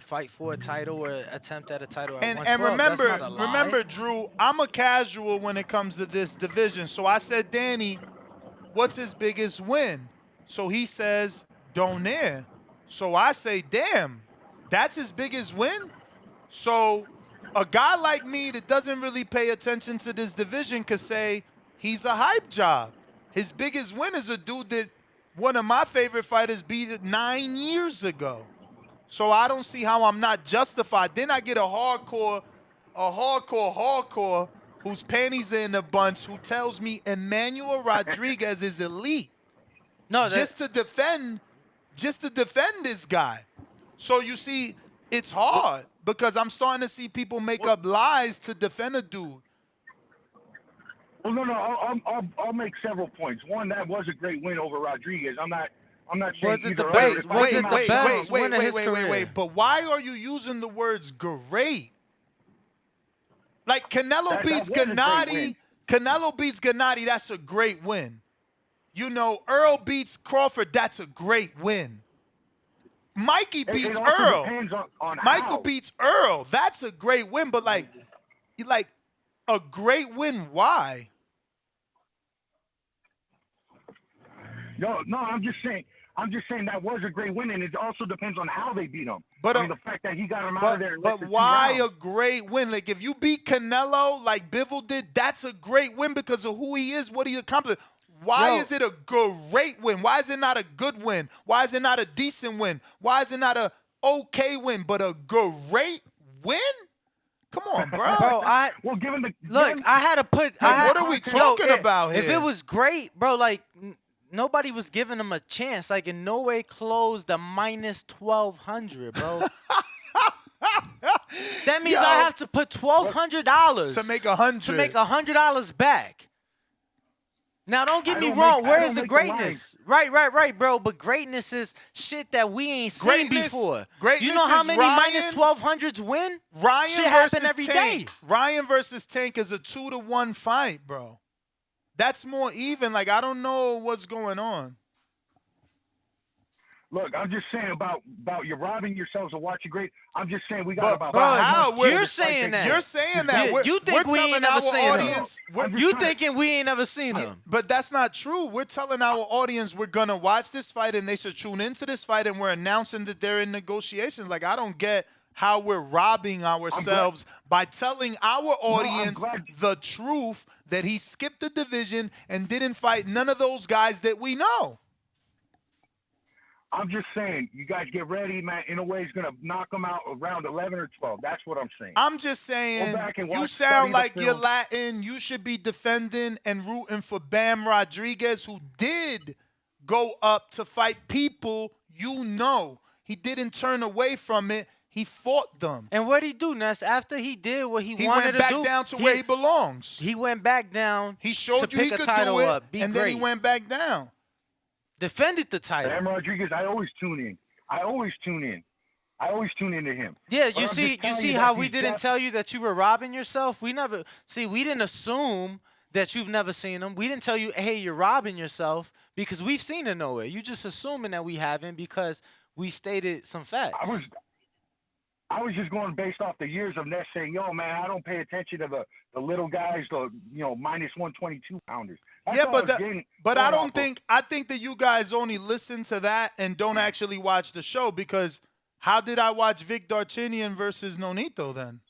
fight for a title or attempt at a title at 112. And That's not a lie. remember, Drew, I'm a casual when it comes to this division. So I said, Danny, what's his biggest win? So he says, Donaire. So I say, damn, that's his biggest win? So a guy like me that doesn't really pay attention to this division could say he's a hype job. His biggest win is a dude that one of my favorite fighters beat 9 years ago. So I don't see how I'm not justified. Then I get a hardcore whose panties are in a bunch who tells me Emmanuel Rodriguez is elite. No, just to defend this guy. So you see, it's hard because I'm starting to see people make up lies to defend a dude. Well, no, I'll make several points. One, that was a great win over Rodriguez. I'm not saying either. Wait. But why are you using the words great? Like Canelo beats Gennady. Canelo beats Gennady. That's a great win. Earl beats Crawford. That's a great win. Mikey beats Earl. Michael beats Earl. That's a great win. But like a great win. Why? No, I'm just saying that was a great win, and it also depends on how they beat him. But the fact that he got him out of there. But why a great win? Like if you beat Canelo like Bivol did, that's a great win because of who he is, what he accomplished. Why is it a great win? Why is it not a good win? Why is it not a decent win? Why is it not a okay win, but a great win? Come on, bro. I had to put. What are we talking about here? If it was great, bro, like nobody was giving him a chance. Like in no way closed a minus 1,200, bro. That means I have to put $1,200 to make $100. To make $100 back. Now, don't get I me don't wrong. make- I Where don't is the make the lines. greatness? Right, bro. But greatness is shit that we ain't seen Greatness- before. greatness You know how is many Ryan- minus 1200s win? Ryan shit versus happen every Tank. day. Ryan versus Tank is a 2-1 fight, bro. That's more even. Like, I don't know what's going on. Look, I'm just saying about you're robbing yourselves of watching great. I'm just saying we got But, about but 5 how? months We're- for this fight saying to- that. You're saying that. Yeah, We're, you think we're we telling ain't never our seen audience. him. You thinking we ain't never seen him. But that's not true. We're telling our audience we're going to watch this fight and they should tune into this fight, and we're announcing that they're in negotiations. Like, I don't get how we're robbing ourselves by telling our audience the truth that he skipped the division and didn't fight none of those guys that we know. I'm just saying, you guys get ready, man. Inoue is gonna knock them out around 11 or 12. That's what I'm saying. I'm just saying, Go back and you watch, sound study like the you're film. Latin. You should be defending and rooting for Bam Rodriguez, who did go up to fight people you know. He didn't turn away from it. He fought them. And what'd he do, Ness? After he did what he wanted went to back do, down to where he belongs. He went back down. He showed to you he pick a could title do it, up, be and great. then he went back down. Defended the title. Bam Rodriguez, I always tune in. I always tune into him. Yeah, But you I'm see, just telling you see that how we these didn't guys- tell you that you were robbing yourself. We didn't assume that you've never seen him. We didn't tell you, hey, you're robbing yourself because we've seen it nowhere. You just assuming that we haven't because we stated some facts. I was just going based off the years of Ness saying, yo, man, I don't pay attention to the little guys, the minus 122 pounders. That's Yeah, all but I was getting I going don't off of. think I think that you guys only listen to that and don't actually watch the show, because how did I watch Vic Darcinian versus Nonito then?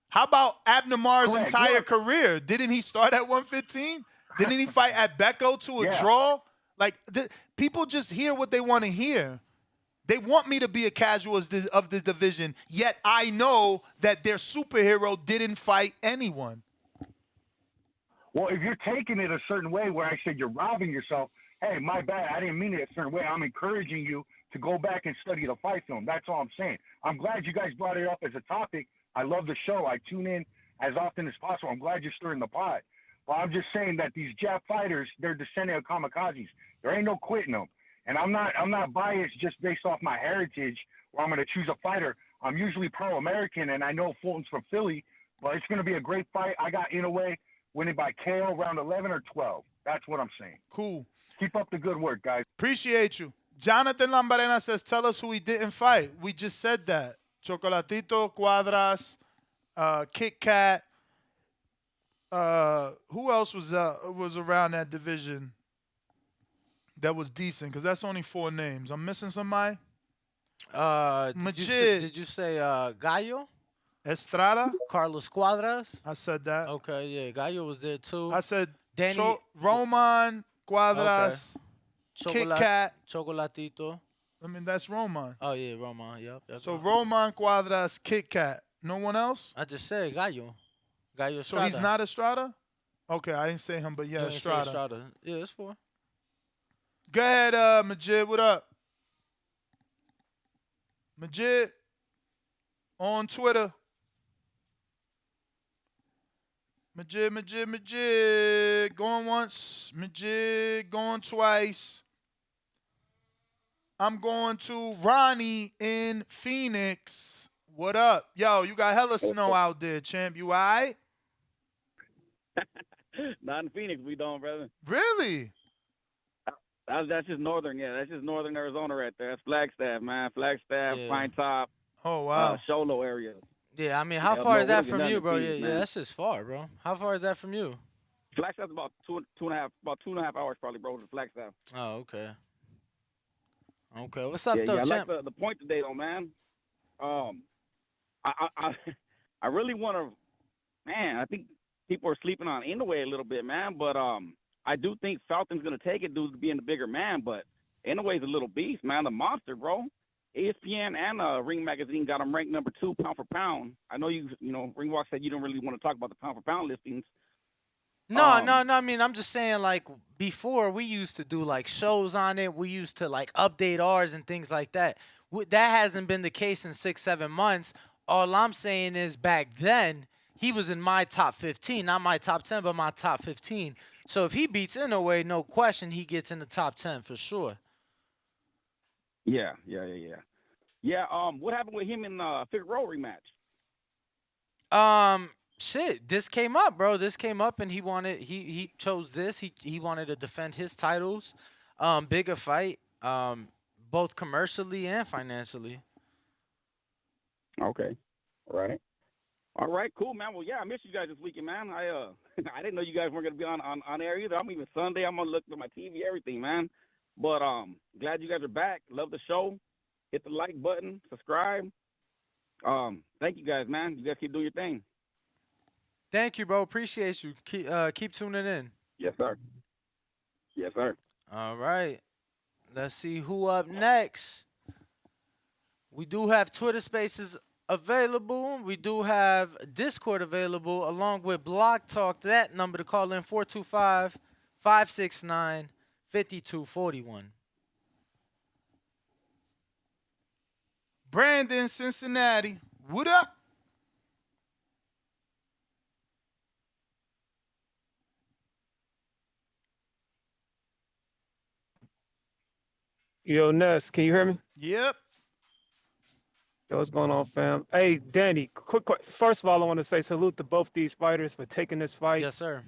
How about Abner Mar's Correct, entire look. career? Didn't he start at 115? Didn't he fight at Becco to a Yeah. draw? Like, people just hear what they want to hear. They want me to be a casual of the division, yet I know that their superhero didn't fight anyone. Well, if you're taking it a certain way where I said you're robbing yourself, hey, my bad. I didn't mean it a certain way. I'm encouraging you to go back and study the fight film. That's all I'm saying. I'm glad you guys brought it up as a topic. I love the show. I tune in as often as possible. I'm glad you're stirring the pot. Well, I'm just saying that these Jap fighters, they're descendant of kamikazes. There ain't no quitting them. And I'm not biased just based off my heritage where I'm going to choose a fighter. I'm usually pro-American, and I know Fulton's from Philly, but it's going to be a great fight. I got Inoue winning by KO round 11 or 12. That's what I'm saying. Cool. Keep up the good work, guys. Appreciate you. Jonathan Lambarena says, tell us who he didn't fight. We just said that. Chocolatito, Cuadras, Kit Kat. Who else was around that division that was decent? Because that's only 4 names. I'm missing somebody. Did you say Gallo? Estrada? Carlos Cuadras? I said that. Okay, yeah. Gallo was there too. I said Danny Roman, Cuadras, Kit Kat. Chocolatito. I mean, that's Roman. Oh, yeah, Roman. Yep. So Roman, Cuadras, Kit Kat. No one else? I just said Gallo. Gallo So Estrada. he's not Estrada? Okay, I didn't say him, but yeah, You didn't say Estrada. Estrada. Yeah, it's 4. Go ahead, Majid. What up? Majid on Twitter. Majid. Going once. Majid going twice. I'm going to Ronnie in Phoenix. What up? Yo, you got hella snow out there, champ. You all right? Not in Phoenix, we don't, brother. Really? That's just northern, yeah. That's just northern Arizona right there. That's Flagstaff, man. Flagstaff, Pine Top. Oh, wow. Show Low area. Yeah, I mean, how Yeah, far no, is that we don't from get you, nothing bro? in Yeah, Phoenix, yeah, man. that's just far, bro. How far is that from you? Flagstaff's about two and a half hours probably, bro, to Flagstaff. Oh, okay. Okay, what's up, yeah, though, I champ? like the point today, though, man. I really want to, man. I think people are sleeping on Inoue a little bit, man. But I do think Falcon's gonna take it due to being the bigger man. But Inoue's a little beast, man, the monster, bro. ESPN and Ring Magazine got him ranked number 2 pound for pound. I know you know, Ring Walk said you don't really want to talk about the pound for pound listings. No. I mean, I'm just saying, like, before we used to do, like, shows on it. We used to, like, update ours and things like that. That hasn't been the case in 6-7 months. All I'm saying is back then, he was in my top 15, not my top 10, but my top 15. So if he beats Inoue, no question, he gets in the top 10 for sure. Yeah. Yeah. What happened with him in Figueroa rematch? Shit, this came up, bro. This came up, and he chose this. He wanted to defend his titles, bigger fight, both commercially and financially. Okay. All right, cool, man. Well, yeah, I missed you guys this weekend, man. I I didn't know you guys weren't gonna be on air either. I'm even Sunday. I'm gonna look at my TV, everything, man. But glad you guys are back. Love the show. Hit the like button, subscribe. Thank you guys, man. You guys keep doing your thing. Thank you, bro. Appreciate you. Keep tuning in. Yes, sir. Yes, sir. All right. Let's see who up next. We do have Twitter Spaces available. We do have Discord available along with Blog Talk. That number to call in 425-569-5241. Brandon, Cincinnati. What up? Yo, Ness, can you hear me? Yep. Yo, what's going on, fam? Hey, Danny, quick. First of all, I want to say salute to both these fighters for taking this fight. Yes, sir.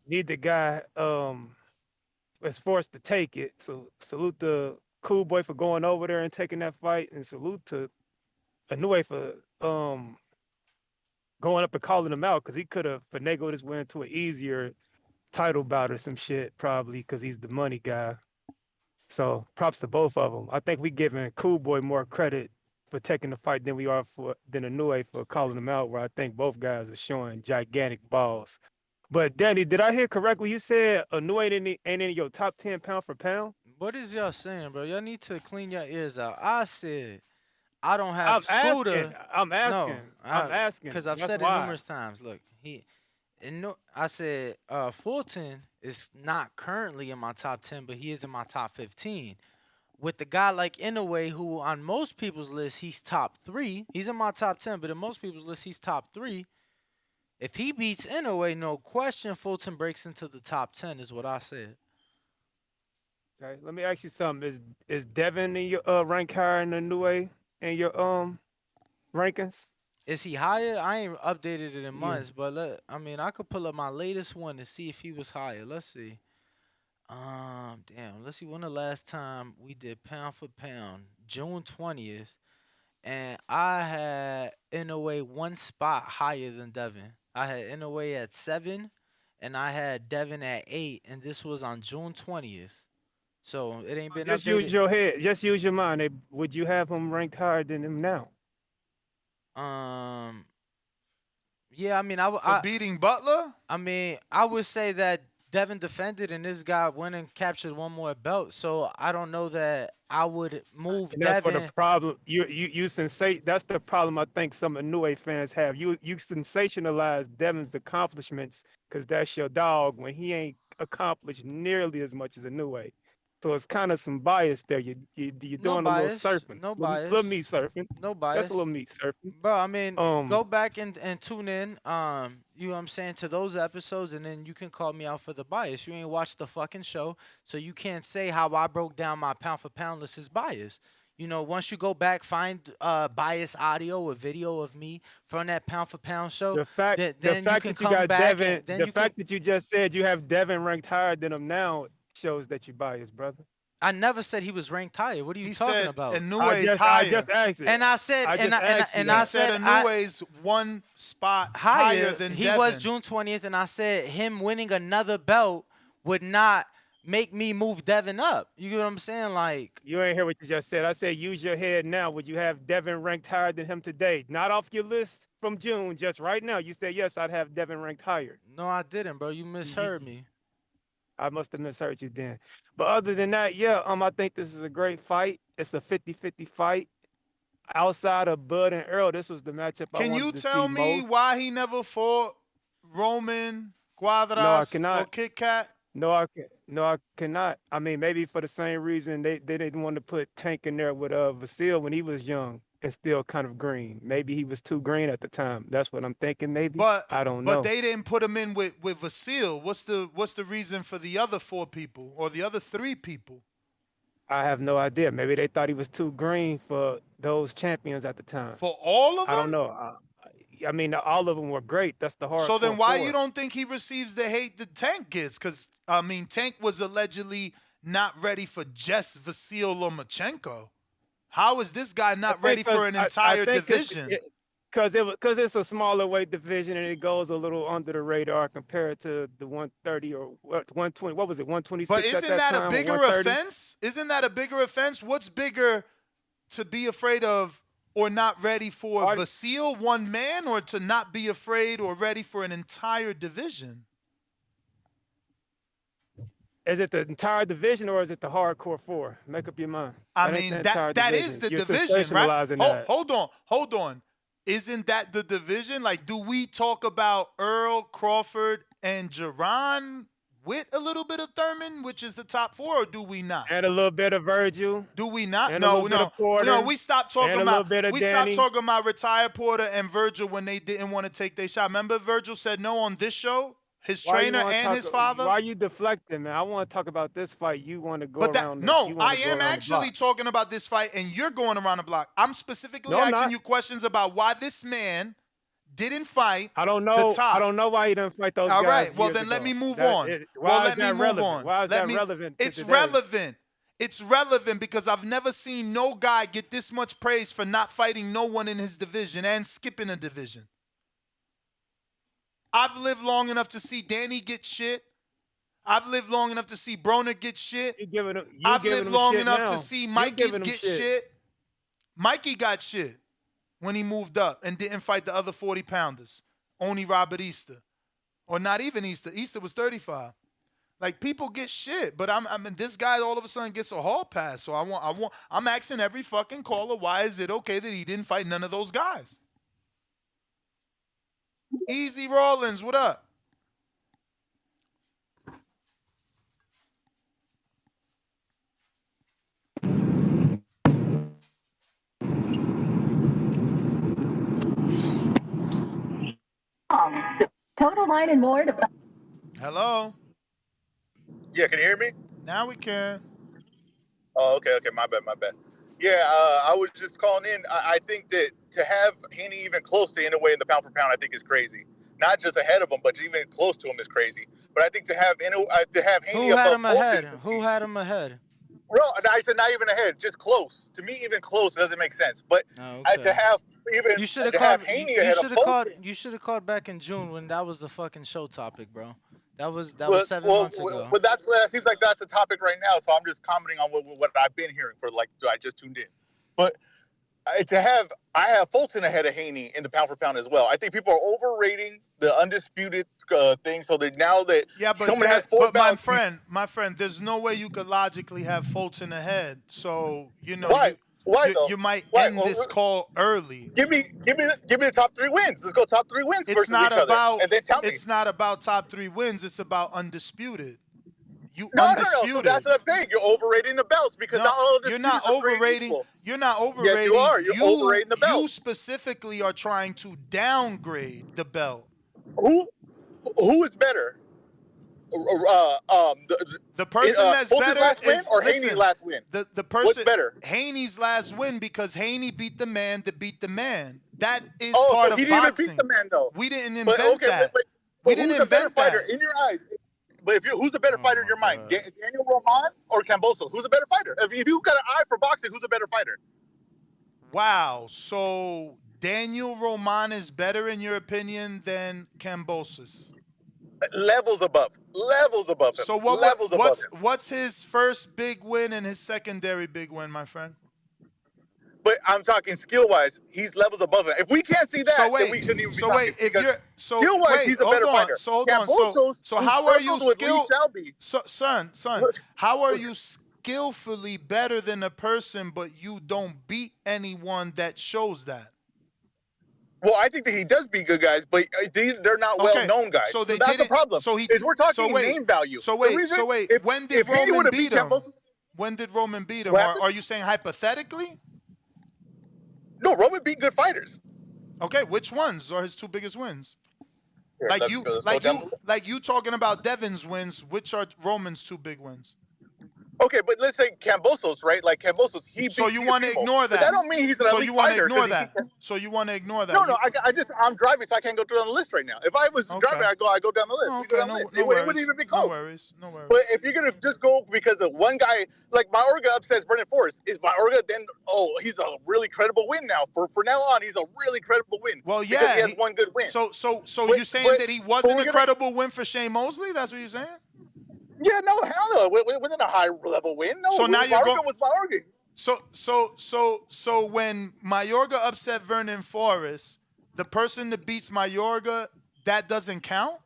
Need the guy was forced to take it. So salute to Cool Boy for going over there and taking that fight, and salute to Inoue for going up and calling him out, because he could have finagled his way into an easier title bout or some shit, probably, because he's the money guy. So props to both of them. I think we giving Cool Boy more credit for taking the fight than Inoue for calling him out, where I think both guys are showing gigantic balls. But Danny, did I hear correctly? You said Inoue ain't in your top 10 pound for pound? What is y'all saying, bro? Y'all need to clean your ears out. I said I don't have Scooter. I'm asking. Because I've said it numerous times. Look, I said Fulton is not currently in my top 10, but he is in my top 15. With the guy like Inoue, who on most people's list, he's top 3. He's in my top 10, but in most people's list, he's top 3. If he beats Inoue, no question, Fulton breaks into the top 10, is what I said. Okay, let me ask you something. Is Devin in your rank higher than Inoue in your rankings? Is he higher? I ain't updated it in months, but I could pull up my latest one to see if he was higher. Let's see. Let's see when the last time we did pound for pound. June 20th. And I had Inoue one spot higher than Devin. I had Inoue at 7, and I had Devin at 8, and this was on June 20th. So it ain't been Just updated. use your head. Just use your mind. Would you have him ranked higher than him now? Yeah, For beating Butler? I would say that Devin defended, and this guy went and captured one more belt. So I don't know that I would move And that's Devin. what the problem. You sensate. That's the problem I think some Inoue fans have. You sensationalize Devin's accomplishments because that's your dog when he ain't accomplished nearly as much as Inoue. So it's kind of some bias there. You're doing a little surfing. No bias. Little meat surfing. No bias. That's a little meat surfing. Bro, go back and tune in, you know what I'm saying, to those episodes, and then you can call me out for the bias. You ain't watched the fucking show, so you can't say how I broke down my pound for pound list is bias. You know, once you go back, find bias audio or video of me from that pound for pound show. The fact then that you you can got come back Devin, and the fact that you just said you have Devin ranked higher than him now shows that you're biased, brother. I never said he was ranked higher. What are you talking about? Inoue's higher. I just asked it. And I said, I said Inoue's one spot higher than he Devin. was June 20th, and I said him winning another belt would not make me move Devin up. You get what I'm saying? Like, you ain't hear what you just said. I said use your head now. Would you have Devin ranked higher than him today? Not off your list from June, just right now. You said yes, I'd have Devin ranked higher. No, I didn't, bro. You misheard me. I must have misheard you then. But other than that, yeah, I think this is a great fight. It's a 50-50 fight. Outside of Bud and Earl, this was the matchup I Can wanted you to tell see me most. why he never fought Roman, Cuadras, No, I cannot. or Kit Kat? No, I cannot. Maybe for the same reason they didn't want to put Tank in there with Vasil when he was young. and still kind of green. Maybe he was too green at the time. That's what I'm thinking. Maybe But I don't but know. they didn't put him in with Vasil. What's the reason for the other 4 people or the other 3 people? I have no idea. Maybe they thought he was too green for those champions at the time. For all of I don't them? know. I mean, all of them were great. That's the So hardcore then why 4. you don't think he receives the hate that Tank gets? Because, I mean, Tank was allegedly not ready for just Vasil Lomachenko. How is this guy not ready for an entire division? Because it's a smaller weight division and it goes a little under the radar compared to the 130 or 120. What was it? 126 But at isn't that that time, a or bigger 130? offense? Isn't that a bigger offense? What's bigger to be afraid of or not ready for Vasil, one man, or to not be afraid or ready for an entire division? Is it the entire division or is it the hardcore 4? Make up your mind. I That ain't mean, the entire that division. is the You're division, right? sensationalizing that. Hold on. Isn't that the division? Like, do we talk about Earl, Crawford, and Jerron with a little bit of Thurman, which is the top 4, or do we not? And a little bit of Virgil. Do we not? And a little bit of Porter, We stopped talking and a little bit of Danny. stopped talking about retired Porter and Virgil when they didn't want to take their shot. Remember, Virgil said no on this show. His trainer and his father. Why are you deflecting, man? I want to talk about this fight. You want to go around. I am actually talking about this fight, and you're going around the block. I'm specifically asking you questions about why this man didn't fight. I don't know. I don't know why he didn't fight those guys. All right. Well, then ago. let me move on. Why is that relevant? Why is that relevant? It's relevant. It's relevant because I've never seen no guy get this much praise for not fighting no one in his division and skipping a division. I've lived long enough to see Danny get shit. I've lived long enough to see Broner get shit. I've lived long enough to see Mikey get shit. Mikey got shit when he moved up and didn't fight the other 40-pounders. Only Robert Easter. Or not even Easter. Easter was 35. Like, people get shit, but I mean, this guy all of a sudden gets a hall pass. So I'm asking every fucking caller, why is it okay that he didn't fight none of those guys? Easy Rollins, what up? Total Line and more. Hello? Yeah, can you hear me? Now we can. Oh, okay, my bad. Yeah, I was just calling in. I think that to have Haney even close to Inoue in the pound for pound, I think is crazy. Not just ahead of him, but even close to him is crazy. But I think to have Haney Who had above him ahead? Fulton, Who had him ahead? well, I said not even ahead, just close. To me, even close doesn't make sense. But to have even You should have to called. have Haney You ahead should of have called. Fulton. You should have called back in June when that was the fucking show topic, bro. That was 7 months ago. But that seems like that's a topic right now. So I'm just commenting on what I've been hearing for I just tuned in. But I have Fulton ahead of Haney in the pound for pound as well. I think people are overrating the undisputed thing. So that now that someone has 4 bouts, my friend, there's no way you could logically have Fulton ahead. So why? Why though? You might Why? end this call early. Give me the top 3 wins. Let's go top 3 wins versus each other. And then tell me. It's not about top 3 wins. It's about undisputed. No. So that's the thing. You're overrating the belts because not all you're not overrating. You're not overrating. Yes, you are. You're overrating the belt. You specifically are trying to downgrade the belt. Who is better? The person that's Fulton's better last win is or Haney's last win. The person What's better? Haney's last win because Haney beat the man that beat the man. That is part of boxing. He didn't even beat the man though. We didn't invent that. We didn't invent that. Who's a better fighter in your eyes? But who's a better fighter in your mind? Daniel Roman or Camboso? Who's a better fighter? If you got an eye for boxing, who's a better fighter? Wow. So Daniel Roman is better in your opinion than Cambosis? Levels above him. So what's his first big win and his secondary big win, my friend? But I'm talking skill-wise, he's levels above him. If we can't see that, then we shouldn't even be talking. Skill-wise, he's a better fighter. So hold on. So how are you how are you skillfully better than a person, but you don't beat anyone that shows that? Well, I think that he does beat good guys, but they're not well-known guys. So that's the problem. We're talking name value. When did Roman beat him? When did Roman beat him? Are you saying hypothetically? No, Roman beat good fighters. Okay, which ones are his 2 biggest wins? Here, Like let's you, go like down you, like you talking about Devin's wins. Which are Roman's 2 big wins? Okay, but let's say Kambosos, right? Like Kambosos, he So beat you want to Teofimo, ignore but that that? don't mean he's an So elite you want to fighter ignore because he beat. that? So you want to ignore that? No, I'm driving, so I can't go through on the list right now. If I was driving, I go down the list. Oh, We go okay, down the list. no It wouldn't worries. even be No close. worries. No worries. But if you're gonna just go because of one guy, like Mayorga upsets Vernon Forrest, is Mayorga then? Oh, he's a really credible win now. For now on, he's a really credible win. Well, because yeah. he has one good win. So But- you saying but- that he but wasn't we're a gonna- credible win for Shane Mosley? That's what you're saying? Yeah, no, hell no. Within a high level win. No, So now you're Mayorga was Mayorga. So when Mayorga upset Vernon Forrest, the person that beats Mayorga, that doesn't count?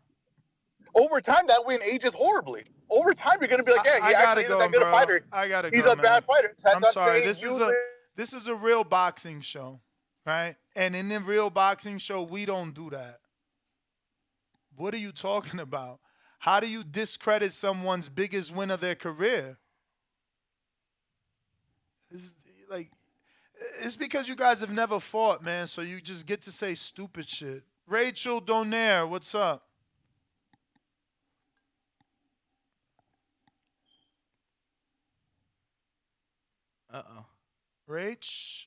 Over time, that win ages horribly. Over time, you're gonna be like, yeah, I he gotta actually isn't go, that good bro. a fighter. I gotta He's go, a bad fighter. I'm sorry. This is a real boxing show, right? And in the real boxing show, we don't do that. What are you talking about? How do you discredit someone's biggest win of their career? It's because you guys have never fought, man, so you just get to say stupid shit. Rachel Donaire, what's up? Uh-oh. Rachel.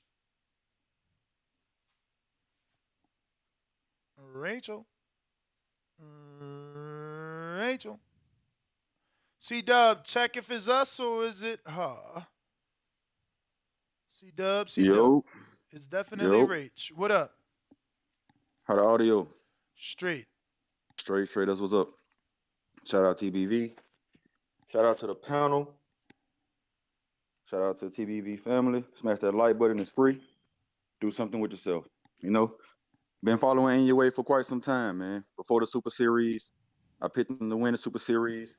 C-Dub, check if it's us or is it her. C-Dub. Yo. It's definitely Yo. Rach. What up? How the audio? Straight. Straight. That's what's up. Shout out TBV. Shout out to the panel. Shout out to the TBV family. Smash that like button. It's free. Do something with yourself. You know, been following Inoue for quite some time, man. Before the Super Series, I picked him to win the Super Series.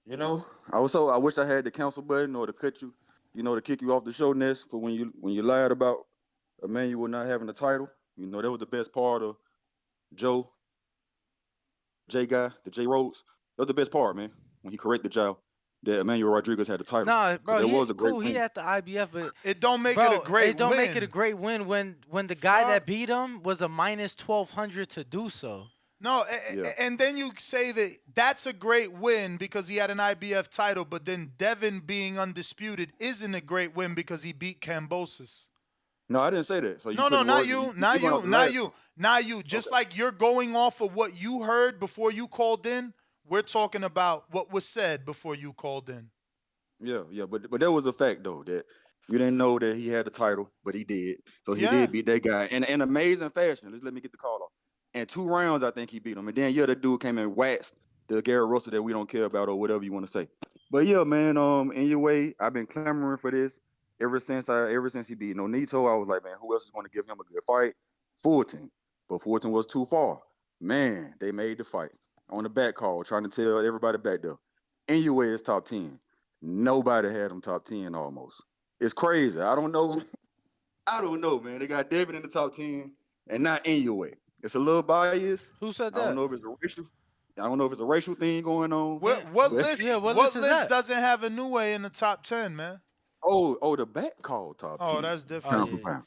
You know, I wish I had the cancel button or to cut you, to kick you off the show, Ness, for when you lied about Emmanuel not having the title. You know, that was the best part of J Guy, the J Rhodes. That was the best part, man. When he corrected y'all that Emmanuel Rodriguez had the title. Nah, bro, That he was a great cool. win. He had the IBF, but it don't make it a great It don't make win. it a great win when the guy that beat him was a minus 1,200 to do so. No, and then you say that that's a great win because he had an IBF title, but then Devin being undisputed isn't a great win because he beat Kambosos. No, I didn't say that. So you No, put not words- you, you're gonna have to not you. Just like you're going off of what you heard before you called in, we're talking about what was said before you called in. Yeah, but that was a fact though that you didn't know that he had the title, but he did. So he Yeah. did beat that guy in amazing fashion. Let me get the call off. In 2 rounds, I think he beat him, and then the dude came and waxed the Garrett Russell that we don't care about or whatever you want to say. But yeah, man, in your way, I've been clamoring for this ever since he beat Nonito. I was like, man, who else is going to give him a good fight? Fulton, but Fulton was too far. Man, they made the fight on the back call, trying to tell everybody back there. Inoue is top 10. Nobody had him top 10 almost. It's crazy. I don't know. I don't know, man. They got Devin in the top 10 and not Inoue. It's a little biased. Who said that? I don't know if it's a racial thing going on. What but- list? Yeah, what what list, list is that? doesn't have Inoue in the top 10, man? Oh, the back call top 10. Oh, that's different. Pound for pound.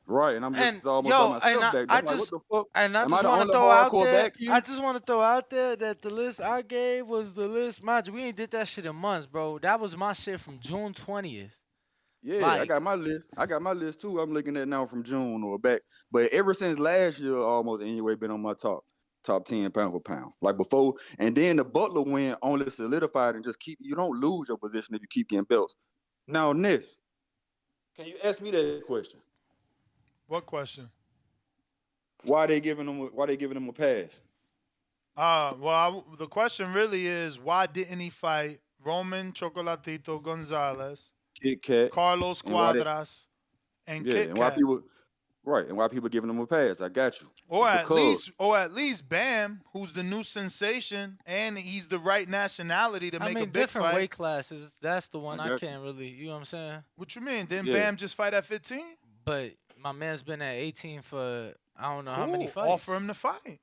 Right. And I'm just And almost yo, on my and stuff back. I I'm like, just what the fuck? and I Am just the want only to throw out hardcore there. back you? I just want to throw out there that the list I gave was the list. Mind you, we ain't did that shit in months, bro. That was my shit from June 20th. Yeah, I Like- got my list. I got my list too. I'm looking at now from June or back. But ever since last year, almost anyway, been on my top 10 pound for pound. Like before, and then the Butler win only solidified and just you don't lose your position if you keep getting belts. Now, Ness, can you ask me that question? What question? Why they giving him a pass? The question really is why didn't he fight Roman Chocolatito Gonzalez, Kit Kat, Carlos and why they- Cuadras, and yeah, Kit and why Kat? people giving him a pass? I got you. Or Because- at least Bam, who's the new sensation, and he's the right nationality to I make mean, a big different fight. weight classes. That's the one I I got can't really. You know what I'm saying? What you mean? Didn't Yeah. Bam just fight at 15? But my man's been at 18 for I don't know how many Cool. fights. Offer him to fight.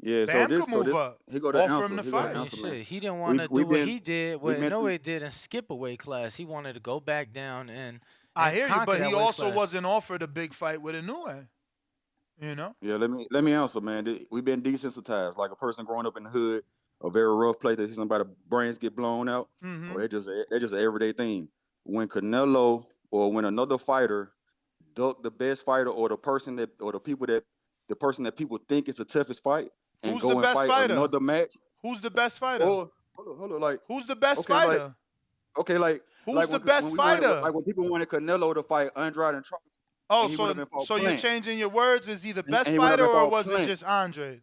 Yeah, Bam so could move up. He go to Offer answer. him to He go fight. I mean, answer, shit, man. he didn't want to we do what been- he did, we what been Inoue through- did, and skip a weight class. He wanted to go back down and I and hear you, conquer but that he weight also class. wasn't offered a big fight with Inoue. You know? Yeah, let me answer, man. We've been desensitized. Like a person growing up in the hood, a very rough place, they see somebody's brains get blown out, Mm-hmm. or they're just an everyday thing. When Canelo or when another fighter duck the best fighter or the person that or the person that people think is the toughest fight and Who's the go and best fight fighter? another match, Who's the best fighter? or hold on, like Who's the best okay, like fighter? okay, Who's the when best we wanted fighter? like when people wanted Canelo to fight Andrade and Trump, Oh, and he would have been fought so you're Plant, changing your words? Is he the and best he would have fighter been or fought was it Plant. just Andre?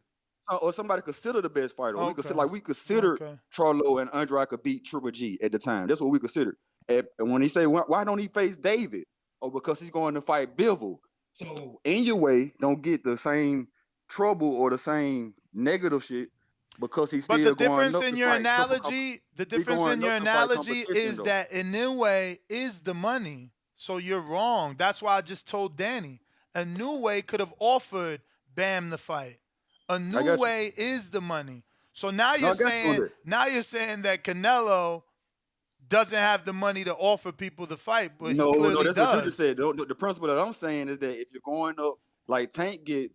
Or somebody considered the best fighter. Or Okay. we considered Okay. Charlo and Andrade could beat Triple G at the time. That's what we considered. And when he say why don't he face David? Oh, because he's going to fight Bivol. So Inoue don't get the same trouble or the same negative shit because he's But still the going difference up in to your fight tougher analogy, the he difference in going your up to fight analogy competition is though. that Inoue is the money. So you're wrong. That's why I just told Danny. Inoue could have offered Bam the fight. I got you. Inoue is the money. So now No, you're I got you on saying that Canelo doesn't have the money to offer people the fight, but he No, clearly that's what you just does. said. The principle that I'm saying is that if you're going up like Tank get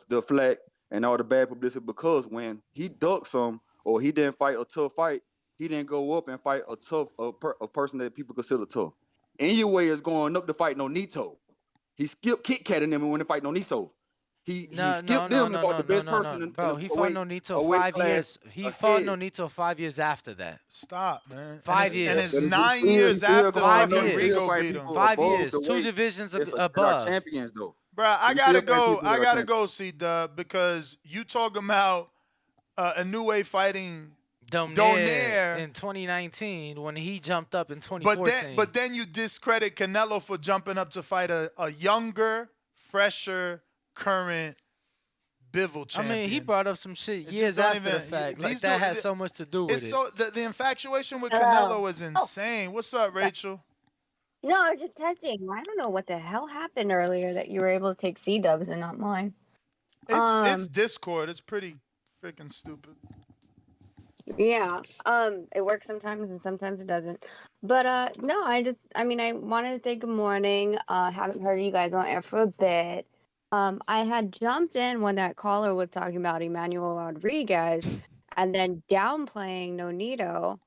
the flack and all the bad publicity because when he ducked some or he didn't fight a tough fight, he didn't go up and fight a person that people consider tough. Inoue is going up to fight Nonito. He skipped Kit Kat in them when they fight Nonito. He No, skipped them and fought the best no, person in bro. the He fought weight Nonito weight 5 class years. He fought ahead. Nonito 5 years after that. Stop, man. 5 And years. it's But 9 he years still after going Five up. He fucking years. still Rigo fight beat him. people 5 above years. the 2 weight divisions that are above. champions though. Bruh, I He gotta still fight go. people I that are gotta champions. go, C-Dub, because you talking about Inoue fighting Donaire in 2019 when he jumped up in 2014. but then you discredit Canelo for jumping up to fight a younger, fresher, current Bivol I champion. mean, he brought up some shit It years just don't after the even- fact. these Like that dudes- has so much to do with It's it. so the infatuation with Hello. Canelo is insane. What's up, Rachel? No, I was just testing. I don't know what the hell happened earlier that you were able to take C dubs and not mine. It's Discord. It's pretty freaking stupid. Yeah. It works sometimes and sometimes it doesn't. But no, I mean I wanted to say good morning. Haven't heard you guys on air for a bit. I had jumped in when that caller was talking about Emmanuel Rodriguez and then downplaying Nonito.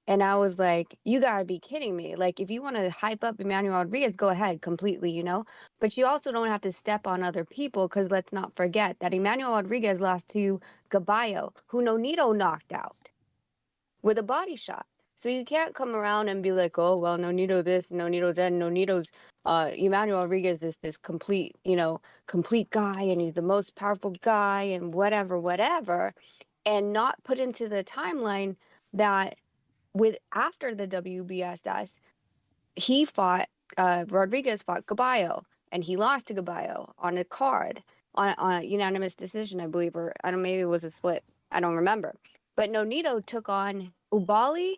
And I was like, you gotta be kidding me. Like, if you want to hype up Emmanuel Rodriguez, go ahead completely, you know? But you also don't have to step on other people because let's not forget that Emmanuel Rodriguez lost to Gaballo, who Nonito knocked out with a body shot. So you can't come around and be like, oh, well, Nonito this, Nonito that, Nonito's, Emmanuel Rodriguez is this complete, complete guy and he's the most powerful guy and whatever, and not put into the timeline that after the WBSS, he fought Rodriguez fought Gaballo and he lost to Gaballo on a card on a unanimous decision, I believe, or I don't maybe it was a split. I don't remember. But Nonito took on Ubali,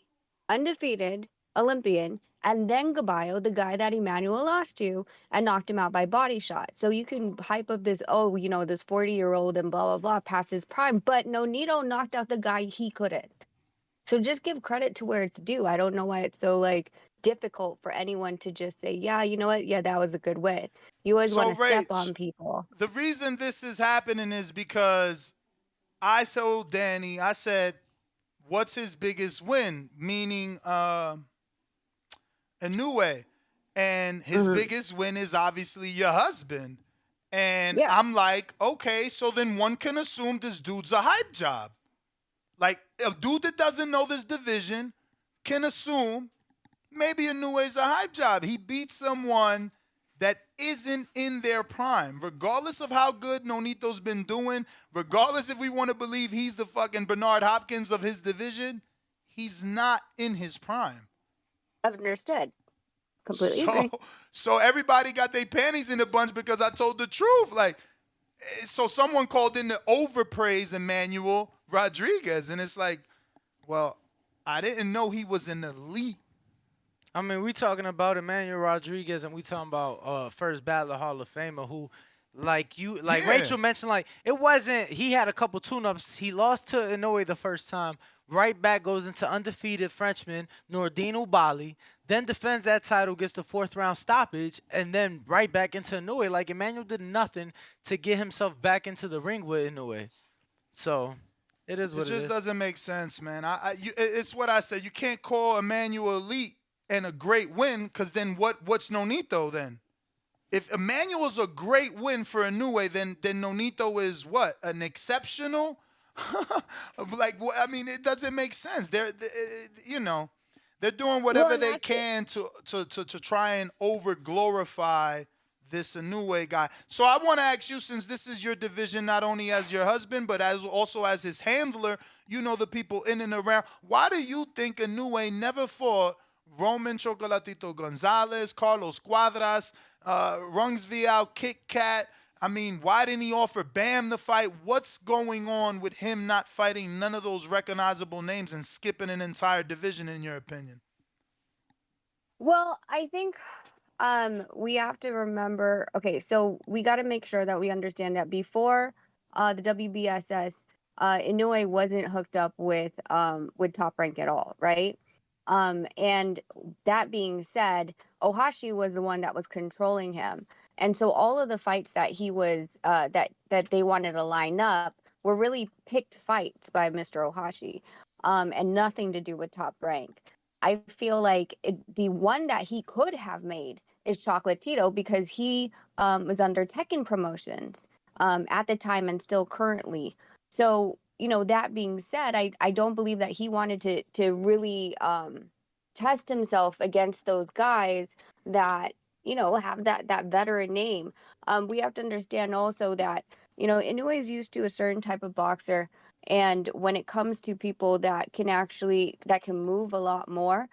undefeated Olympian, and then Gaballo, the guy that Emmanuel lost to, and knocked him out by body shot. So you can hype up this, this 40-year-old and blah, blah, blah, past his prime. But Nonito knocked out the guy he couldn't. So just give credit to where it's due. I don't know why it's so difficult for anyone to just say, yeah, you know what? Yeah, that was a good win. You always want to step on people. The reason this is happening is because I told Danny, I said, what's his biggest win? Meaning Inoue. And his biggest win is obviously your husband. And I'm like, okay, so then one can assume this dude's a hype job. Like, a dude that doesn't know this division can assume maybe Inoue's a hype job. He beat someone that isn't in their prime. Regardless of how good Nonito's been doing, regardless if we want to believe he's the fucking Bernard Hopkins of his division, he's not in his prime. Understood. Completely agree. So everybody got their panties in a bunch because I told the truth. Like, so someone called in to overpraise Emmanuel Rodriguez, and it's like, well, I didn't know he was an elite. I mean, we talking about Emmanuel Rodriguez, and we talking about first ballot Hall of Famer who, Rachel mentioned, it wasn't. He had a couple tune-ups. He lost to Inoue the first time Right back goes into undefeated Frenchman Nordine Ubali, then defends that title, gets the 4th-round stoppage, and then right back into Inoue. Like, Emmanuel did nothing to get himself back into the ring with Inoue. So, it is It what it just is. doesn't make sense, man. It's what I said. You can't call Emmanuel elite and a great win, because then what's Nonito then? If Emmanuel's a great win for Inoue, then Nonito is what? An exceptional? Like, I mean, it doesn't make sense. They're doing Well, whatever and they that's it. can to try and over glorify this Inoue guy. So I want to ask you, since this is your division, not only as your husband, but also as his handler, you know the people in and around. Why do you think Inoue never fought Roman Chocolatito Gonzalez, Carlos Cuadras, Rungs Vial, Kit Kat? I mean, why didn't he offer Bam the fight? What's going on with him not fighting none of those recognizable names and skipping an entire division, in your opinion? Well, I think we have to remember, okay, so we got to make sure that we understand that before the WBSS, Inoue wasn't hooked up with Top Rank at all, right? And that being said, Ohashi was the one that was controlling him. And so all of the fights that he was that they wanted to line up were really picked fights by Mr. Ohashi, and nothing to do with Top Rank. I feel like the one that he could have made is Chocolatito, because he was under Tekken Promotions at the time and still currently. So, that being said, I don't believe that he wanted to really test himself against those guys that, have that veteran name. We have to understand also that, Inoue is used to a certain type of boxer. And when it comes to people that can move a lot more,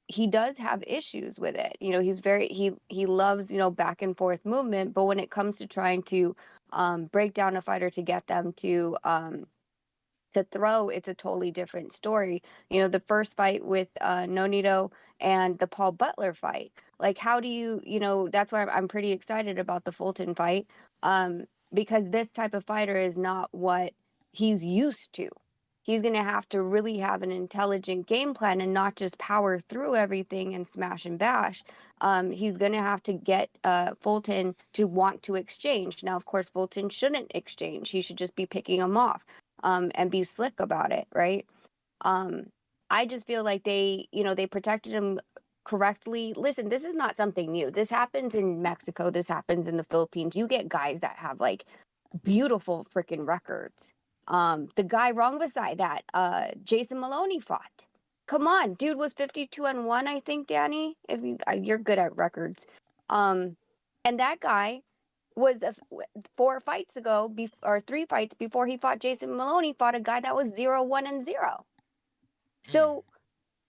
he does have issues with it. He loves, back and forth movement, but when it comes to trying to break down a fighter to get them to throw, it's a totally different story. The first fight with Nonito and the Paul Butler fight. Like, how do that's why I'm pretty excited about the Fulton fight, because this type of fighter is not what he's used to. He's going to have to really have an intelligent game plan and not just power through everything and smash and bash. He's going to have to get Fulton to want to exchange. Now, of course, Fulton shouldn't exchange. He should just be picking him off and be slick about it, right? I just feel like they protected him correctly. Listen, this is not something new. This happens in Mexico. This happens in the Philippines. You get guys that have like beautiful freaking records. The guy wrong beside that, Jason Maloney fought. Come on, dude was 52-1, I think, Danny. If you're good at records, and that guy was 4 fights ago, or 3 fights before he fought Jason Maloney, fought a guy that was 0-1-0. So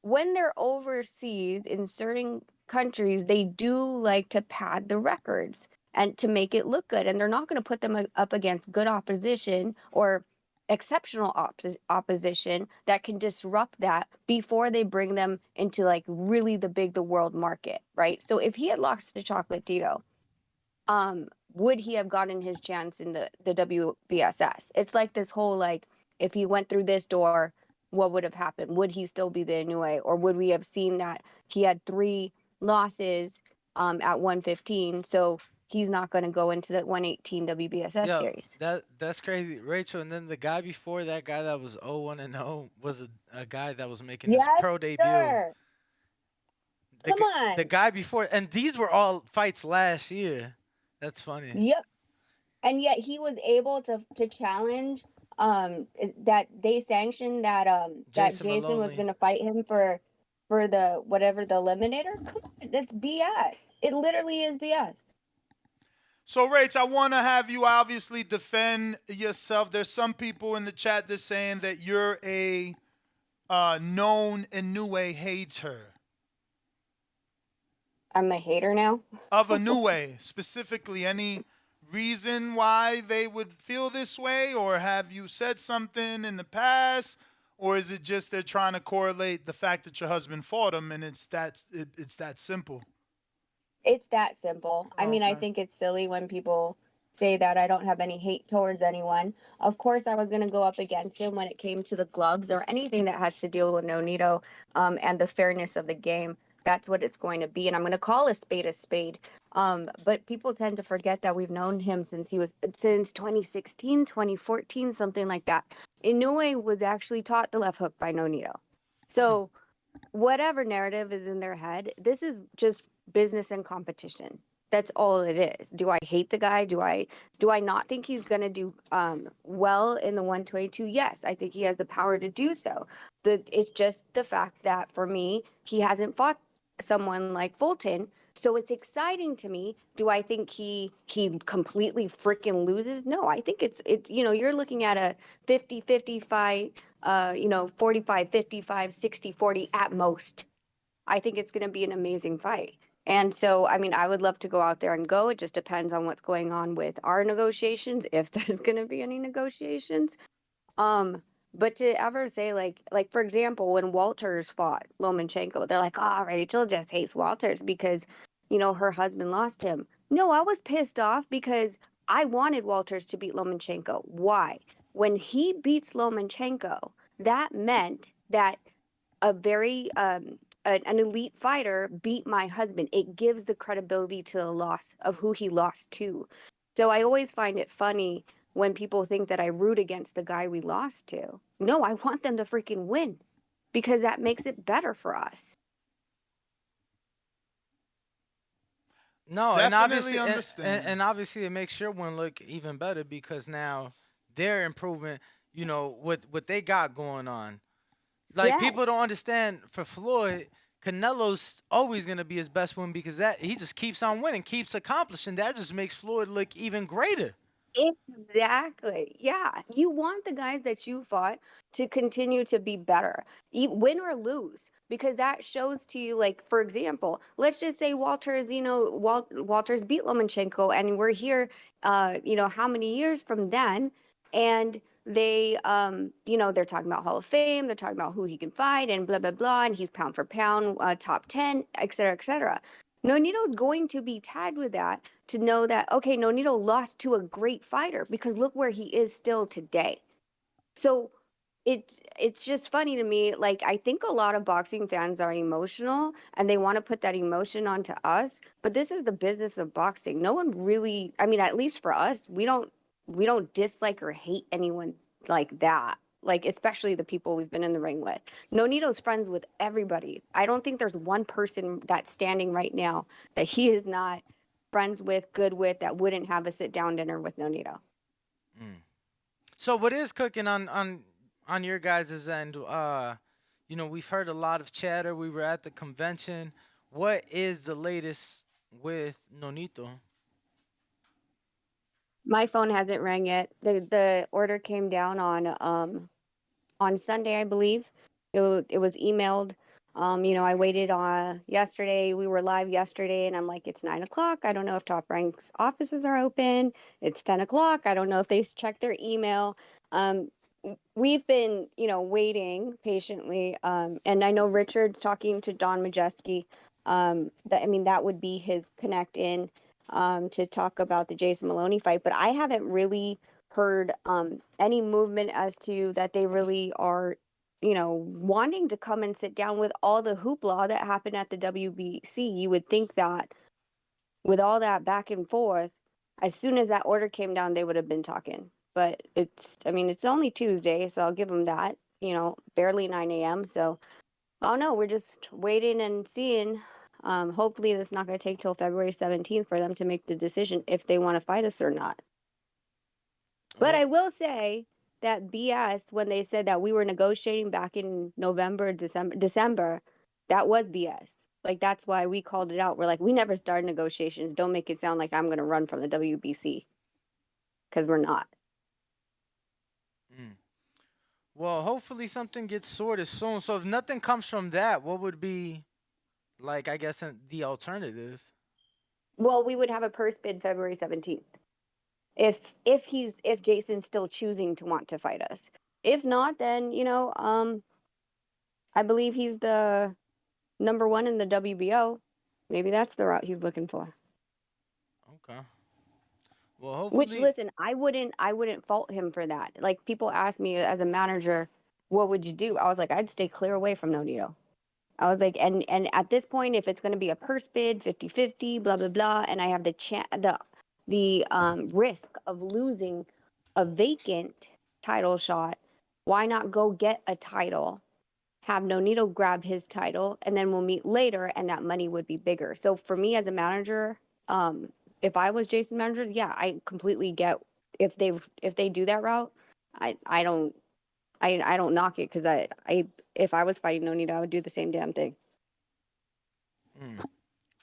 when they're overseas in certain countries, they do like to pad the records and to make it look good. And they're not going to put them up against good opposition or exceptional opposition that can disrupt that before they bring them into like really the world market, right? So if he had lost to Chocolatito, would he have gotten his chance in the WBSS? It's like this whole like, if he went through this door, what would have happened? Would he still be the Inoue, or would we have seen that he had 3 losses at 115, so he's not going to go into the 118 WBSS Yo, series? that's crazy, Rachel. And then the guy before that guy that was 0-1-0 was a guy that was making his Yes, pro debut. sir. Come on. The guy before, and these were all fights last year. That's funny. Yep. And yet he was able to challenge that they sanctioned that Jason Jason was Maloney. going to fight him for the whatever the eliminator. Come on, that's BS. It literally is BS. So, Rach, I want to have you obviously defend yourself. There's some people in the chat that's saying that you're a known Inoue hater. I'm a hater now? Of Inoue, specifically. Any reason why they would feel this way? Or have you said something in the past? Or is it just they're trying to correlate the fact that your husband fought him and it's that simple? It's that simple. I mean, I Okay. think it's silly when people say that I don't have any hate towards anyone. Of course, I was going to go up against him when it came to the gloves or anything that has to deal with Nonito and the fairness of the game. That's what it's going to be. And I'm going to call a spade a spade. But people tend to forget that we've known him since 2016, 2014, something like that. Inoue was actually taught the left hook by Nonito. So whatever narrative is in their head, this is just business and competition. That's all it is. Do I hate the guy? Do I not think he's gonna do well in the 122? Yes, I think he has the power to do so. It's just the fact that for me, he hasn't fought someone like Fulton. So it's exciting to me. Do I think he completely freaking loses? No, I think it's you're looking at a 50-50 fight, 45-55, 60-40 at most. I think it's going to be an amazing fight. And so, I mean, I would love to go out there and go. It just depends on what's going on with our negotiations, if there's going to be any negotiations. But to ever say like for example, when Walters fought Lomachenko, they're like, "Oh, Rachel just hates Walters because, her husband lost him." No, I was pissed off because I wanted Walters to beat Lomachenko. Why? When he beats Lomachenko, that meant that a very an elite fighter beat my husband. It gives the credibility to the loss of who he lost to. So I always find it funny when people think that I root against the guy we lost to. No, I want them to freaking win because that makes it better for us. No, Definitely understand. and obviously it makes your one look even better because now they're improving. What they got going on. Like Yes. people don't understand for Floyd, Canelo's always gonna be his best one because that he just keeps on winning, keeps accomplishing. That just makes Floyd look even greater. Exactly. Yeah. You want the guys that you fought to continue to be better, win or lose, because that shows to you, like, for example, let's just say Walters, Walters beat Lomachenko, and we're here, how many years from then, and they, they're talking about Hall of Fame, they're talking about who he can fight, and blah, blah, blah, and he's pound for pound, top 10, et cetera, et cetera. Nonito's going to be tagged with that to know that, okay, Nonito lost to a great fighter because look where he is still today. So it's just funny to me. Like, I think a lot of boxing fans are emotional and they want to put that emotion onto us, but this is the business of boxing. No one really, I mean, at least for us, we don't dislike or hate anyone like that. Like, especially the people we've been in the ring with. Nonito's friends with everybody. I don't think there's one person that's standing right now that he is not friends with, good with, that wouldn't have a sit down dinner with Nonito. So what is cooking on your guys' end? We've heard a lot of chatter. We were at the convention. What is the latest with Nonito? My phone hasn't rang yet. The order came down on Sunday, I believe. It was emailed. I waited on yesterday. We were live yesterday, and I'm like, it's 9 o'clock. I don't know if Top Rank's offices are open. It's 10 o'clock. I don't know if they checked their email. We've been, waiting patiently. And I know Richard's talking to Don Majeski. That would be his connect in to talk about the Jason Maloney fight. But I haven't really heard any movement as to that they really are, wanting to come and sit down with all the hoopla that happened at the WBC. You would think that with all that back and forth, as soon as that order came down, they would have been talking. But it's only Tuesday, so I'll give them that, barely 9 a.m. So, oh no, we're just waiting and seeing. Hopefully, it's not going to take till February 17th for them to make the decision if they want to fight us or not. But I will say that BS when they said that we were negotiating back in December, that was BS. Like, that's why we called it out. We're like, we never started negotiations. Don't make it sound like I'm going to run from the WBC. Because we're not. Well, hopefully something gets sorted soon. So if nothing comes from that, what would be, like, I guess, the alternative? Well, we would have a purse bid February 17th. If Jason's still choosing to want to fight us. If not, then, I believe he's the number one in the WBO. Maybe that's the route he's looking for. Okay. Well, Which, hopefully, listen, I wouldn't fault him for that. Like, people ask me as a manager, what would you do? I was like, I'd stay clear away from Nonito. I was like, and at this point, if it's going to be a purse bid, 50-50, blah blah blah, and I have the risk of losing a vacant title shot, why not go get a title, have Nonito grab his title, and then we'll meet later, and that money would be bigger. So for me as a manager, if I was Jason's manager, yeah, I completely get if they do that route. I don't I don't knock it, because I if I was fighting Nonito, I would do the same damn thing.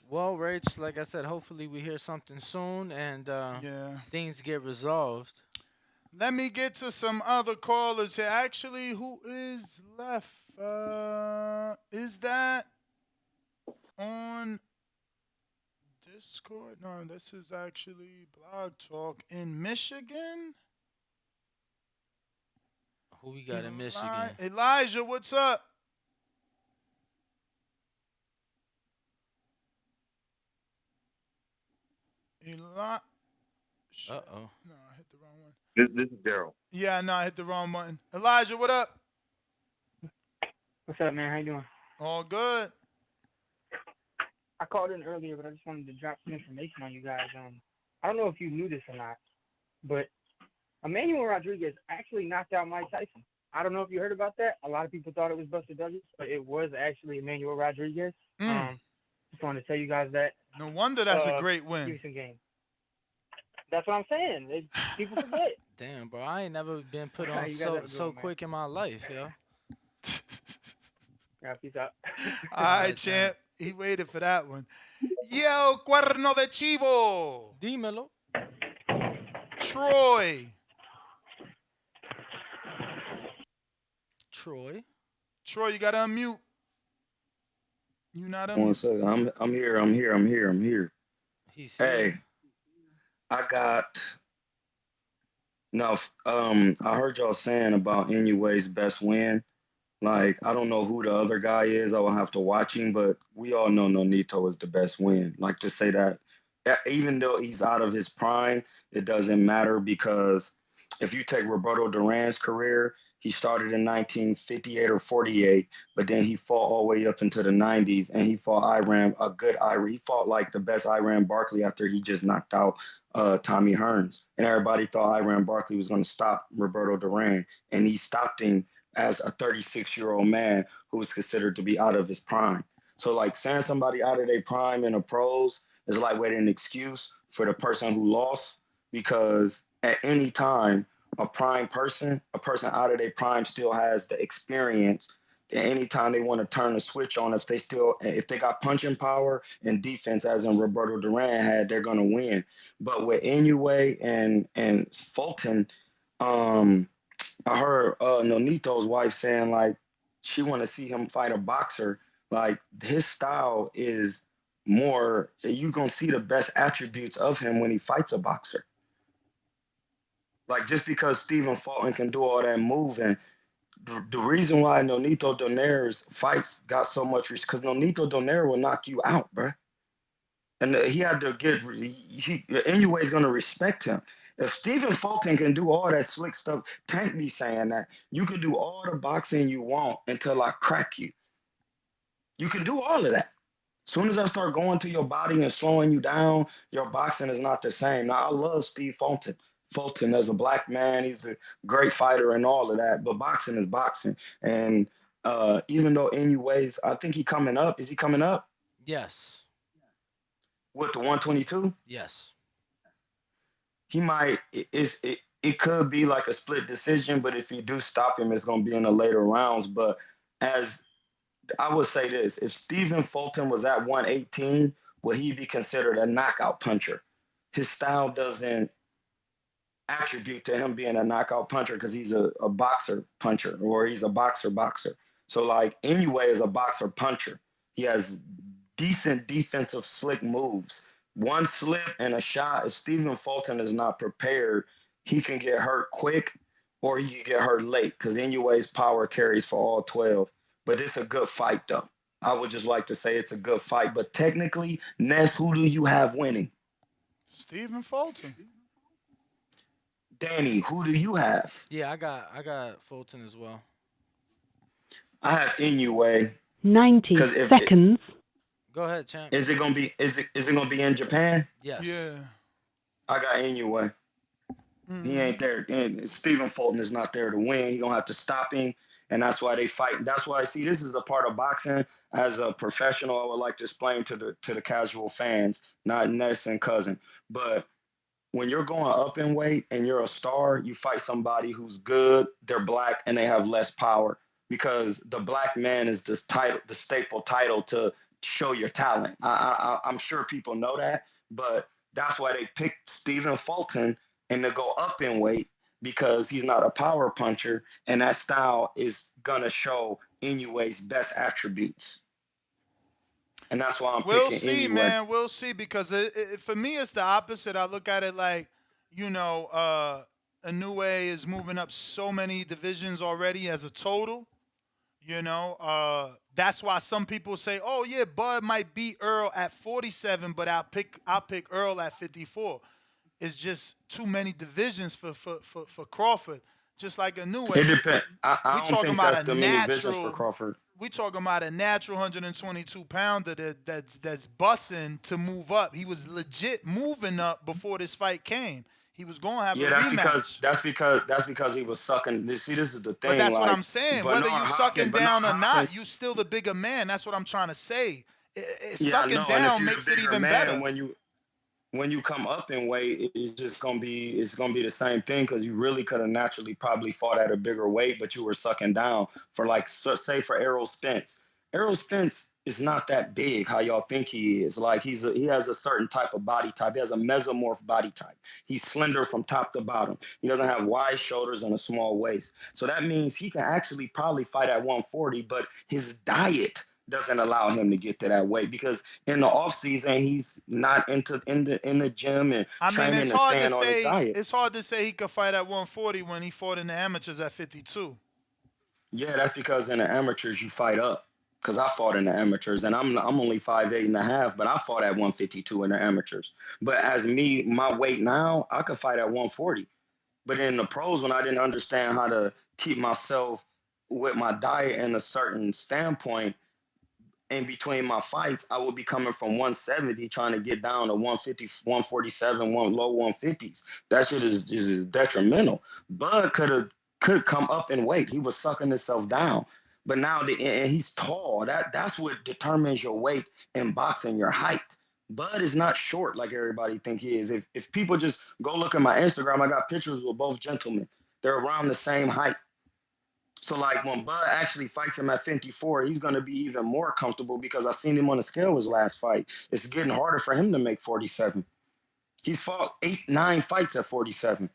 well, Rach, like I said, hopefully we hear something soon and Yeah. things get resolved. Let me get to some other callers here. Actually, who is left? Is that on Discord? No, this is actually Blog Talk in Michigan. Who we got in Michigan? Elijah, what's up? Elijah. Uh-oh. No, I hit the wrong one. This is Daryl. Yeah, no, I hit the wrong button. Elijah, what up? What's up, man? How you doing? All good. I called in earlier, but I just wanted to drop some information on you guys. I don't know if you knew this or not, but Emmanuel Rodriguez actually knocked out Mike Tyson. I don't know if you heard about that. A lot of people thought it was Buster Douglas, but it was actually Emmanuel Rodriguez. Just wanted to tell you guys that. No wonder that's a great Give win. you some game. That's what I'm saying. People forget. Damn, bro, I ain't never been put You on guys have a good so one, man. quick in my life, yo. Yeah, peace out. All right, champ. He waited for that one. Yo, Cuerno de Chivo. Dímelo. Troy. Troy, you gotta unmute. You not One unmute. second. I'm here. He's Hey, here. I got no. I heard y'all saying about Inoue's best win. Like, I don't know who the other guy is. I will have to watch him, but we all know Nonito is the best win. Like, to say that, even though he's out of his prime, it doesn't matter, because if you take Roberto Duran's career, he started in 1958 or 48, but then he fought all the way up into the 90s, and he fought He fought like the best Iran Barkley after he just knocked out Tommy Hearns. And everybody thought Iran Barkley was going to stop Roberto Duran, and he stopped him as a 36-year-old man who was considered to be out of his prime. So, like, saying somebody out of their prime in the pros is like an excuse for the person who lost, because at any time, a person out of their prime still has the experience. And anytime they want to turn the switch on, if they got punching power and defense, as in Roberto Duran had, they're gonna win. But with Inoue and Fulton, I heard Nonito's wife saying, like, she want to see him fight a boxer. Like, his style is more, you gonna see the best attributes of him when he fights a boxer. Like, just because Stephen Fulton can do all that moving, the reason why Nonito Donaire's fights got so much, because Nonito Donaire will knock you out, bro. And he had to get, Inoue is going to respect him. If Stephen Fulton can do all that slick stuff, Tank be saying that, you can do all the boxing you want until I crack you. You can do all of that. As soon as I start going to your body and slowing you down, your boxing is not the same. Now, I love Steve Fulton. Fulton as a black man, he's a great fighter and all of that, but boxing is boxing. And even though Inoue's, I think he coming up. Is he coming up? Yes. With the 122? Yes. He might, it could be like a split decision, but if you do stop him, it's going to be in the later rounds. But as I would say this, if Stephen Fulton was at 118, would he be considered a knockout puncher? His style doesn't attribute to him being a knockout puncher, because he's a boxer puncher, or he's a boxer. So, like, Inoue is a boxer puncher. He has decent defensive slick moves. One slip and a shot, if Stephen Fulton is not prepared, he can get hurt quick, or he can get hurt late, because Inoue's power carries for all 12. But it's a good fight, though. I would just like to say it's a good fight. But technically, Ness, who do you have winning? Stephen Fulton. Danny, who do you have? Yeah, I got Fulton as well. I have Inoue 90 because if it, seconds. Go ahead, champ. is it gonna be in Japan? Yes. Yeah. I got Inoue. He Hmm. ain't there. And Stephen Fulton is not there to win. He gonna have to stop him, and that's why they fight. That's why I see this is a part of boxing. As a professional, I would like to explain to the casual fans, not Ness and Cousin, but when you're going up in weight and you're a star, you fight somebody who's good, they're black, and they have less power because the black man is this title, the staple title to show your talent. I'm sure people know that, but that's why they picked Stephen Fulton and to go up in weight because he's not a power puncher, and that style is gonna show Inoue's best attributes, and that's why I'm We'll picking see, Inoue. man. We'll see because for me, it's the opposite. I look at it like, you know, Inoue is moving up so many divisions already as a total. That's why some people say, "Oh yeah, Bud might beat Earl at 47, but I'll pick Earl at 54." It's just too many divisions for Crawford. Just like It Inoue, depends. we I don't talking think about that's a the many visions for natural Crawford. we talking about a natural 122 pounder that's bussing to move up. He was legit moving up before this fight came. He was gonna have a Yeah, that's because rematch. he was sucking. See, this is the But thing. that's what Like I'm saying. Whether Bernard you Hopkins, sucking Bernard down or not, Hopkins. you still the bigger man. That's what I'm trying to say. Yeah, I Sucking know. And if down you're the makes it bigger even man, better. when you come up in weight, it's gonna be the same thing because you really could have naturally probably fought at a bigger weight, but you were sucking down for like say for Errol Spence. Errol Spence is not that big how y'all think he is. Like he has a certain type of body type. He has a mesomorph body type. He's slender from top to bottom. He doesn't have wide shoulders and a small waist. So that means he can actually probably fight at 140, but his diet doesn't allow him to get to that weight because in the off season he's not in the gym and I mean, training and staying on his diet. it's hard to say he could fight at 140 when he fought in the amateurs at 52. Yeah, that's because in the amateurs you fight up. Because I fought in the amateurs and I'm only 5'8" and a half, but I fought at 152 in the amateurs. But as me, my weight now, I could fight at 140. But in the pros, when I didn't understand how to keep myself with my diet in a certain standpoint, in between my fights, I would be coming from 170 trying to get down to 150, 147, low 150s. That shit is detrimental. Bud could come up in weight. He was sucking himself down. But now and he's tall. That's what determines your weight in boxing, your height. Bud is not short like everybody think he is. If people just go look at my Instagram, I got pictures with both gentlemen. They're around the same height. So like when Bud actually fights him at 54, he's gonna be even more comfortable because I seen him on the scale his last fight. It's getting harder for him to make 47. He's fought 8, 9 fights at 47.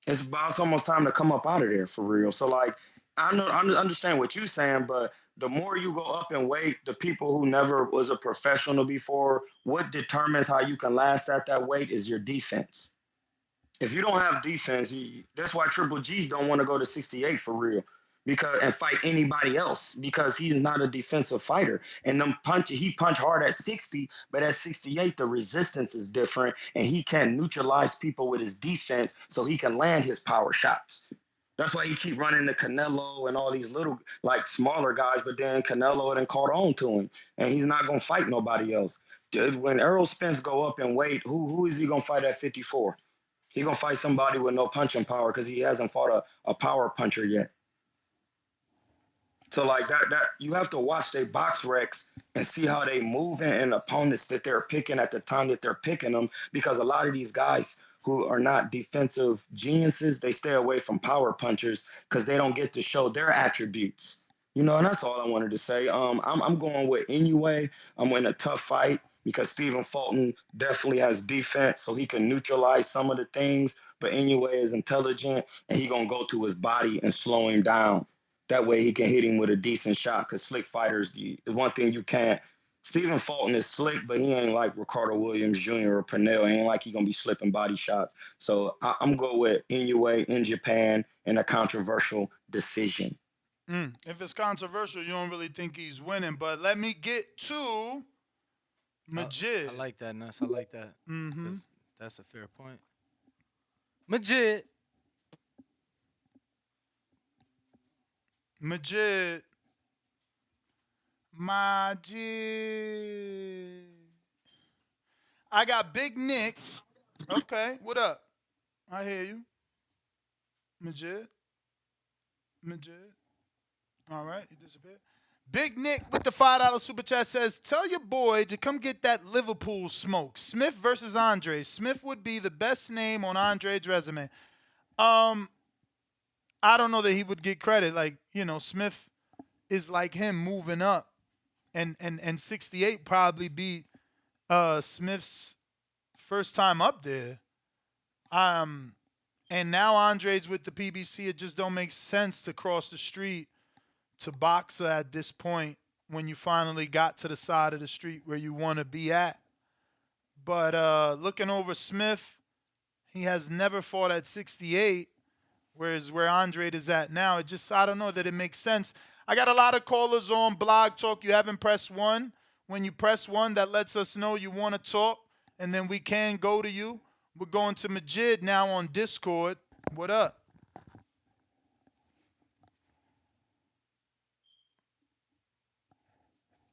It's almost time to come up out of there for real. So like I understand what you're saying, but the more you go up in weight, the people who never was a professional before, what determines how you can last at that weight is your defense. If you don't have defense, that's why Triple G don't want to go to 68 for real, because and fight anybody else because he is not a defensive fighter. And he punch hard at 60, but at 68 the resistance is different, and he can neutralize people with his defense, so he can land his power shots. That's why he keep running to Canelo and all these little like smaller guys, but then Canelo then caught on to him, and he's not gonna fight nobody else. Dude, when Errol Spence go up in weight, who is he gonna fight at 54? He gonna fight somebody with no punching power because he hasn't fought a power puncher yet. So like that you have to watch their box recs and see how they move and opponents that they're picking at the time that they're picking them, because a lot of these guys who are not defensive geniuses, they stay away from power punchers because they don't get to show their attributes. And that's all I wanted to say. I'm going with Inoue. I'm in a tough fight because Stephen Fulton definitely has defense, so he can neutralize some of the things. But Inoue is intelligent, and he gonna go to his body and slow him down. That way he can hit him with a decent shot. Because slick fighters, the one thing you can't. Stephen Fulton is slick, but he ain't like Ricardo Williams Jr. or Pernell. Ain't like he gonna be slipping body shots. So I'm going with Inoue in Japan in a controversial decision. If it's controversial, you don't really think he's winning. But let me get to I Majid. like that, Nuss. I like that Mm-hmm. because that's a fair point. Majid. Majid. I got Big Nick. Okay, what up? I hear you. Majid. All right, he disappeared. Big Nick with the $5 super chat says, tell your boy to come get that Liverpool smoke. Smith versus Andre. Smith would be the best name on Andre's resume. I don't know that he would get credit. Like, Smith is like him moving up. And 68 probably beat Smith's first time up there. And now Andre's with the PBC. It just don't make sense to cross the street to boxer at this point when you finally got to the side of the street where you want to be at. But looking over Smith, he has never fought at 68, whereas where Andre is at now, I don't know that it makes sense. I got a lot of callers on Blog Talk. You haven't pressed 1. When you press 1, that lets us know you want to talk, and then we can go to you. We're going to Majid now on Discord. What up?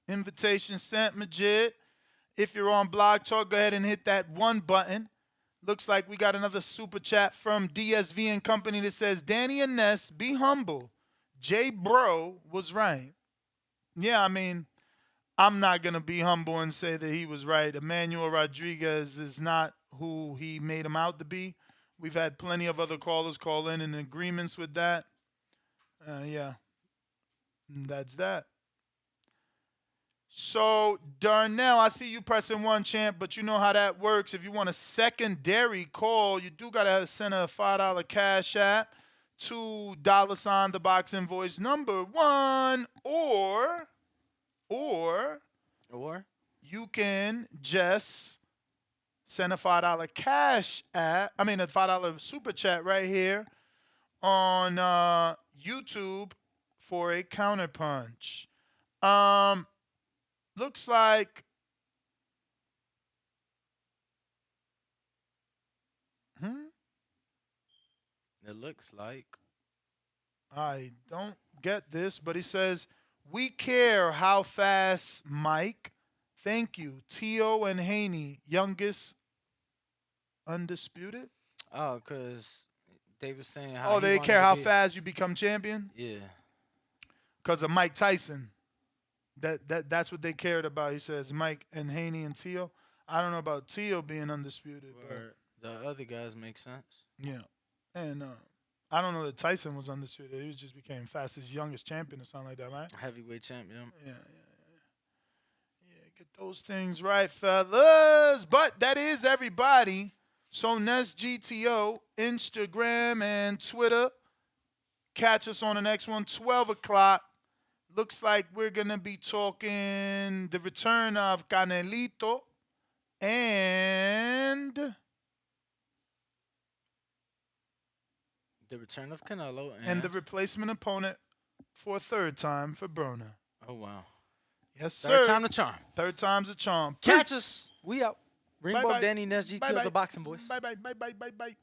Invitation sent, Majid. If you're on Blog Talk, go ahead and hit that 1 button. Looks like we got another super chat from DSV and Company that says, Danny and Ness, be humble. J Bro was right. Yeah, I mean, I'm not going to be humble and say that he was right. Emmanuel Rodriguez is not who he made him out to be. We've had plenty of other callers call in agreements with that. Yeah, that's that. So, Darnell, I see you pressing 1, champ, but you know how that works. If you want a secondary call, you do got to send a $5 cash app to $ the box invoice number 1, or you can just send a $5 cash app. I mean, a $5 super chat right here on YouTube for a counterpunch. Looks like It looks like. I don't get this, but he says, we care how fast, Mike. Thank you. Tio and Haney, youngest undisputed. Oh, because they were saying how. Oh, they care how fast you become champion? Yeah. Because of Mike Tyson. That's what they cared about. He says Mike and Haney and Tio. I don't know about Tio being undisputed. But the other guys make sense. Yeah. And I don't know that Tyson was undisputed. He just became fastest youngest champion or something like that, right? Heavyweight champion. Yeah, get those things right, fellas. But that is everybody. So Ness GTO, Instagram and Twitter. Catch us on the next one, 12 o'clock. Looks like we're going to be talking the return of Canelito and the return of Canelo and the replacement opponent for a third time for Broner. Oh, wow. Yes, sir. Third time the charm. Third time's a charm. Catch us. We out. Rainbow Bye-bye. Danny Ness GTO, Bye-bye. the boxing voice. Bye-bye.